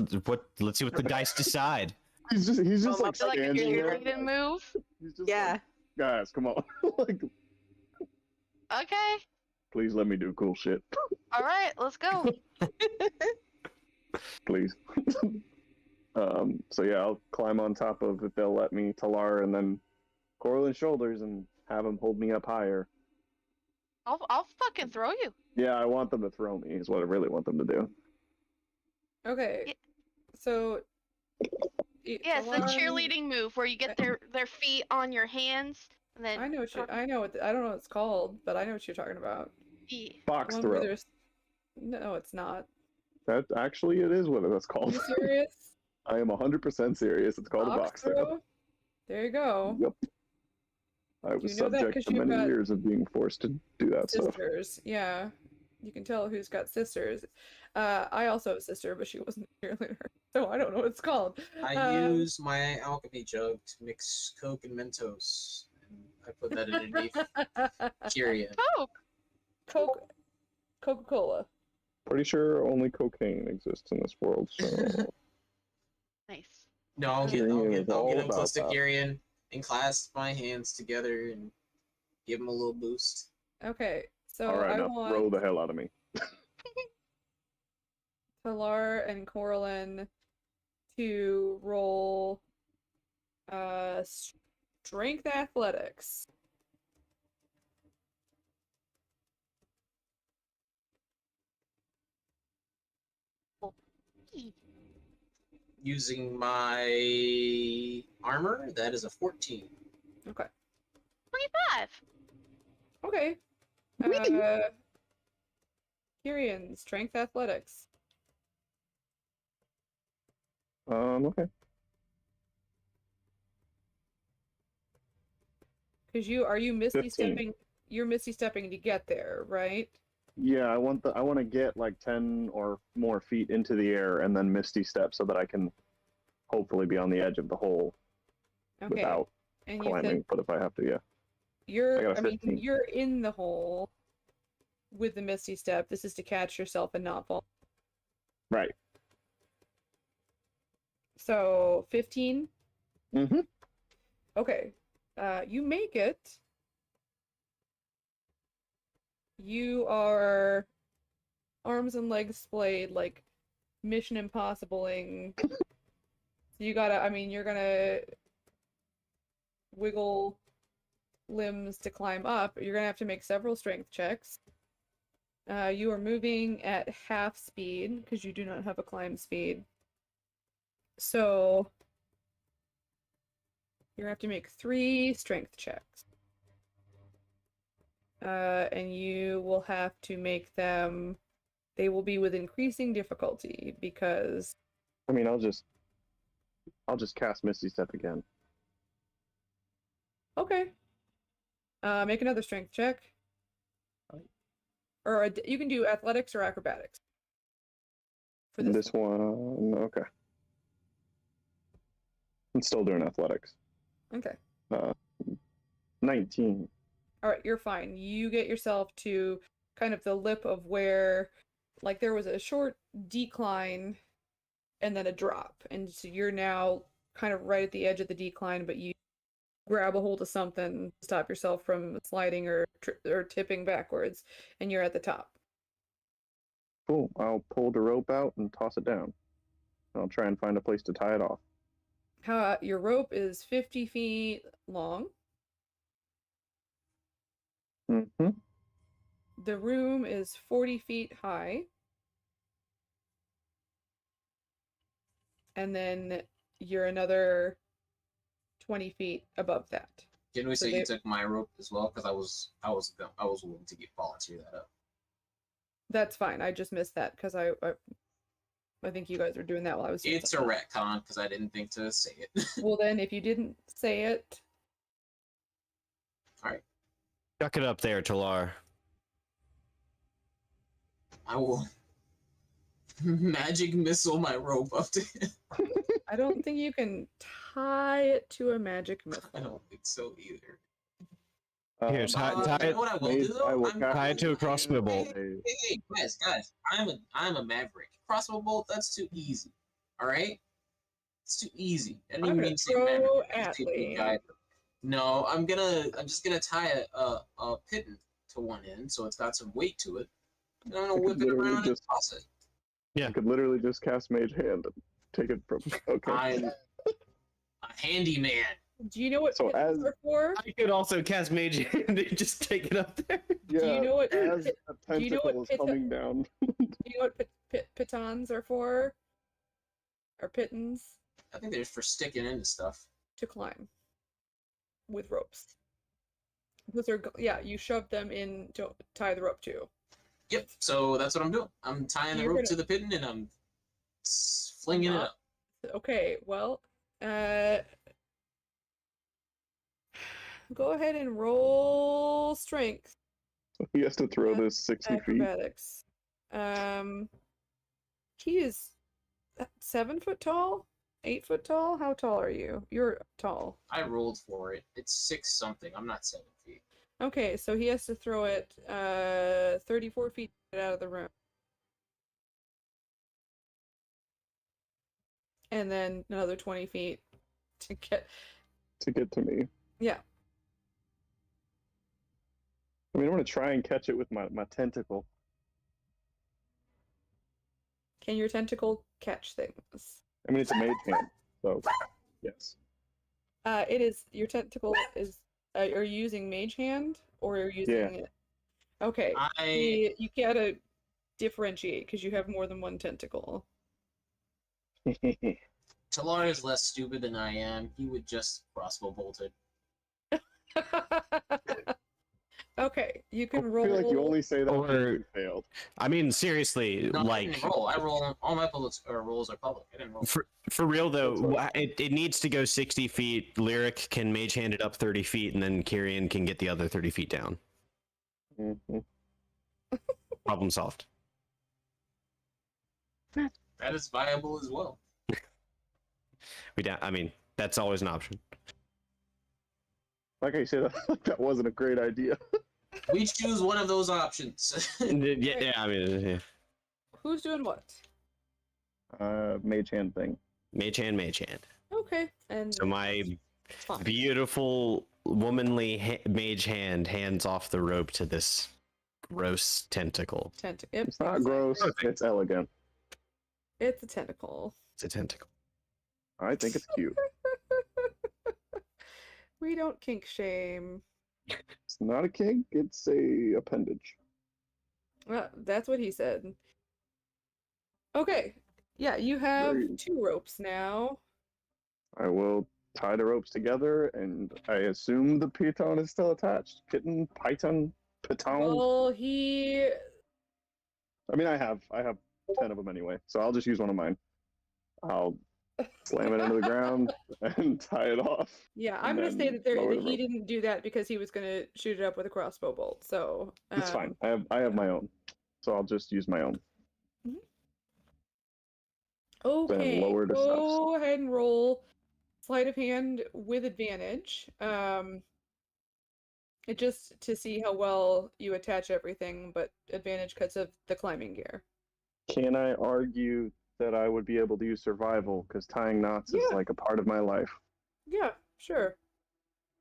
what the dice decide. He's just Like like a standing there. cheerleading move. He's just Yeah. like, guys, come on. Like, Okay. please let me do cool shit. All right, let's go. Please. So yeah, I'll climb on top of, if they'll let me, Talar, and then Coraline's shoulders and have them hold me up higher. I'll fucking throw you. Yeah, I want them to throw me, is what I really want them to do. Okay. Yeah. So. Yes, the Talar- cheerleading move where you get their feet on your hands and then I know what I know what I don't know what it's called, but I know what you're talking about. Yeah. Box One where throw. there's no, it's not. That actually, it is what that's Are called. you serious? I am 100% serious. It's called a box throw. There you go. Yep. I was You know that 'cause subject to you've many got years of being forced to do that stuff. Sisters, yeah. You can tell who's got sisters. I also have a sister, but she wasn't a cheerleader, so I don't know what it's called. I use my alchemy jug to mix Coke and Mentos, and I put that underneath Kyrian. Oh, Coca-Cola. Pretty sure only cocaine exists in this world, so nice. No, I'll Kyrian get is all him close to about that. Kyrian and clasp my hands together and give him a little boost. Okay, so all right, I now want throw the hell out of me. Talar and Coraline to roll strength athletics. Using my armor, that is a 14. Okay. 25. Okay. Kyrian, strength athletics. Okay. Because are you misty 15. stepping? You're misty stepping to get there, right? Yeah, I want to get like 10 or more feet into the air and then misty step so that I can hopefully be on the edge of the hole Okay. without And you climbing. said But if I have to, yeah. I you're. got a I mean, 15. you're in the hole with the misty step. This is to catch yourself and not fall. Right. So 15. Mm-hmm. Okay. You make it. You are arms and legs splayed, like Mission Impossible-ing. So you gotta, I mean, you're gonna wiggle limbs to climb up. You're gonna have to make several strength checks. You are moving at half speed because you do not have a climb speed. So you're gonna have to make 3 strength checks. And you will have to make them, they will be with increasing difficulty because I mean, I'll just cast Misty Step again. okay. Make another strength check. Or you can do athletics or acrobatics. For this, This one, okay. I'm still doing athletics. Okay. 19. All right, you're fine. You get yourself to kind of the lip of where, like, there was a short decline and then a drop. And so you're now kind of right at the edge of the decline, but you grab a hold of something to stop yourself from sliding or tipping backwards, and you're at the top. Cool. I'll pull the rope out and toss it down. I'll try and find a place to tie it off. Your rope is 50 feet long. Mm-hmm. The room is 40 feet high. And then you're another 20 feet above that. Didn't we So say they- you took my rope as well? Because I was willing to volunteer that up. That's fine. I just missed that because I think you guys were doing that while I was doing It's a something. retcon because I didn't think to say it. Well, then, if you didn't say it, All right, Chuck it up there, Talar. I will magic missile my rope up to him. I don't think you can tie it to a magic missile. I don't think so either. Here, tie You it. know what I will Made- do though? I will I'm- tie it to a crossbow bolt. Hey, guys, I'm a maverick. Crossbow bolt, that's too easy. All right, it's too easy. I didn't I'm even gonna mean to say throw maverick. I at just say big Lee. guy. No, I'm just gonna tie a pitten to one end so it's got some weight to it. And I'm gonna could whip it literally around and just- toss it. I could literally just cast Mage Hand and take it from. Okay. I'm a handyman. Do you know what So pittance as- are for? I could also cast Mage Hand and just take it up there. Yeah. Do you know what as pit- a do you know what tentacle is pit- coming down. Do you know what pitons are for? Or pittons? I think they're for sticking into stuff. To climb with ropes. Those are you shove them in to tie the rope to. Yep. So that's what I'm doing. I'm tying the You're rope gonna- to the pitten and I'm flinging it Not- up. Okay, well, go ahead and roll strength He has to throw this 60 feet. acrobatics. He is 7 foot tall, 8 foot tall. How tall are you? You're tall. I rolled for it. It's 6 something. I'm not 7 feet. Okay, so he has to throw it 34 feet out of the room. And then another 20 feet to get. To me. Yeah. I mean, I'm gonna try and catch it with my tentacle. Can your tentacle catch things? I mean, it's a mage hand, so yes. It is. Your tentacle is. Are you using Mage Hand or are you using it? Okay. You gotta differentiate because you have more than one tentacle. Talar is less stupid than I am. He would just crossbow bolt it. Okay, you I can feel roll. like you only say that Or- because you failed. I mean, seriously, No, I like didn't roll. I roll. All my bullets or rolls are public. I didn't roll. for real though, That's what- it needs to go 60 feet. Lyric can Mage Hand it up 30 feet, and then Kyrian can get the other 30 feet down. Mhm. Problem solved. That is viable as well. I mean, that's always an option. Like I said, that wasn't a great idea. We choose one of those options. Yeah, I mean, yeah. Who's doing what? Mage hand thing. Mage Hand, Mage Hand. Okay, and So my fine. beautiful womanly Mage Hand hands off the rope to this gross tentacle. Yep, It's not exactly. gross. Perfect. It's elegant. It's a tentacle. It's a tentacle. I think it's cute. We don't kink shame. It's not a kink. It's a appendage. That's what he said. Okay, yeah, you have Very- 2 ropes now. I will tie the ropes together, and I assume the piton is still attached. Kitten, piton, piton. Well, he. I mean, I have 10 of them anyway, so I'll just use one of mine. I'll slam it into the ground and tie it off. Yeah, and I'm gonna say then that lower that the he rope. didn't do that because he was gonna shoot it up with a crossbow bolt. So It's fine. I have my own, so I'll just use my own. Okay, lower to go ahead and roll sleight of hand with advantage. It just to see how well you attach everything, but advantage because of the climbing gear. Can I argue that I would be able to use survival because tying knots is Yeah. like a part of my life? Yeah, sure.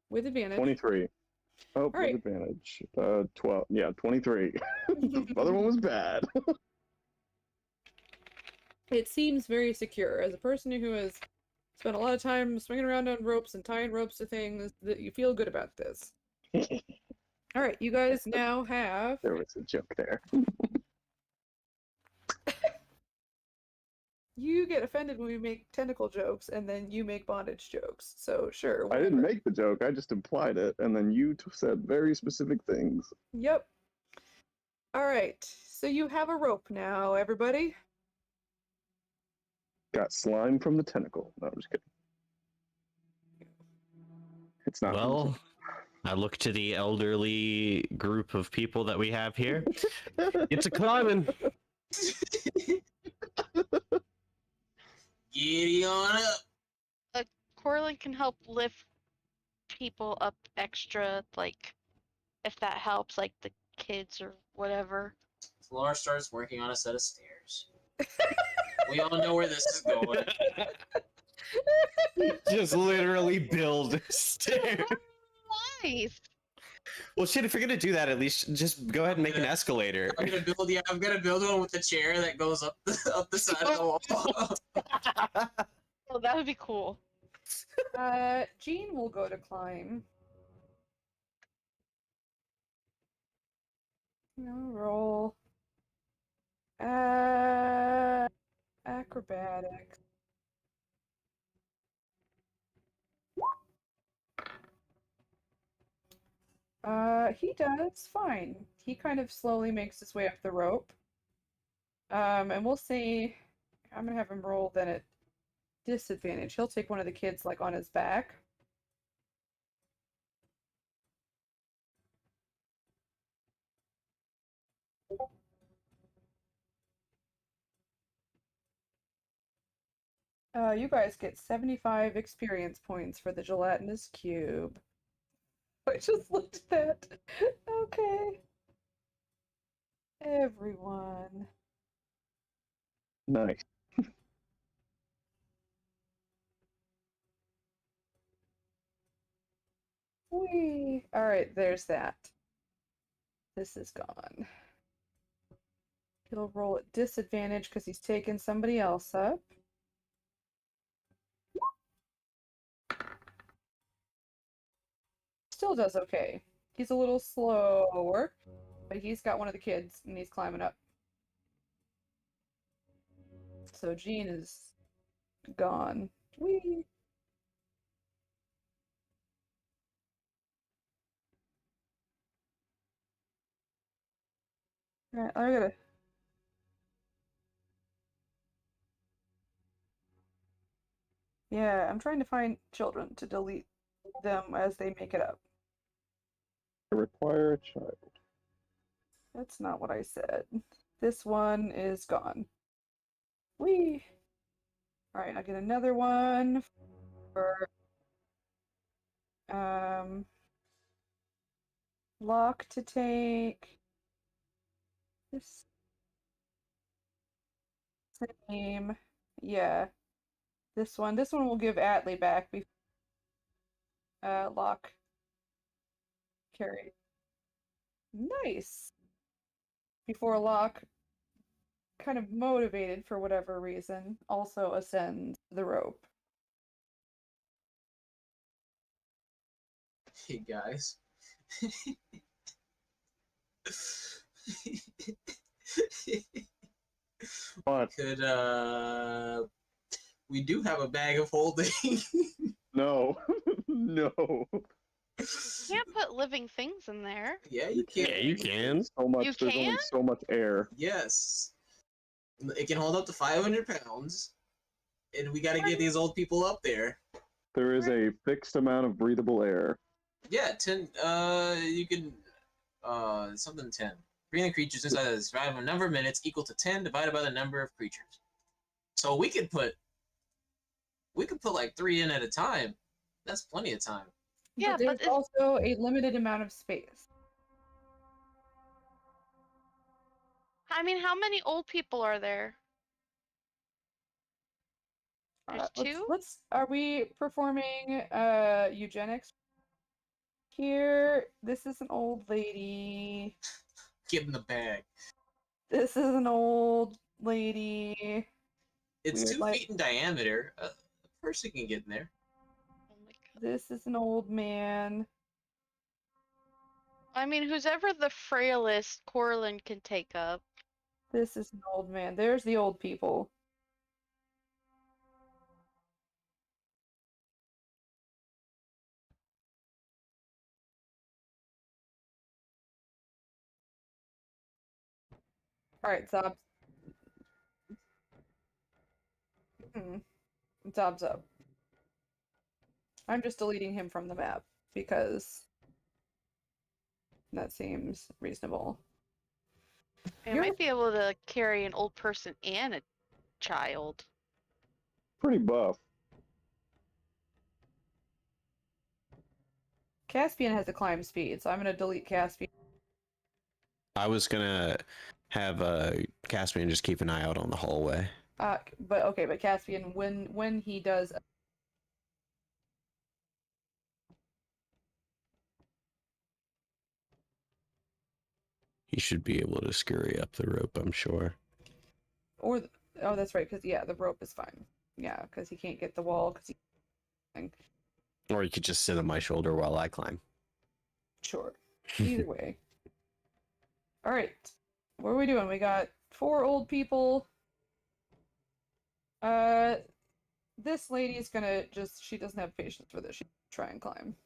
With advantage. 23. Oh, with right. advantage. 12. Yeah, 23. The other one was bad. It seems very secure. As a person who has spent a lot of time swinging around on ropes and tying ropes to things, that you feel good about this. All right, you guys now have. There was a joke there. You get offended when we make tentacle jokes, and then you make bondage jokes. So sure. I didn't whatever. make the joke, I just implied it, and then you said very specific things. Yep. All right. So you have a rope now, everybody. Got slime from the tentacle. No, I'm just kidding. It's not. Well, I look to the elderly group of people that we have here. It's a climbing. Giddy on up. Coraline can help lift people up extra, like if that helps, like the kids or whatever. Laura starts working on a set of stairs. We all know where this is going. Just literally build a stair. Nice. Well, shit, if you're gonna do that, at least just go ahead and make an Yeah. escalator. I'm gonna build. Yeah, I'm gonna build one with the chair that goes up the side of the wall. Oh, that would be cool. Jean will go to climb. No roll. Acrobatics. He does fine. He kind of slowly makes his way up the rope. And we'll see. I'm gonna have him roll then at disadvantage. He'll take one of the kids like on his back. You guys get 75 experience points for the gelatinous cube. I just looked at that. Okay. Everyone. Nice. Whee! Alright, there's that. This is gone. He'll roll at disadvantage because he's taken somebody else up. Still does okay. He's a little slower, but he's got one of the kids and he's climbing up. So Jean is gone. Whee! Alright, I gotta. Yeah, I'm trying to find children to delete them as they make it up. I require a child. That's not what I said. This one is gone. Whee! Alright, I'll get another one for Lock to take. This same. Yeah. This one will give Atlee back. Lock. Carry. Nice. Before Lock, kind of motivated for whatever reason, also ascends the rope. Hey guys. What? Could we do have a bag of holding? No. No. You can't put living things in there. Yeah, you can. Yeah, you can. So much. You There's only can? so much air. Yes. It can hold up to 500 pounds. And we gotta get these old people up there. There is a fixed amount of breathable air. Yeah, 10, you can, something 10. Breathing creatures inside of the survive a number of minutes equal to 10 divided by the number of creatures. So we could put like 3 in at a time. That's plenty of time. Yeah, but there's but also a limited amount of space. I mean, how many old people are there? There's two? Are we performing eugenics here? This is an old lady. Give him the bag. This is an old lady. It's Weird 2 light. feet in diameter. A person can get in there. Oh my god. This is an old man. I mean, who's ever the frailest, Coraline can take up. This is an old man. There's the old people. Alright, Zob's. Zob's up. I'm just deleting him from the map because that seems reasonable. I You're- might be able to carry an old person and a child. Pretty buff. Caspian has a climb speed, so I'm gonna delete Caspian. I was gonna have Caspian just keep an eye out on the hallway. But Caspian, when he does, He should be able to scurry up the rope, I'm sure. oh, that's right, because the rope is fine. Yeah, because he can't get the wall. Or he could just sit on my shoulder while I climb. Sure. Either way. All right, what are we doing? We got 4 old people. This lady's gonna she doesn't have patience for this. She's gonna try and climb.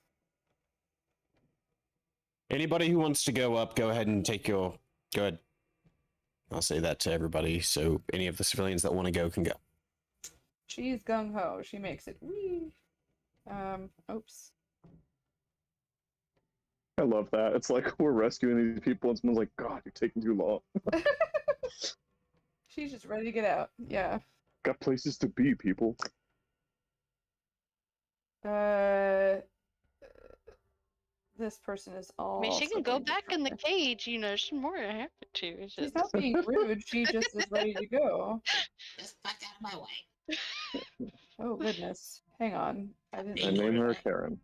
Anybody who wants to go up, go ahead and go ahead. I'll say that to everybody, so any of the civilians that want to go can go. She's gung ho. She makes it. Whee. Oops. I love that. It's like we're rescuing these people, and someone's like, "God, you're taking too long. She's just ready to get out. Yeah. Got places to be, people." This person is all. I mean, she can go back in the cage, you know, she's more than happy to. It's She's just... not being rude. She just is ready to go. Just fuck out of my way. Oh goodness. Hang on. I didn't. I name her Karen.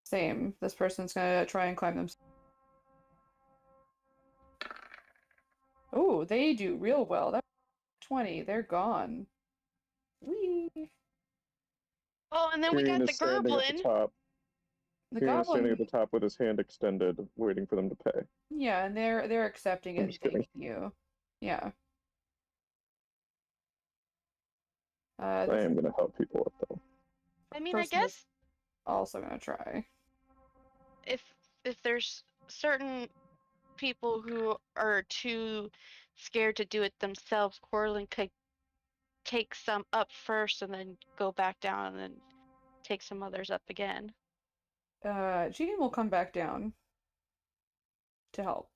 Same. This person's gonna try and climb them. Oh, they do real well. That's 20. They're gone. Whee. Oh, and then we Tyrion got the is standing at the goblin. top. The Tyrion is standing goblin. at the top with his hand extended, waiting for them to pay. Yeah, and they're accepting it I'm and just kidding. thanking you. Yeah. I This am is going to help people up, though. I mean, I person is guess also gonna try. if there's certain people who are too scared to do it themselves, Coraline could take some up first and then go back down and then take some others up again. Jean will come back down to help.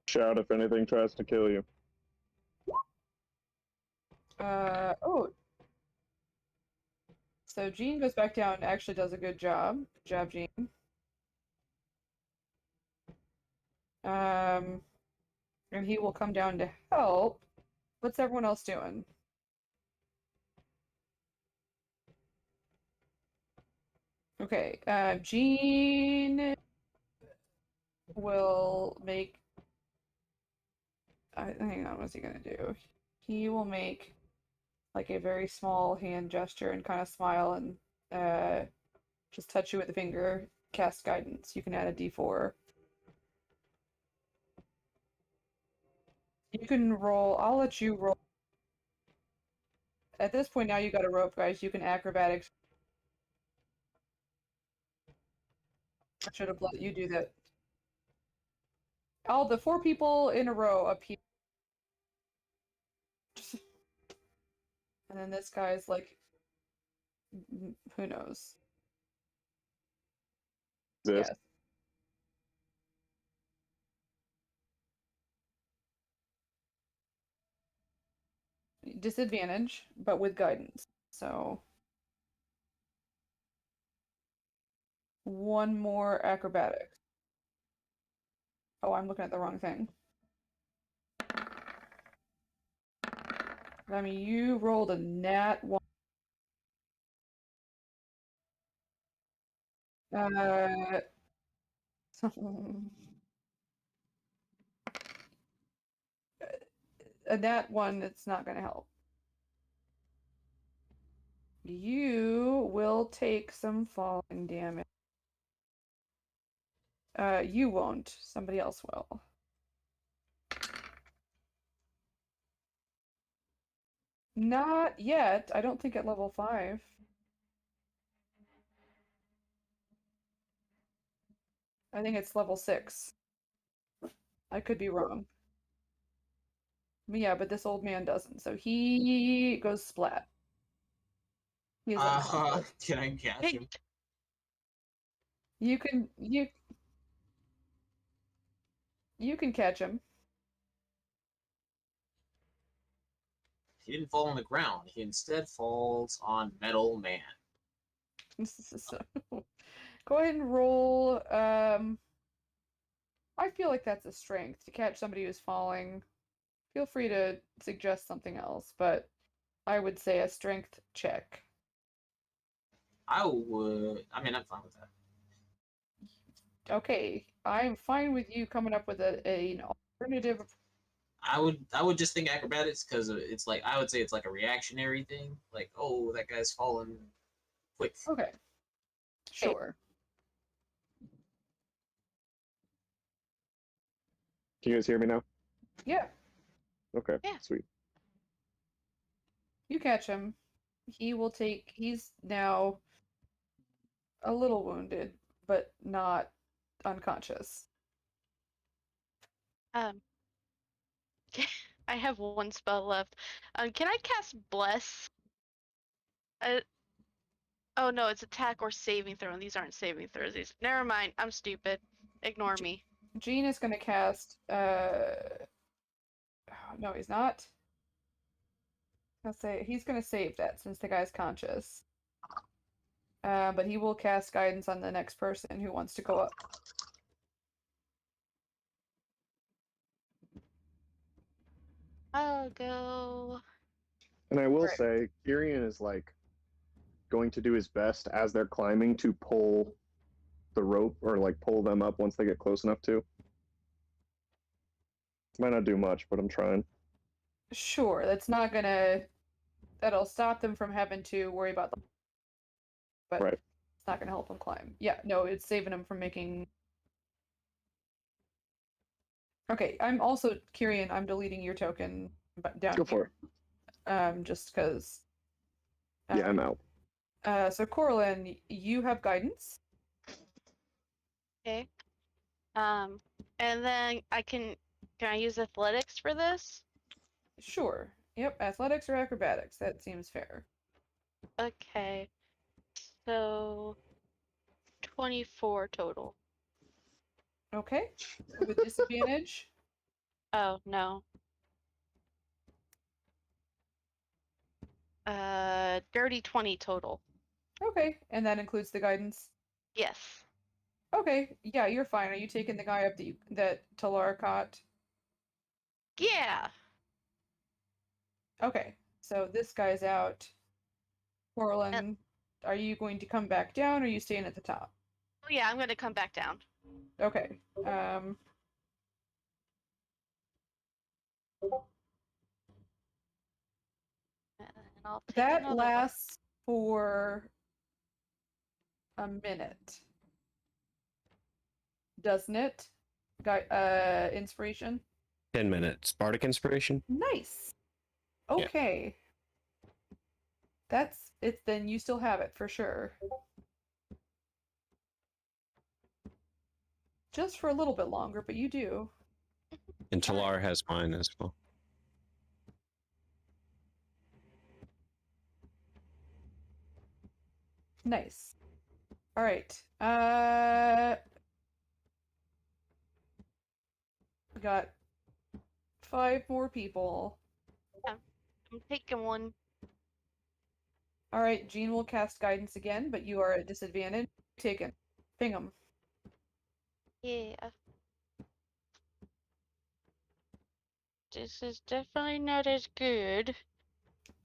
Shout if anything tries to kill you. Oh. So Jean goes back down and actually does a good job. Good job, Jean. And he will come down to help. What's everyone else doing? Okay, Jean will make. Hang on, what's he gonna do? He will make like a very small hand gesture and kind of smile and just touch you with the finger. Cast guidance. You can add a D4. You can roll. I'll let you roll. At this point now you got a rope, guys. You can acrobatics. I should have let you do that. All the 4 people in a row up here. And then this guy's like, who knows? This. Yes. Disadvantage, but with guidance. So one more acrobatics. Oh, I'm looking at the wrong thing. I mean, you rolled a nat 1. A nat 1, it's not going to help. You will take some falling damage. You won't. Somebody else will. Not yet. I don't think at level 5. I think it's level 6. I could be wrong. Yeah, but this old man doesn't. So he goes splat. He is unconscious. Can I catch Hey, him? You can catch him. He didn't fall on the ground. He instead falls on Metal Man. So, go ahead and roll. I feel like that's a strength to catch somebody who's falling. Feel free to suggest something else, but I would say a strength check. I mean, I'm fine with that. Okay, I'm fine with you coming up with an alternative. I would just think acrobatics because it's like I would say it's like a reactionary thing. Like, oh, that guy's fallen quick. Okay, sure. Can you guys hear me now? Yeah, Okay, Yeah. sweet. you catch him. He's now a little wounded, but not unconscious. Um, I have one spell left. Can I cast Bless? Oh no, it's attack or saving throw, and these aren't saving throws. Never mind. I'm stupid. Ignore me. Gene is going to cast. No, he's not. I'll say he's going to save that since the guy's conscious. But he will cast guidance on the next person who wants to go up. I'll go. And I will Right. say, Kyrian is like going to do his best as they're climbing to pull the rope or like pull them up once they get close enough to. Might not do much, but I'm trying. Sure, that'll stop them from having to worry about the. But Right. it's not gonna help them climb. Yeah, no, it's saving them from making. Okay, I'm also Kyrian. I'm deleting your token down Go for here. Just because. it. Yeah, I'm out. So Coraline, you have guidance. Okay. And then can I use athletics for this? Sure. Yep, athletics or acrobatics. That seems fair. Okay. So 24 total. Okay. With disadvantage. Oh no. Dirty 20 total. Okay, and that includes the guidance. Yes. Okay, yeah, you're fine. Are you taking the guy up that Talar caught? Yeah. Okay, so this guy's out. Coraline, are you going to come back down or are you staying at the top? Oh yeah, I'm gonna come back down. Okay. And I'll take That another lasts for a minute. Doesn't it? Guy inspiration? 10 minutes. Bardic inspiration? Nice. Yeah. Okay. That's it, then you still have it for sure. Just for a little bit longer, but you do. And Talar has mine as well. Nice. All right. We got 5 more people. I'm taking one. All right, Jean will cast guidance again, but you are at disadvantage. Take it. Ping them. Yeah. This is definitely not as good.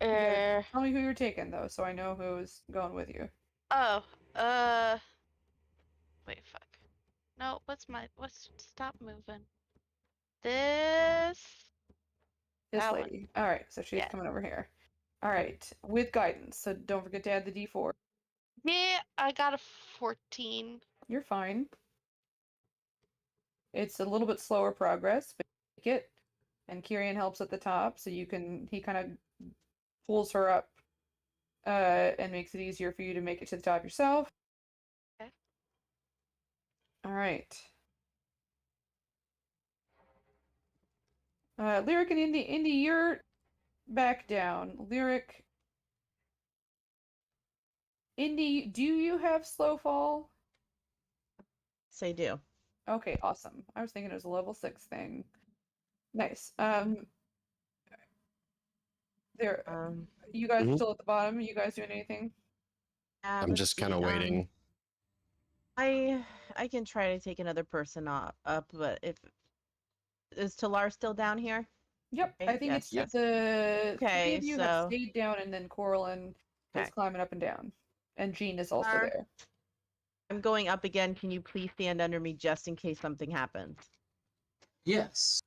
Tell me who you're taking though, so I know who's going with you. Oh, wait, fuck. No, stop moving. This, This that one. lady. All right, so she's Yeah. coming over here. All right, with guidance. So don't forget to add the D4. Yeah, I got a 14. You're fine. It's a little bit slower progress, but you make it. And Kyrian helps at the top, so he kind of pulls her up and makes it easier for you to make it to the top yourself. Okay. All right. Lyric and Indy, you're back down. Lyric, Indy, do you have slow fall? Yes, I do. Okay, awesome. I was thinking it was a level 6 thing. Nice. There. You guys are Mhm. still at the bottom. You guys doing anything? Yeah, I'm let's just kind of see, waiting. I can try to take another person up, but if is Talar still down here? Yep. I Right? think Yes, it's yes. the 3 Okay, of you have so stayed down, and then Coraline is okay. climbing up and down, and Jean is also Talar, there. I'm going up again. Can you please stand under me just in case something happens? Yes.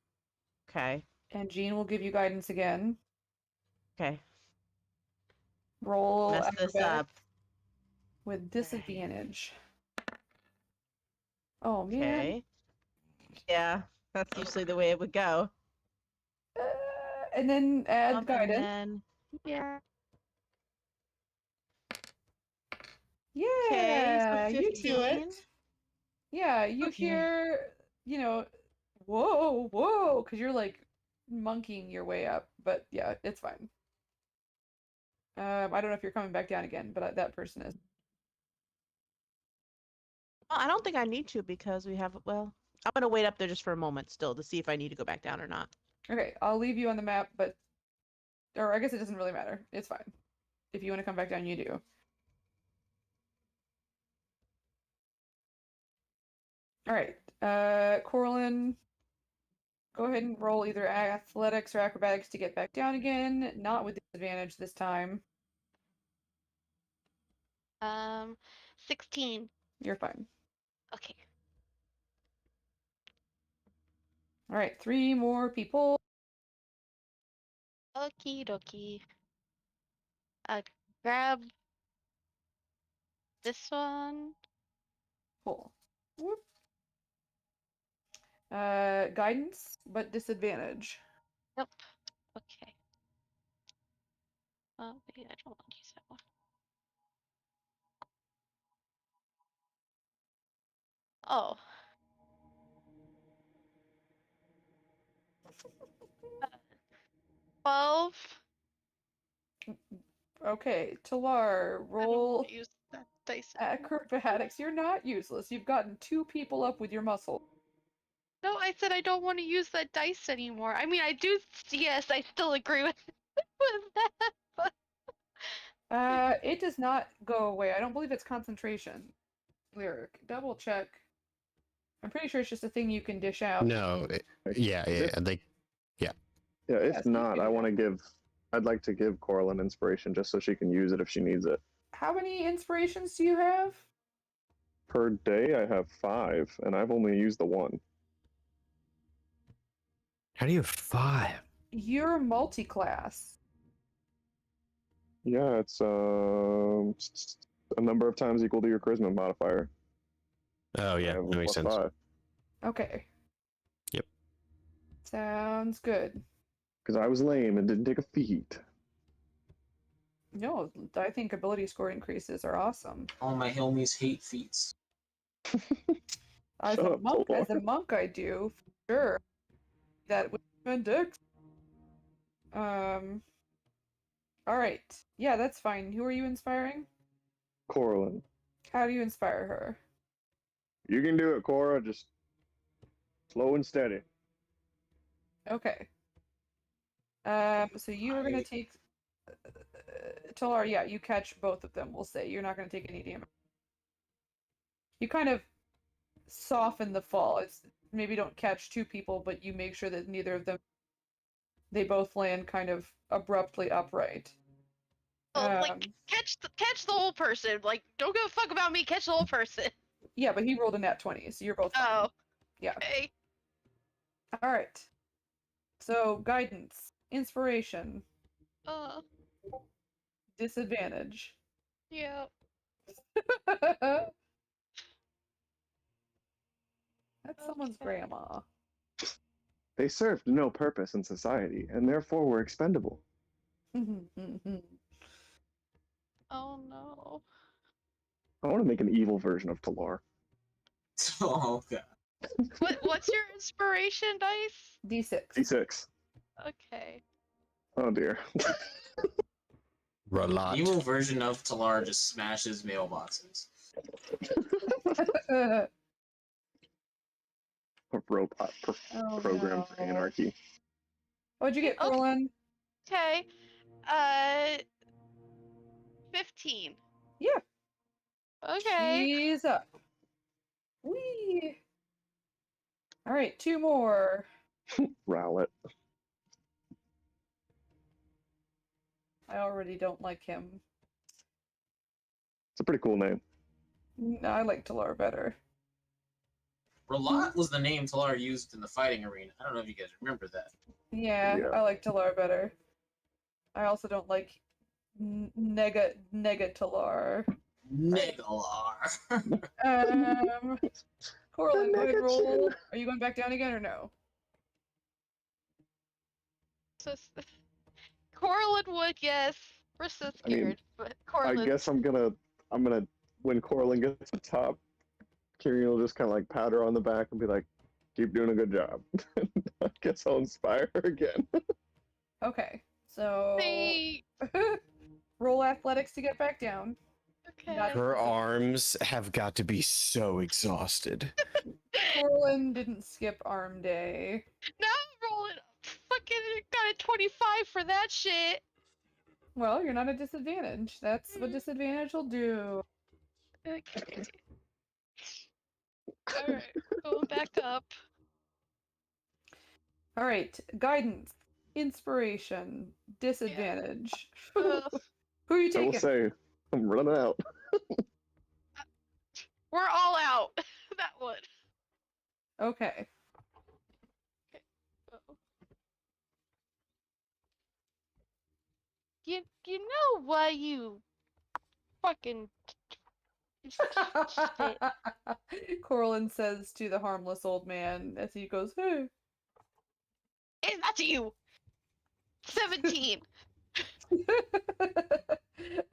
Okay. And Jean will give you guidance again. Okay. Roll Mess this up. acrobatics with disadvantage. Oh man. Okay. Yeah, that's usually the way it would go. And then add And guidance. then yeah. Okay, so Yeah, you do 15. it. Yeah, you Okay. hear, whoa, whoa, because you're like monkeying your way up, but yeah, it's fine. I don't know if you're coming back down again, but that person is. Well, I don't think I need to because we have, well, I'm gonna wait up there just for a moment still to see if I need to go back down or not. Okay, I'll leave you on the map, or I guess it doesn't really matter. It's fine. If you want to come back down, you do. All right, Coraline, go ahead and roll either athletics or acrobatics to get back down again, not with disadvantage this time. 16. You're fine. Okay. All right, 3 more people. Okie dokie. Grab this one. Cool. Whoop. Guidance, but disadvantage. Yep. Okay. Oh, wait, I don't want to use that one. Oh. 12. Okay, Talar, I don't roll want to use that dice anymore. acrobatics. You're not useless. You've gotten 2 people up with your muscle. No, I said I don't want to use that dice anymore. I mean, I do. Yes, I still agree with that. But It does not go away. I don't believe it's concentration. Lyric. Double check. I'm pretty sure it's just a thing you can dish out. No, yeah, they. Yeah, Yeah, if so you not, can- I'd like to give Coraline inspiration just so she can use it if she needs it. How many inspirations do you have? Per day, I have 5, and I've only used the 1. How do you have 5? You're multi-class. Yeah, it's a number of times equal to your charisma modifier. Oh I yeah, have that makes sense. +5. Okay. Yep. Sounds good. Because I was lame and didn't take a feat. No, I think ability score increases are awesome. All my Helmies hate feats. As Shut a up, monk, Tolar. as a monk, I do for sure. That with Dex. All right. Yeah, that's fine. Who are you inspiring? Coraline. How do you inspire her? You can do it, Cora. Just slow and steady. Okay. So you are gonna I- take Talar, yeah, you catch both of them, we'll say. You're not gonna take any damage. You kind of soften the fall. It's maybe don't catch two people, but you make sure that neither of them they both land kind of abruptly upright. Well, like catch the whole person. Like, don't give a fuck about me. Catch the whole person. Yeah, but he rolled a nat 20, so you're both fine. Oh. Yeah. Okay. All right. So guidance, inspiration, disadvantage. Yeah. That's someone's Okay. grandma. They served no purpose in society, and therefore were expendable. Oh no. I want to make an evil version of Talar. Oh god. What's your inspiration dice? D6. D6. Okay. Oh dear. Relat. Evil version of Talar just smashes mailboxes. A robot Oh, program for no. anarchy. What'd you get, Okay. Coraline? Okay. 15. Yeah. Okay. She's up. Whee! All right, two more. Rowlet. I already don't like him. It's a pretty cool name. I like Talar better. Relat was the name Talar used in the fighting arena. I don't know if you guys remember that. Yeah, Yeah. I like Talar better. I also don't like Nega Talar. Negalar. Coraline, go ahead, Nega roll. chin. Are you going back down again or no? So Coraline would, yes. We're so I mean, scared, but I Coraline. guess I'm gonna when Coraline gets to the top, Kirian will just kind of like pat her on the back and be like, "Keep doing a good job." I guess I'll inspire her again. Okay, so Hey. roll athletics to get back down. Okay. Not- Her arms have got to be so exhausted. Coraline didn't skip arm day. Now I'm rolling. Fucking got a 25 for that shit. Well, you're not at disadvantage. That's what disadvantage will do. Okay. Alright. Going back up. All right, guidance, inspiration, disadvantage. Ugh. Who are you I will taking? say, I'm running out. We're all out. That one. Okay. Uh-oh. You know why you fucking shit. Coraline says to the harmless old man as he goes, "Hey." It's not to you. 17.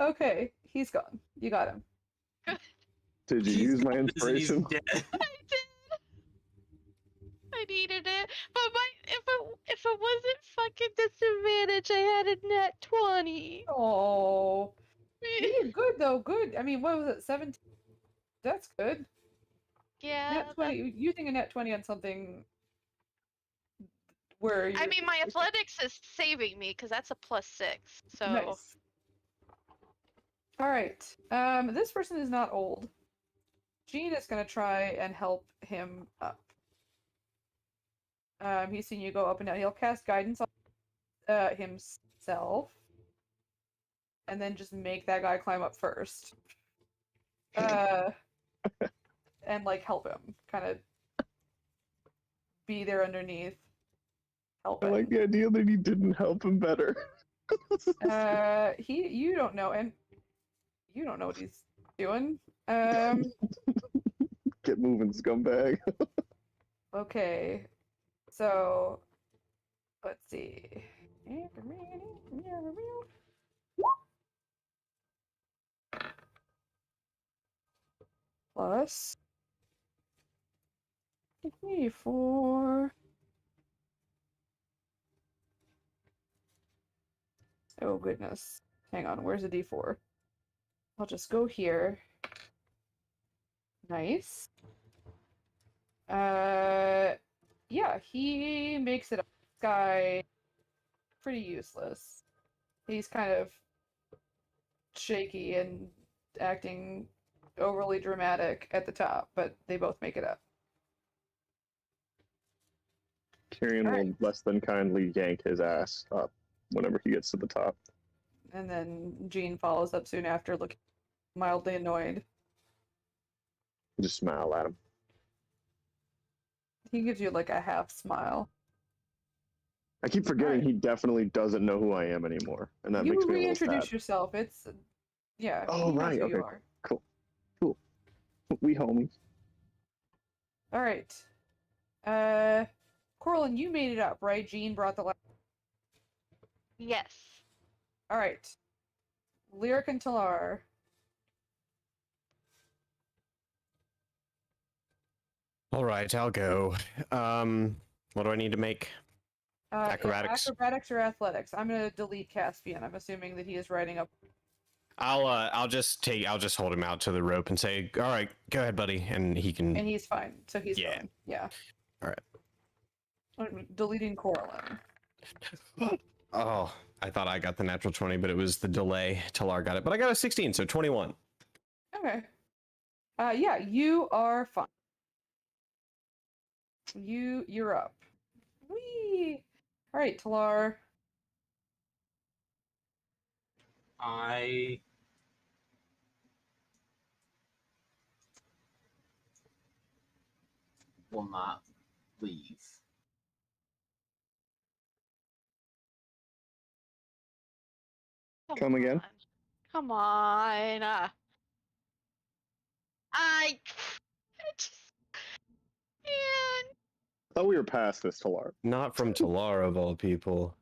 Okay, he's gone. You got him. Did you He's use my He's inspiration? dead. I did. I needed it, but if it wasn't fucking disadvantage, I had a net 20. Oh, you did good though. Good. I mean, what was it? 17. That's good. Yeah. Net 20. Using a net 20 on something where I you're mean, my athletics is saving me because that's a +6. So nice. All right. This person is not old. Jean is gonna try and help him up. He's seen you go up and down. He'll cast guidance on himself, and then just make that guy climb up first. And like help him, kind of be there underneath, I helping. like the idea that he didn't help him better. You don't know, and you don't know what he's doing. Get moving, scumbag. Okay, so let's see. Plus 4. Oh goodness. Hang on, where's the D4? I'll just go here. Nice. Yeah, he makes it up. This guy pretty useless. He's kind of shaky and acting overly dramatic at the top, but they both make it up. Tyrion All will right. less than kindly yank his ass up whenever he gets to the top. And then Jean follows up soon after, looking mildly annoyed. Just smile at him. He gives you like a half smile. I keep forgetting Alright. he definitely doesn't know who I am anymore, and that You makes me a little reintroduce sad. yourself. It's yeah. Oh, he knows right, who you okay. are. Cool. We homies. All right. Coraline, you made it up, right? Jean brought the. Yes. All right. Lyric and Talar. All right, I'll go. What do I need to make? Acrobatics. Acrobatics or athletics. I'm gonna delete Caspian. I'm assuming that he is writing up. I'll just hold him out to the rope and say, "All right, go ahead, buddy," and he can. And he's fine. So he's Yeah. fine. Yeah. All right. I'm deleting Coraline. Oh, I thought I got the natural 20, but it was the delay. Talar got it, but I got a 16, so 21. Okay. Yeah, you are fine. You're up. Whee! All right, Talar. I will not leave. Come again? on. Come on. I just man. I thought we were past this, Talar. Not from Talar of all people.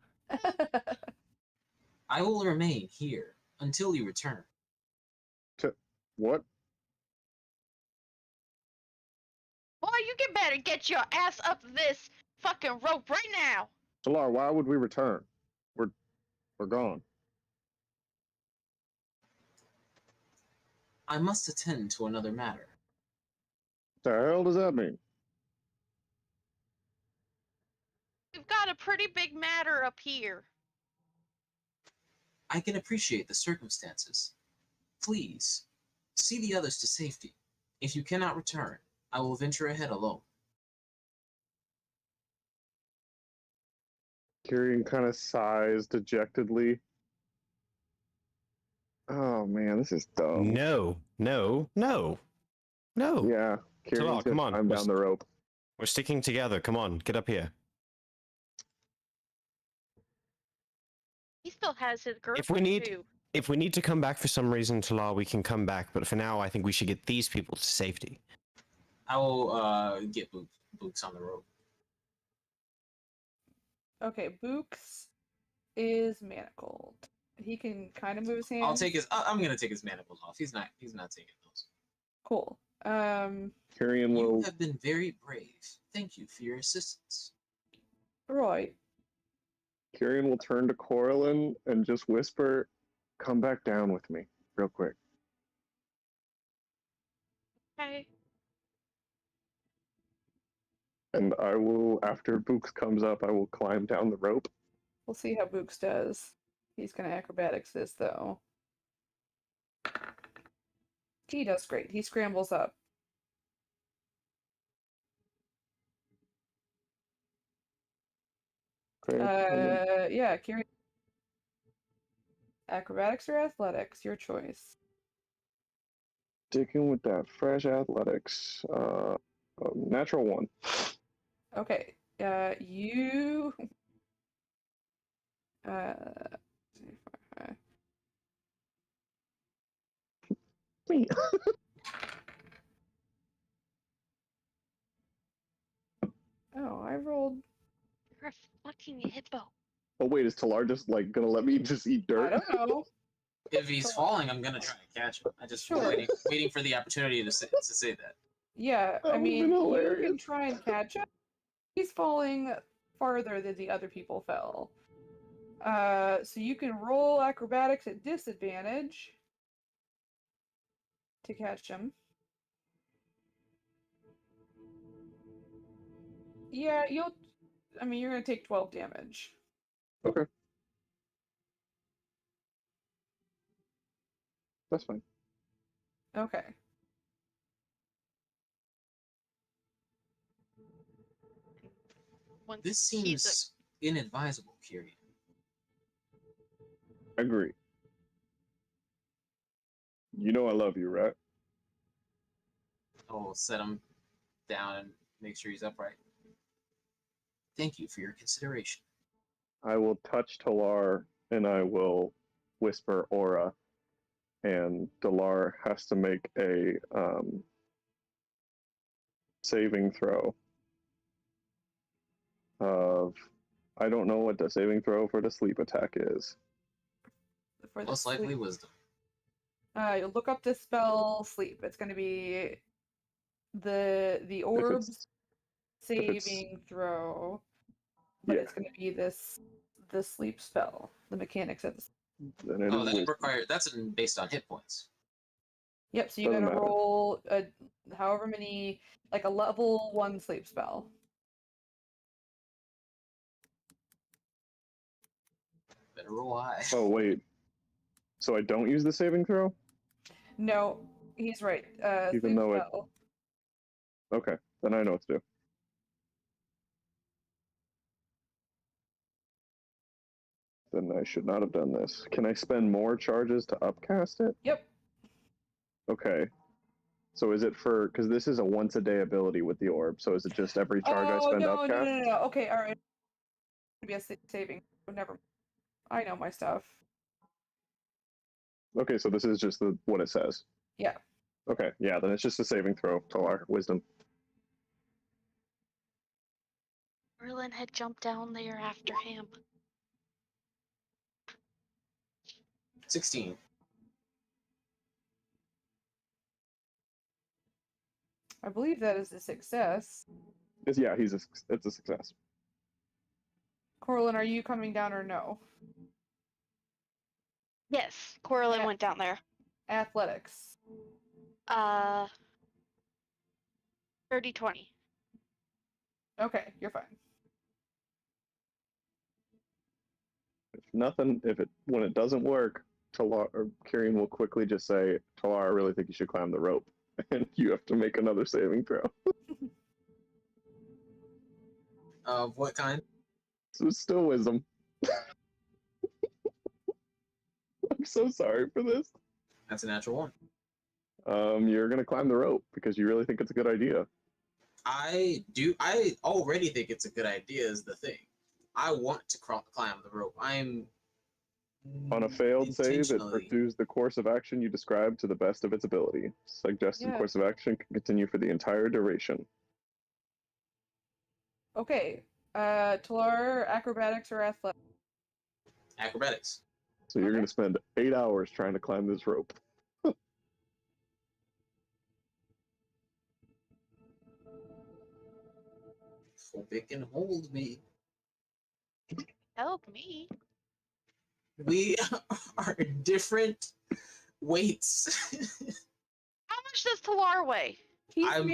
I will remain here until you return. What? Boy, you get better get your ass up this fucking rope right now. Talar, why would we return? We're gone. I must attend to another matter. The hell does that mean? We've got a pretty big matter up here. I can appreciate the circumstances. Please, see the others to safety. If you cannot return, I will venture ahead alone. Tyrion kind of sighs dejectedly. Oh man, this is dumb. No. Yeah, Talar, Tyrion's come gonna on. climb down the rope. We're sticking together. Come on, get up here. He still has his girl If we need- too. If we need to come back for some reason, Talar, we can come back. But for now, I think we should get these people to safety. I will get Books on the rope. Okay, Books is manacled. He can kind of move his hands. I'll take his. I'm gonna take his manacles off. He's not taking those. Cool. Tyrion You will. have been very brave. Thank you for your assistance. Right. Tyrion will turn to Coraline and just whisper, "Come back down with me, real quick." Okay. And I will, after Books comes up, I will climb down the rope. We'll see how Books does. He's gonna acrobatics this though. He does great. He scrambles up. Okay. Yeah, Kieran. Acrobatics or athletics, your choice. Sticking with that fresh athletics. Natural 1. Okay. You. Me. Oh, I rolled. You're a fucking hippo. Oh wait, is Talar just like gonna let me just eat dirt? I don't know. If he's falling, I'm gonna try to catch him. I just Sure. waiting for the opportunity to say that. Yeah, That I would've mean, been you can hilarious. try and catch him. He's falling farther than the other people fell. So you can roll acrobatics at disadvantage. to catch him. Yeah, you're gonna take 12 damage. Okay, that's fine. Okay. Once This he's seems inadvisable, Kyrian. Agree. You know I love you, right? I'll set him down and make sure he's upright. Thank you for your consideration. I will touch Talar and I will whisper aura, and Talar has to make a saving throw of, I don't know what the saving throw for the sleep attack is. For the Most likely sleep. wisdom. You'll look up the spell sleep. It's gonna be the If orb's it's saving throw, but yeah, it's gonna be the sleep spell. The mechanics of the. then it Oh, is that wisdom. that's based on hit points. Yep. So you Doesn't gotta matter. roll however many, like a level 1 sleep spell. Better roll high. Oh wait, so I don't use the saving throw, No, he's right. even Sleep though it. spell. Okay, then I know what to do. Then I should not have done this. Can I spend more charges to upcast it? Yep. Okay. So is it for, because this is a once a day ability with the orb, so is it just every charge I Oh spend no, no, upcast? no, no. Okay, all right. Be a saving. Never. I know my stuff. Okay, so this is just what it says. Yeah. Okay, yeah, then it's just a saving throw, Talar. Wisdom. Merlin had jumped down there after him. 16. I believe that is a success. Yeah, it's a success. Coraline, are you coming down or no? Yes, Coraline Yeah. went down there. Athletics. 30-20. Okay, you're fine. When it doesn't work, Talar or Kyrian will quickly just say, Talar, I really think you should climb the rope. And you have to make another saving throw. Of what kind? So it's still wisdom. I'm so sorry for this. That's a natural one. You're gonna climb the rope because you really think it's a good idea. I already think it's a good idea is the thing. I want to climb the rope. I'm On a failed save, it intentionally. pursues the course of action you described to the best of its ability. Suggested Yeah. course of action can continue for the entire duration. Okay. Talar, acrobatics or athletics? Acrobatics. So you're Okay. gonna spend 8 hours trying to climb this rope. Hope it can hold me. Help me. We are different weights. How much does Talar weigh? He's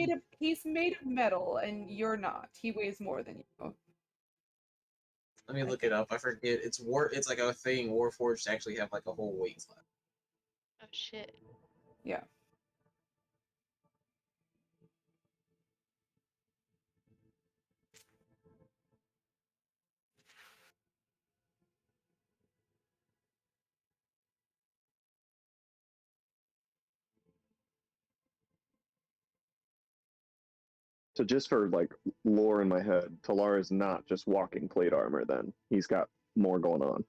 made of metal, and you're not. He weighs more than you. Let me look it up. I forget. It's like a thing. Warforged actually have like a whole weight class. Oh shit. Yeah. So just for like lore in my head, Talar is not just walking plate armor then. He's got more going on.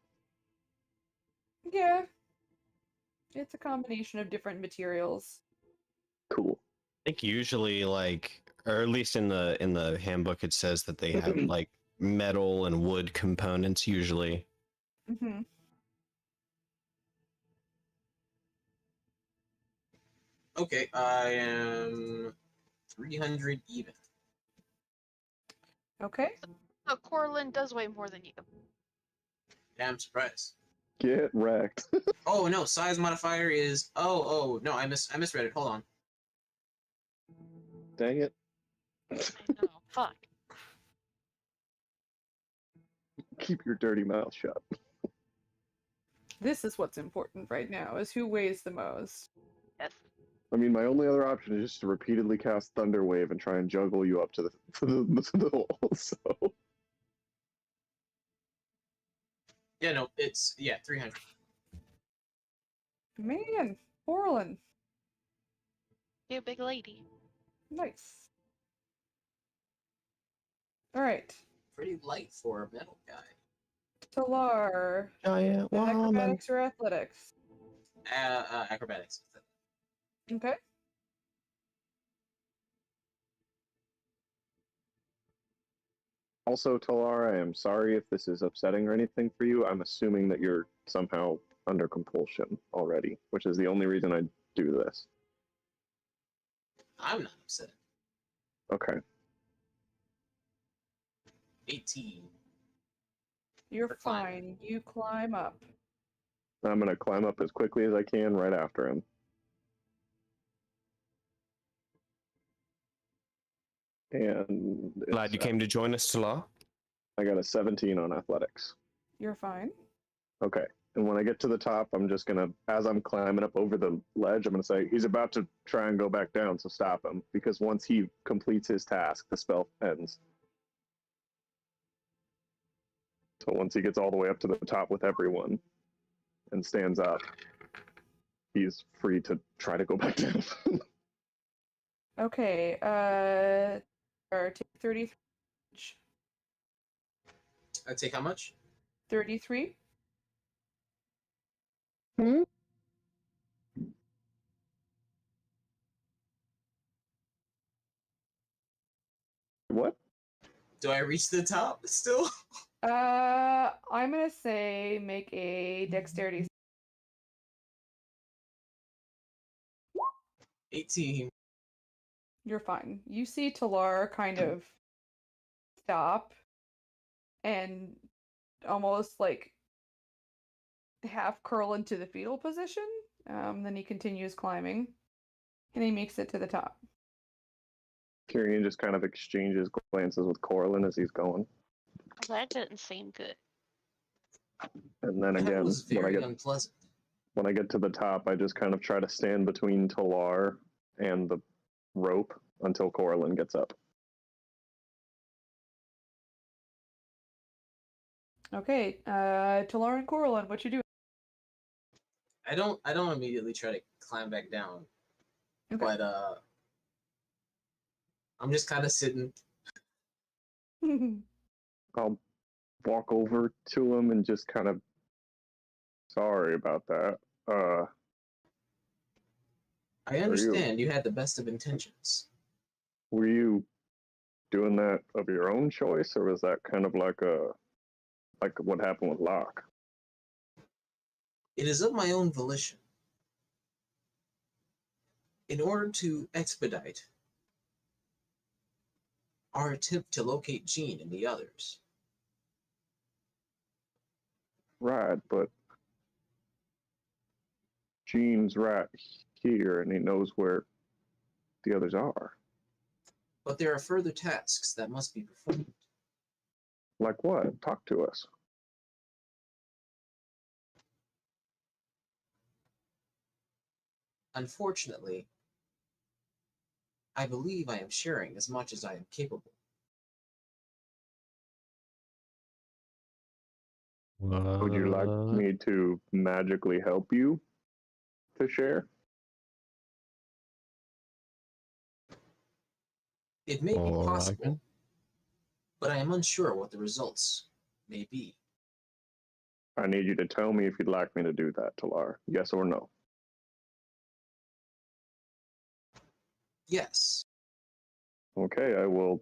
Yeah. It's a combination of different materials. Cool. I think usually like, or at least in the handbook, it says that they have like metal and wood components usually. Mm-hmm. Okay, I am 300 even. Okay. So Coraline does weigh more than you. Yeah, I'm surprised. Get wrecked. Oh no, size modifier is no, I misread it. Hold on. Dang it. I know. Fuck. Keep your dirty mouth shut. This is what's important right now, is who weighs the most. Yes. I mean, my only other option is just to repeatedly cast Thunder Wave and try and juggle you up to the wall. So Yeah, no, it's 300. Man, Coraline. You big lady. Nice. Alright. Pretty light for a metal guy. Talar. Giant woman. Acrobatics or athletics? Acrobatics. Okay. also, Talar, I am sorry if this is upsetting or anything for you. I'm assuming that you're somehow under compulsion already, which is the only reason I do this. I'm not upset. Okay. 18. You're For climbing. fine. You climb up. I'm gonna climb up as quickly as I can right after him. And Glad you came to join us, Talar. I got a 17 on athletics. You're fine. Okay. And when I get to the top, I'm just gonna, as I'm climbing up over the ledge, I'm gonna say, he's about to try and go back down, so stop him. Because once he completes his task, the spell ends. So once he gets all the way up to the top with everyone and stands up, he's free to try to go back down. Okay, or take 33. I take how much? 33. What? Do I reach the top still? I'm gonna say make a dexterity. 18. You're fine. You see Talar kind of stop and almost like half curl into the fetal position. Then he continues climbing and he makes it to the top. Tyrion just kind of exchanges glances with Coraline as he's going. That didn't seem good. And then That again, was very unpleasant. when I get to the top, I just kind of try to stand between Talar and the rope until Coraline gets up. Okay, Talar and Coraline, what you doing? I don't immediately try to climb back down. Okay. But I'm just kind of sitting. I'll walk over to him and just kind of, sorry about that. I understand you had the best of intentions. Were you doing that of your own choice, or was that kind of like what happened with Locke? It is of my own volition. In order to expedite our attempt to locate Jean and the others. Right, but Gene's right here, and he knows where the others are. But there are further tasks that must be performed. Like what? Talk to us. Unfortunately, I believe I am sharing as much as I am capable. Would you like me to magically help you to share? It may be Alright. possible, but I am unsure what the results may be. I need you to tell me if you'd like me to do that, Talar. Yes or no? Yes. Okay, I will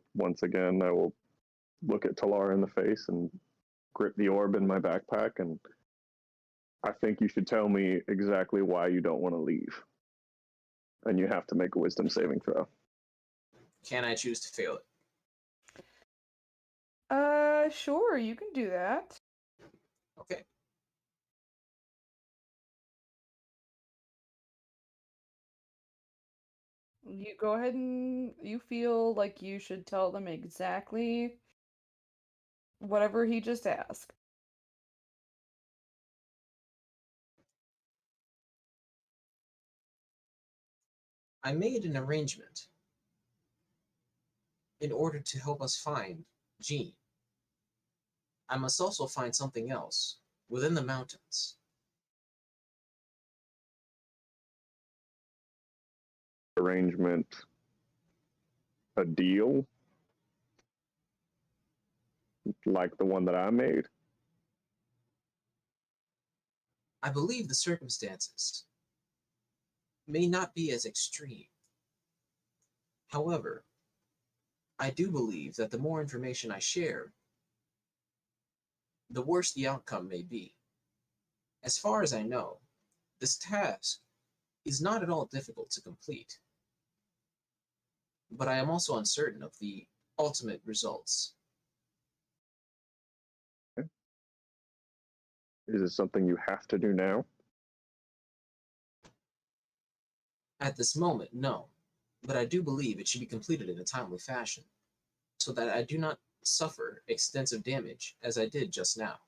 look at Talar in the face and grip the orb in my backpack, and I think you should tell me exactly why you don't want to leave. And you have to make a wisdom saving throw. Can I choose to fail it? Sure, you can do that. Okay. You go ahead and you feel like you should tell them exactly whatever he just asked. I made an arrangement in order to help us find Jean. I must also find something else within the mountains. Arrangement, a deal like the one that I made. I believe the circumstances may not be as extreme. However, I do believe that the more information I share, the worse the outcome may be. As far as I know, this task is not at all difficult to complete, but I am also uncertain of the ultimate results. Is it something you have to do now? At this moment, no, but I do believe it should be completed in a timely fashion, so that I do not suffer extensive damage as I did just now.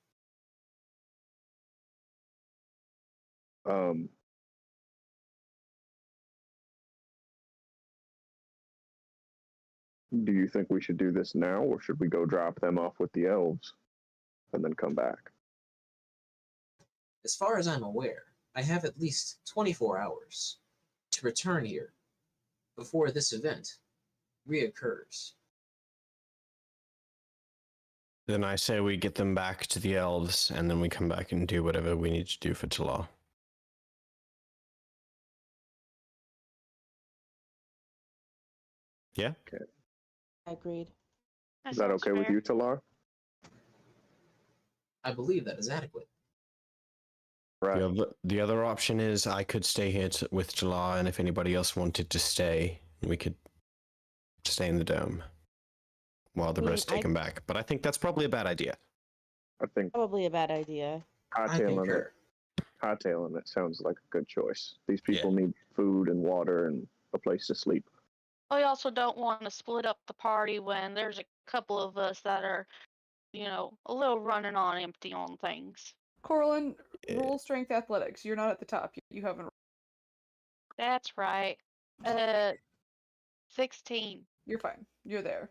Um, do you think we should do this now, or should we go drop them off with the elves and then come back? As far as I'm aware, I have at least 24 hours to return here before this event reoccurs. Then I say we get them back to the elves, and then we come back and do whatever we need to do for Talar. Yeah? Agreed. Is that okay with you, Talar? I believe that is adequate. Right. The other option is I could stay here with Talar, and if anybody else wanted to stay, we could stay in the dome while the I mean, rest take them back. But I think that's probably a bad idea. I think Probably a bad idea. I concur. hightailing it sounds like a good choice. These people need food and water and a place to sleep. We also don't want to split up the party when there's a couple of us that are, a little running on empty on things. Coraline, roll strength athletics. You're not at the top. You haven't. That's right. 16. You're fine. You're there.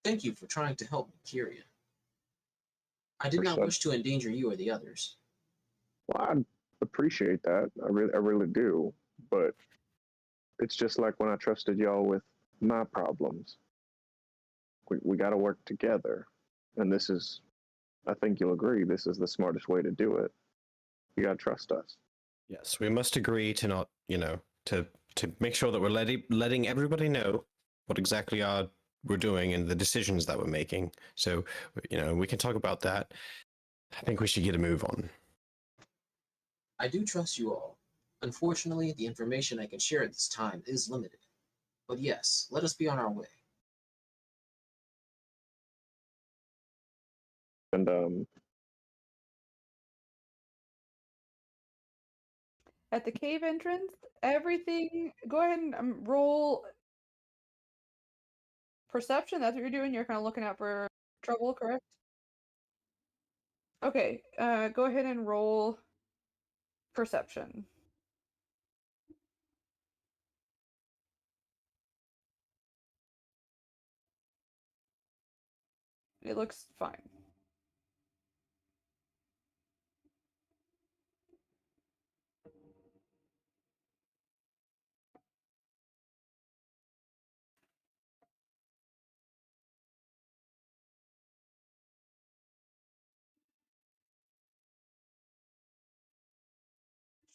Thank you for trying to help me, Kyria. I did not wish to endanger you or the others. Well, I appreciate that. I really do. But it's just like when I trusted y'all with my problems. We got to work together, and this is, I think you'll agree, this is the smartest way to do it. You got to trust us. Yes, we must agree to not, to make sure that we're letting everybody know what exactly we're doing and the decisions that we're making. So, we can talk about that. I think we should get a move on. I do trust you all. Unfortunately, the information I can share at this time is limited. But yes, let us be on our way. And At the cave entrance, everything. Go ahead and roll perception. That's what you're doing. You're kind of looking out for trouble, correct? Okay. Go ahead and roll perception. It looks fine.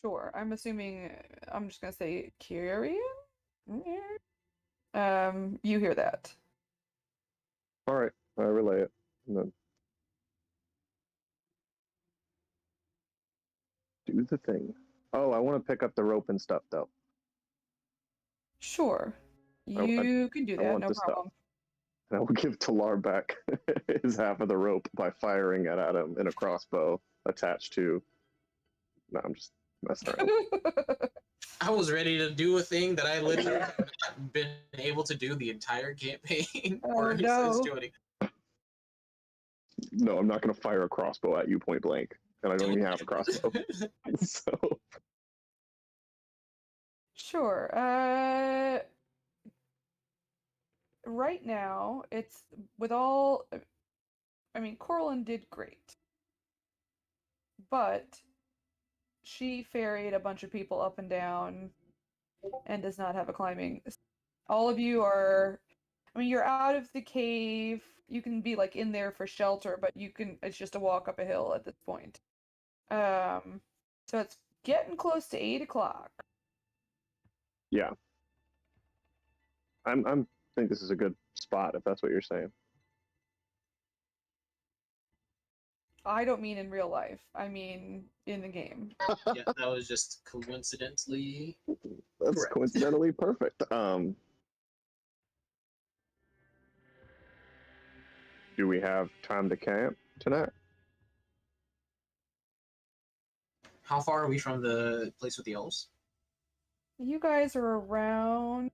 Sure. I'm assuming. I'm just gonna say Kyrian. You hear that? all right, I relay it. And then do the thing. Oh, I want to pick up the rope and stuff, though. Sure. You can do I that. want No the problem. stuff. And I will give Talar back his half of the rope by firing it at him in a crossbow attached to No, I'm just messing around. I was ready to do a thing that I literally have not been able to do the entire campaign. Oh, or no. doing. No, I'm not going to fire a crossbow at you point blank, and I don't even have a crossbow. So Sure. Right now, it's with all. I mean, Coraline did great, but she ferried a bunch of people up and down and does not have a climbing. All of you are. I mean, you're out of the cave. You can be like in there for shelter, but you can. It's just a walk up a hill at this point. So it's getting close to 8 o'clock. yeah, I'm think this is a good spot if that's what you're saying. I don't mean in real life. I mean in the game. Yeah, that was just coincidentally. That's Correct. coincidentally perfect. Do we have time to camp tonight? How far are we from the place with the elves? You guys are around.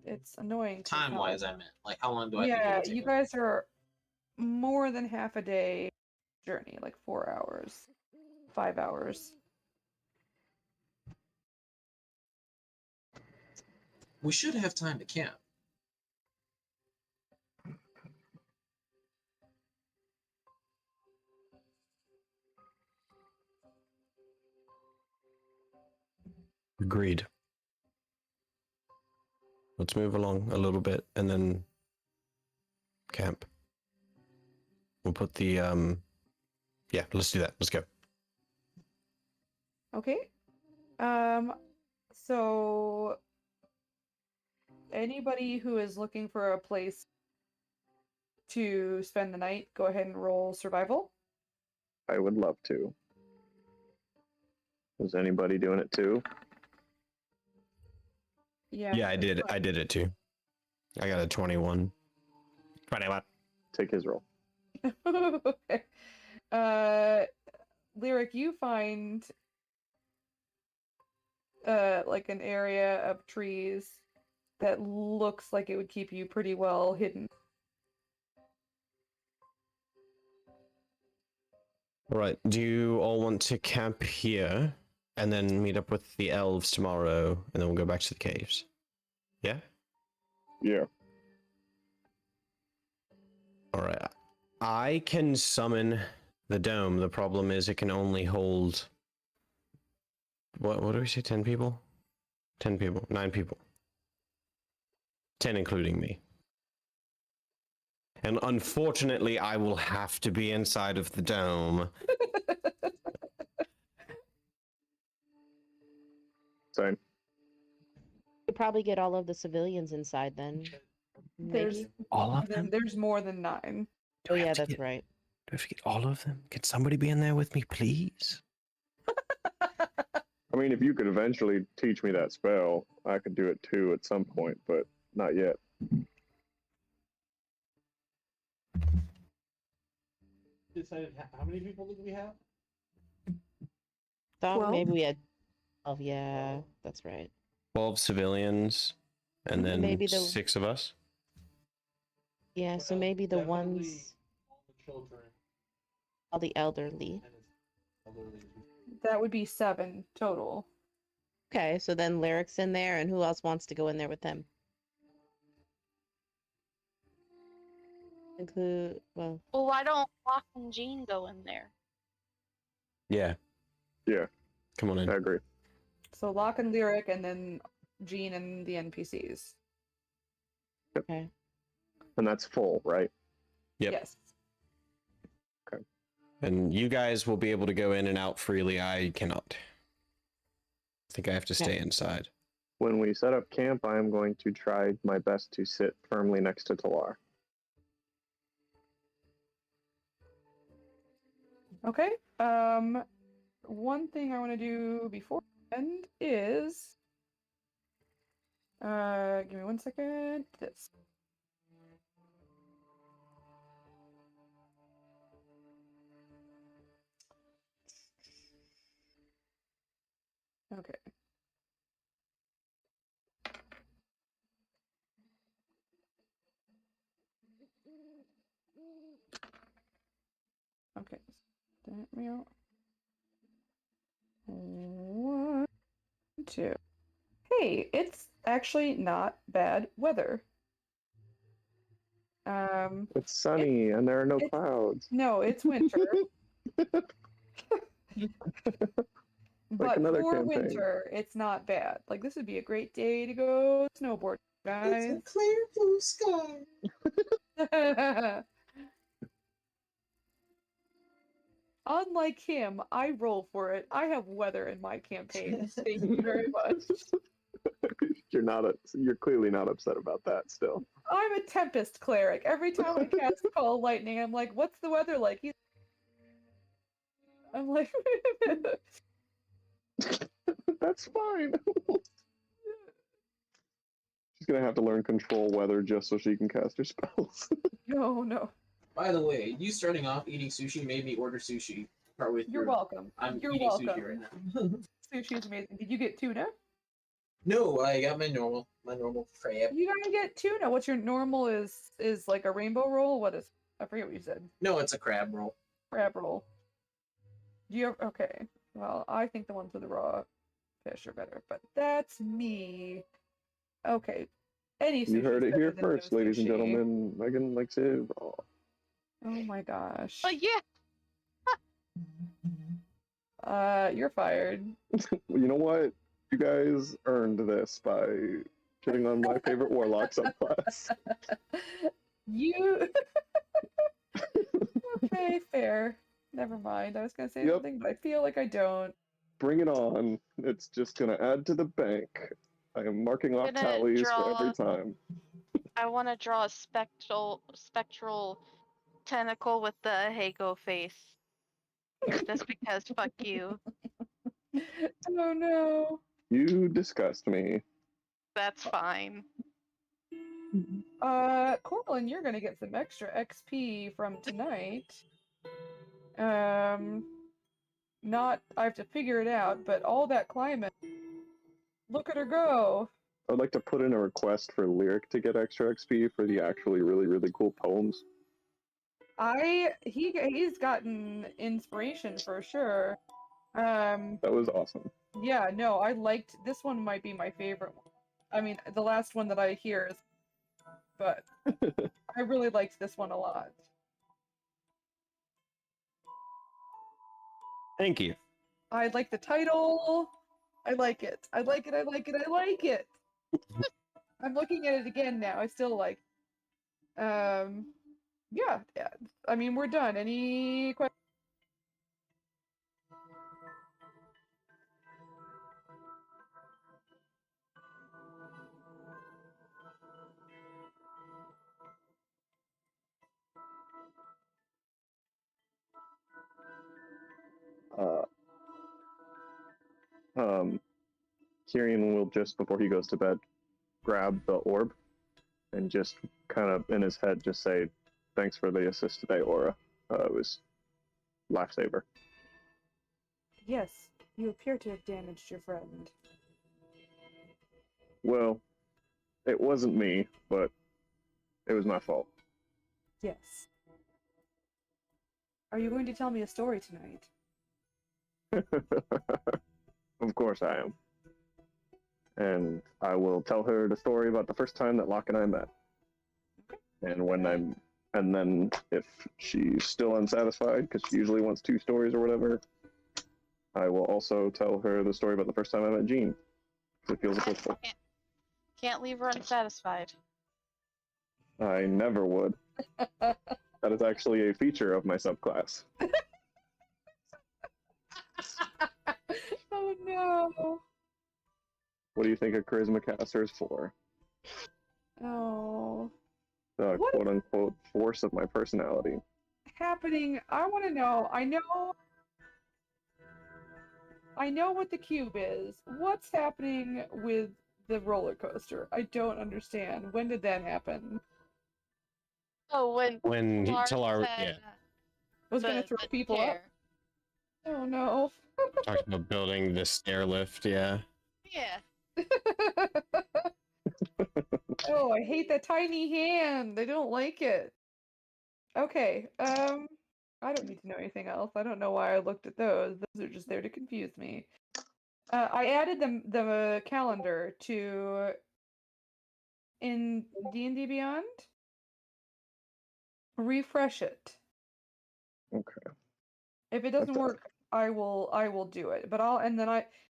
It's annoying. Time wise, I meant. Like, how long do I think it Yeah, would take? you guys are more than half a day journey, like 4 hours, 5 hours. We should have time to camp. Agreed. Let's move along a little bit and then camp. We'll put the yeah, let's do that. Let's go. Okay. So anybody who is looking for a place to spend the night, go ahead and roll survival. I would love to. Is anybody doing it too? Yeah. Yeah, I did it too. I got a 21. 21. Take his roll. Okay. Lyric, you find like an area of trees that looks like it would keep you pretty well hidden. All right. Do you all want to camp here and then meet up with the elves tomorrow and then we'll go back to the caves? Yeah? Yeah. All right. I can summon the dome. The problem is it can only hold what do we say, 10 people? 10 people, 9 people. 10 including me. And unfortunately, I will have to be inside of the dome. Same. Could probably get all of the civilians inside then. There's Maybe. All of them? there's more than 9. Oh yeah, that's right. Do I have to get all of them? Can somebody be in there with me, please? I mean, if you could eventually teach me that spell, I could do it too at some point, but not yet. Decided how many people did we have? Thought 12? maybe we had 12. Yeah, that's right. 12 civilians and then Maybe the- 6 of us. Yeah, so Well, maybe the definitely ones, all the children all the elderly. and elderly. That would be 7 total. Okay, so then Lyric's in there, and who else wants to go in there with them? Include, well, Well, why don't Locke and Jean go in there? Yeah. Yeah. Come on in. I agree. So Locke and Lyric, and then Jean and the NPCs. okay. And that's full, right? Yep. Yes. And you guys will be able to go in and out freely. I cannot. I think I have to stay Okay. inside. When we set up camp, I am going to try my best to sit firmly next to Talar. Okay. One thing I want to do before the end is give me 1 second. This. Okay. That meal. 1, 2. Hey, it's actually not bad weather. It's sunny and there are no it's- clouds. No, it's winter. But another for campaign. winter, it's not bad. Like, this would be a great day to go snowboard, guys. It's a clear blue sky. Unlike him, I roll for it. I have weather in my campaign. Thank you very much. You're clearly not upset about that still. I'm a Tempest cleric. Every time I cast Call Lightning, I'm like, what's the weather like? I'm like, That's fine. She's gonna have to learn control weather just so she can cast her spells. no. By the way, you starting off eating sushi made me order sushi. Partway through. You're welcome. I'm You're eating welcome. sushi right now. Sushi's amazing. Did you get tuna? No, I got my normal crab. You gotta get tuna. What's your normal is like a rainbow roll? What is, I forget what you said. No, it's a crab roll. Crab roll. Do you ever, okay. Well, I think the ones with the raw fish are better, but that's me. Okay. Any You heard sushi's it here better than no first, ladies and sushi. gentlemen. Megan likes it raw. Oh my gosh. Oh yeah. You're fired. You know what? You guys earned this by shitting on my favorite warlock subclass. You. Okay, fair. Never mind. I was gonna say Yep. something, but I feel like I don't. Bring it on. It's just gonna add to the bank. I am marking off Gonna tallies for every draw- time. I want to draw a spectral tentacle with the Hago face. Just because, fuck you. Oh no. You disgust me. That's fine. Coraline, you're gonna get some extra XP from tonight. Not, I have to figure it out, but all that climbing. Look at her go. I'd like to put in a request for Lyric to get extra XP for the actually really, really cool poems. He's gotten inspiration for sure. That was awesome. Yeah, no, I liked, this one might be my favorite one. I mean, the last one that I hear is, but I really liked this one a lot. Thank you. I like the title. I like it. I like it. I like it. I like it. I'm looking at it again now. I still like. Yeah. I mean, we're done. Any questions? Kirian will just, before he goes to bed, grab the orb and just kind of in his head just say, "Thanks for the assist today, Aura. It was lifesaver." Yes, you appear to have damaged your friend. Well, it wasn't me, but it was my fault. Yes. Are you going to tell me a story tonight? Of course I am. And I will tell her the story about the first time that Locke and I met. And then if she's still unsatisfied, because she usually wants 2 stories or whatever, I will also tell her the story about the first time I met Jean. It feels applicable. Can't leave her unsatisfied. I never would. That is actually a feature of my subclass. Oh no. What do you think a charisma caster is for? Oh. The What? quote unquote force of my personality. Happening. I want to know. I know what the cube is. What's happening with the roller coaster? I don't understand. When did that happen? Oh, When Talar, said, yeah, Was gonna throw people chair. up. Oh no. talked about building the stair lift. Yeah. Yeah. Oh, I hate that tiny hand. I don't like it. Okay. I don't need to know anything else. I don't know why I looked at those. Those are just there to confuse me. I added the calendar to in D&D Beyond. Refresh it. Okay. If it doesn't That's work, I will do it. But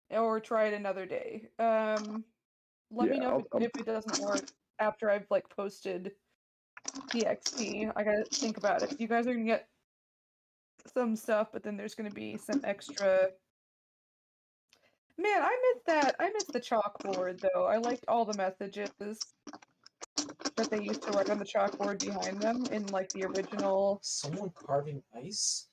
or try it another day. Let me Yeah, know if it doesn't work after I've like posted the XP. I gotta think about it. You guys are gonna get some stuff, but then there's gonna be some extra. Man, I missed that. I missed the chalkboard though. I liked all the messages that they used to write on the chalkboard behind them in like the original. Someone carving ice?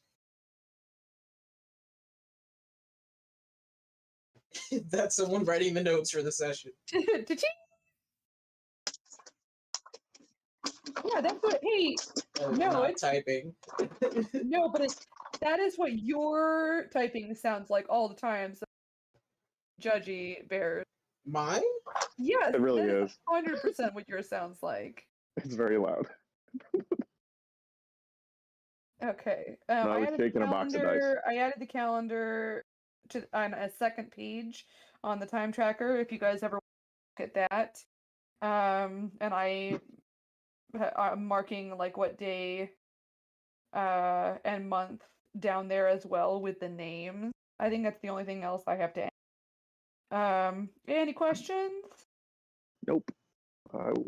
That's someone writing the notes for the session. Did you? Yeah, that's what. Hey, Oh, no, not it's typing. no, but that is what your typing sounds like all the time. So, judgy bears. Mine? Yes, It really that is. 100% what yours sounds like. It's very loud. Okay. I I was added shaking the a box of dice. calendar. I added the calendar to on a second page on the time tracker. If you guys ever look at that, and I'm marking like what day, and month down there as well with the names. I think that's the only thing else I have to add. Any questions? Nope. I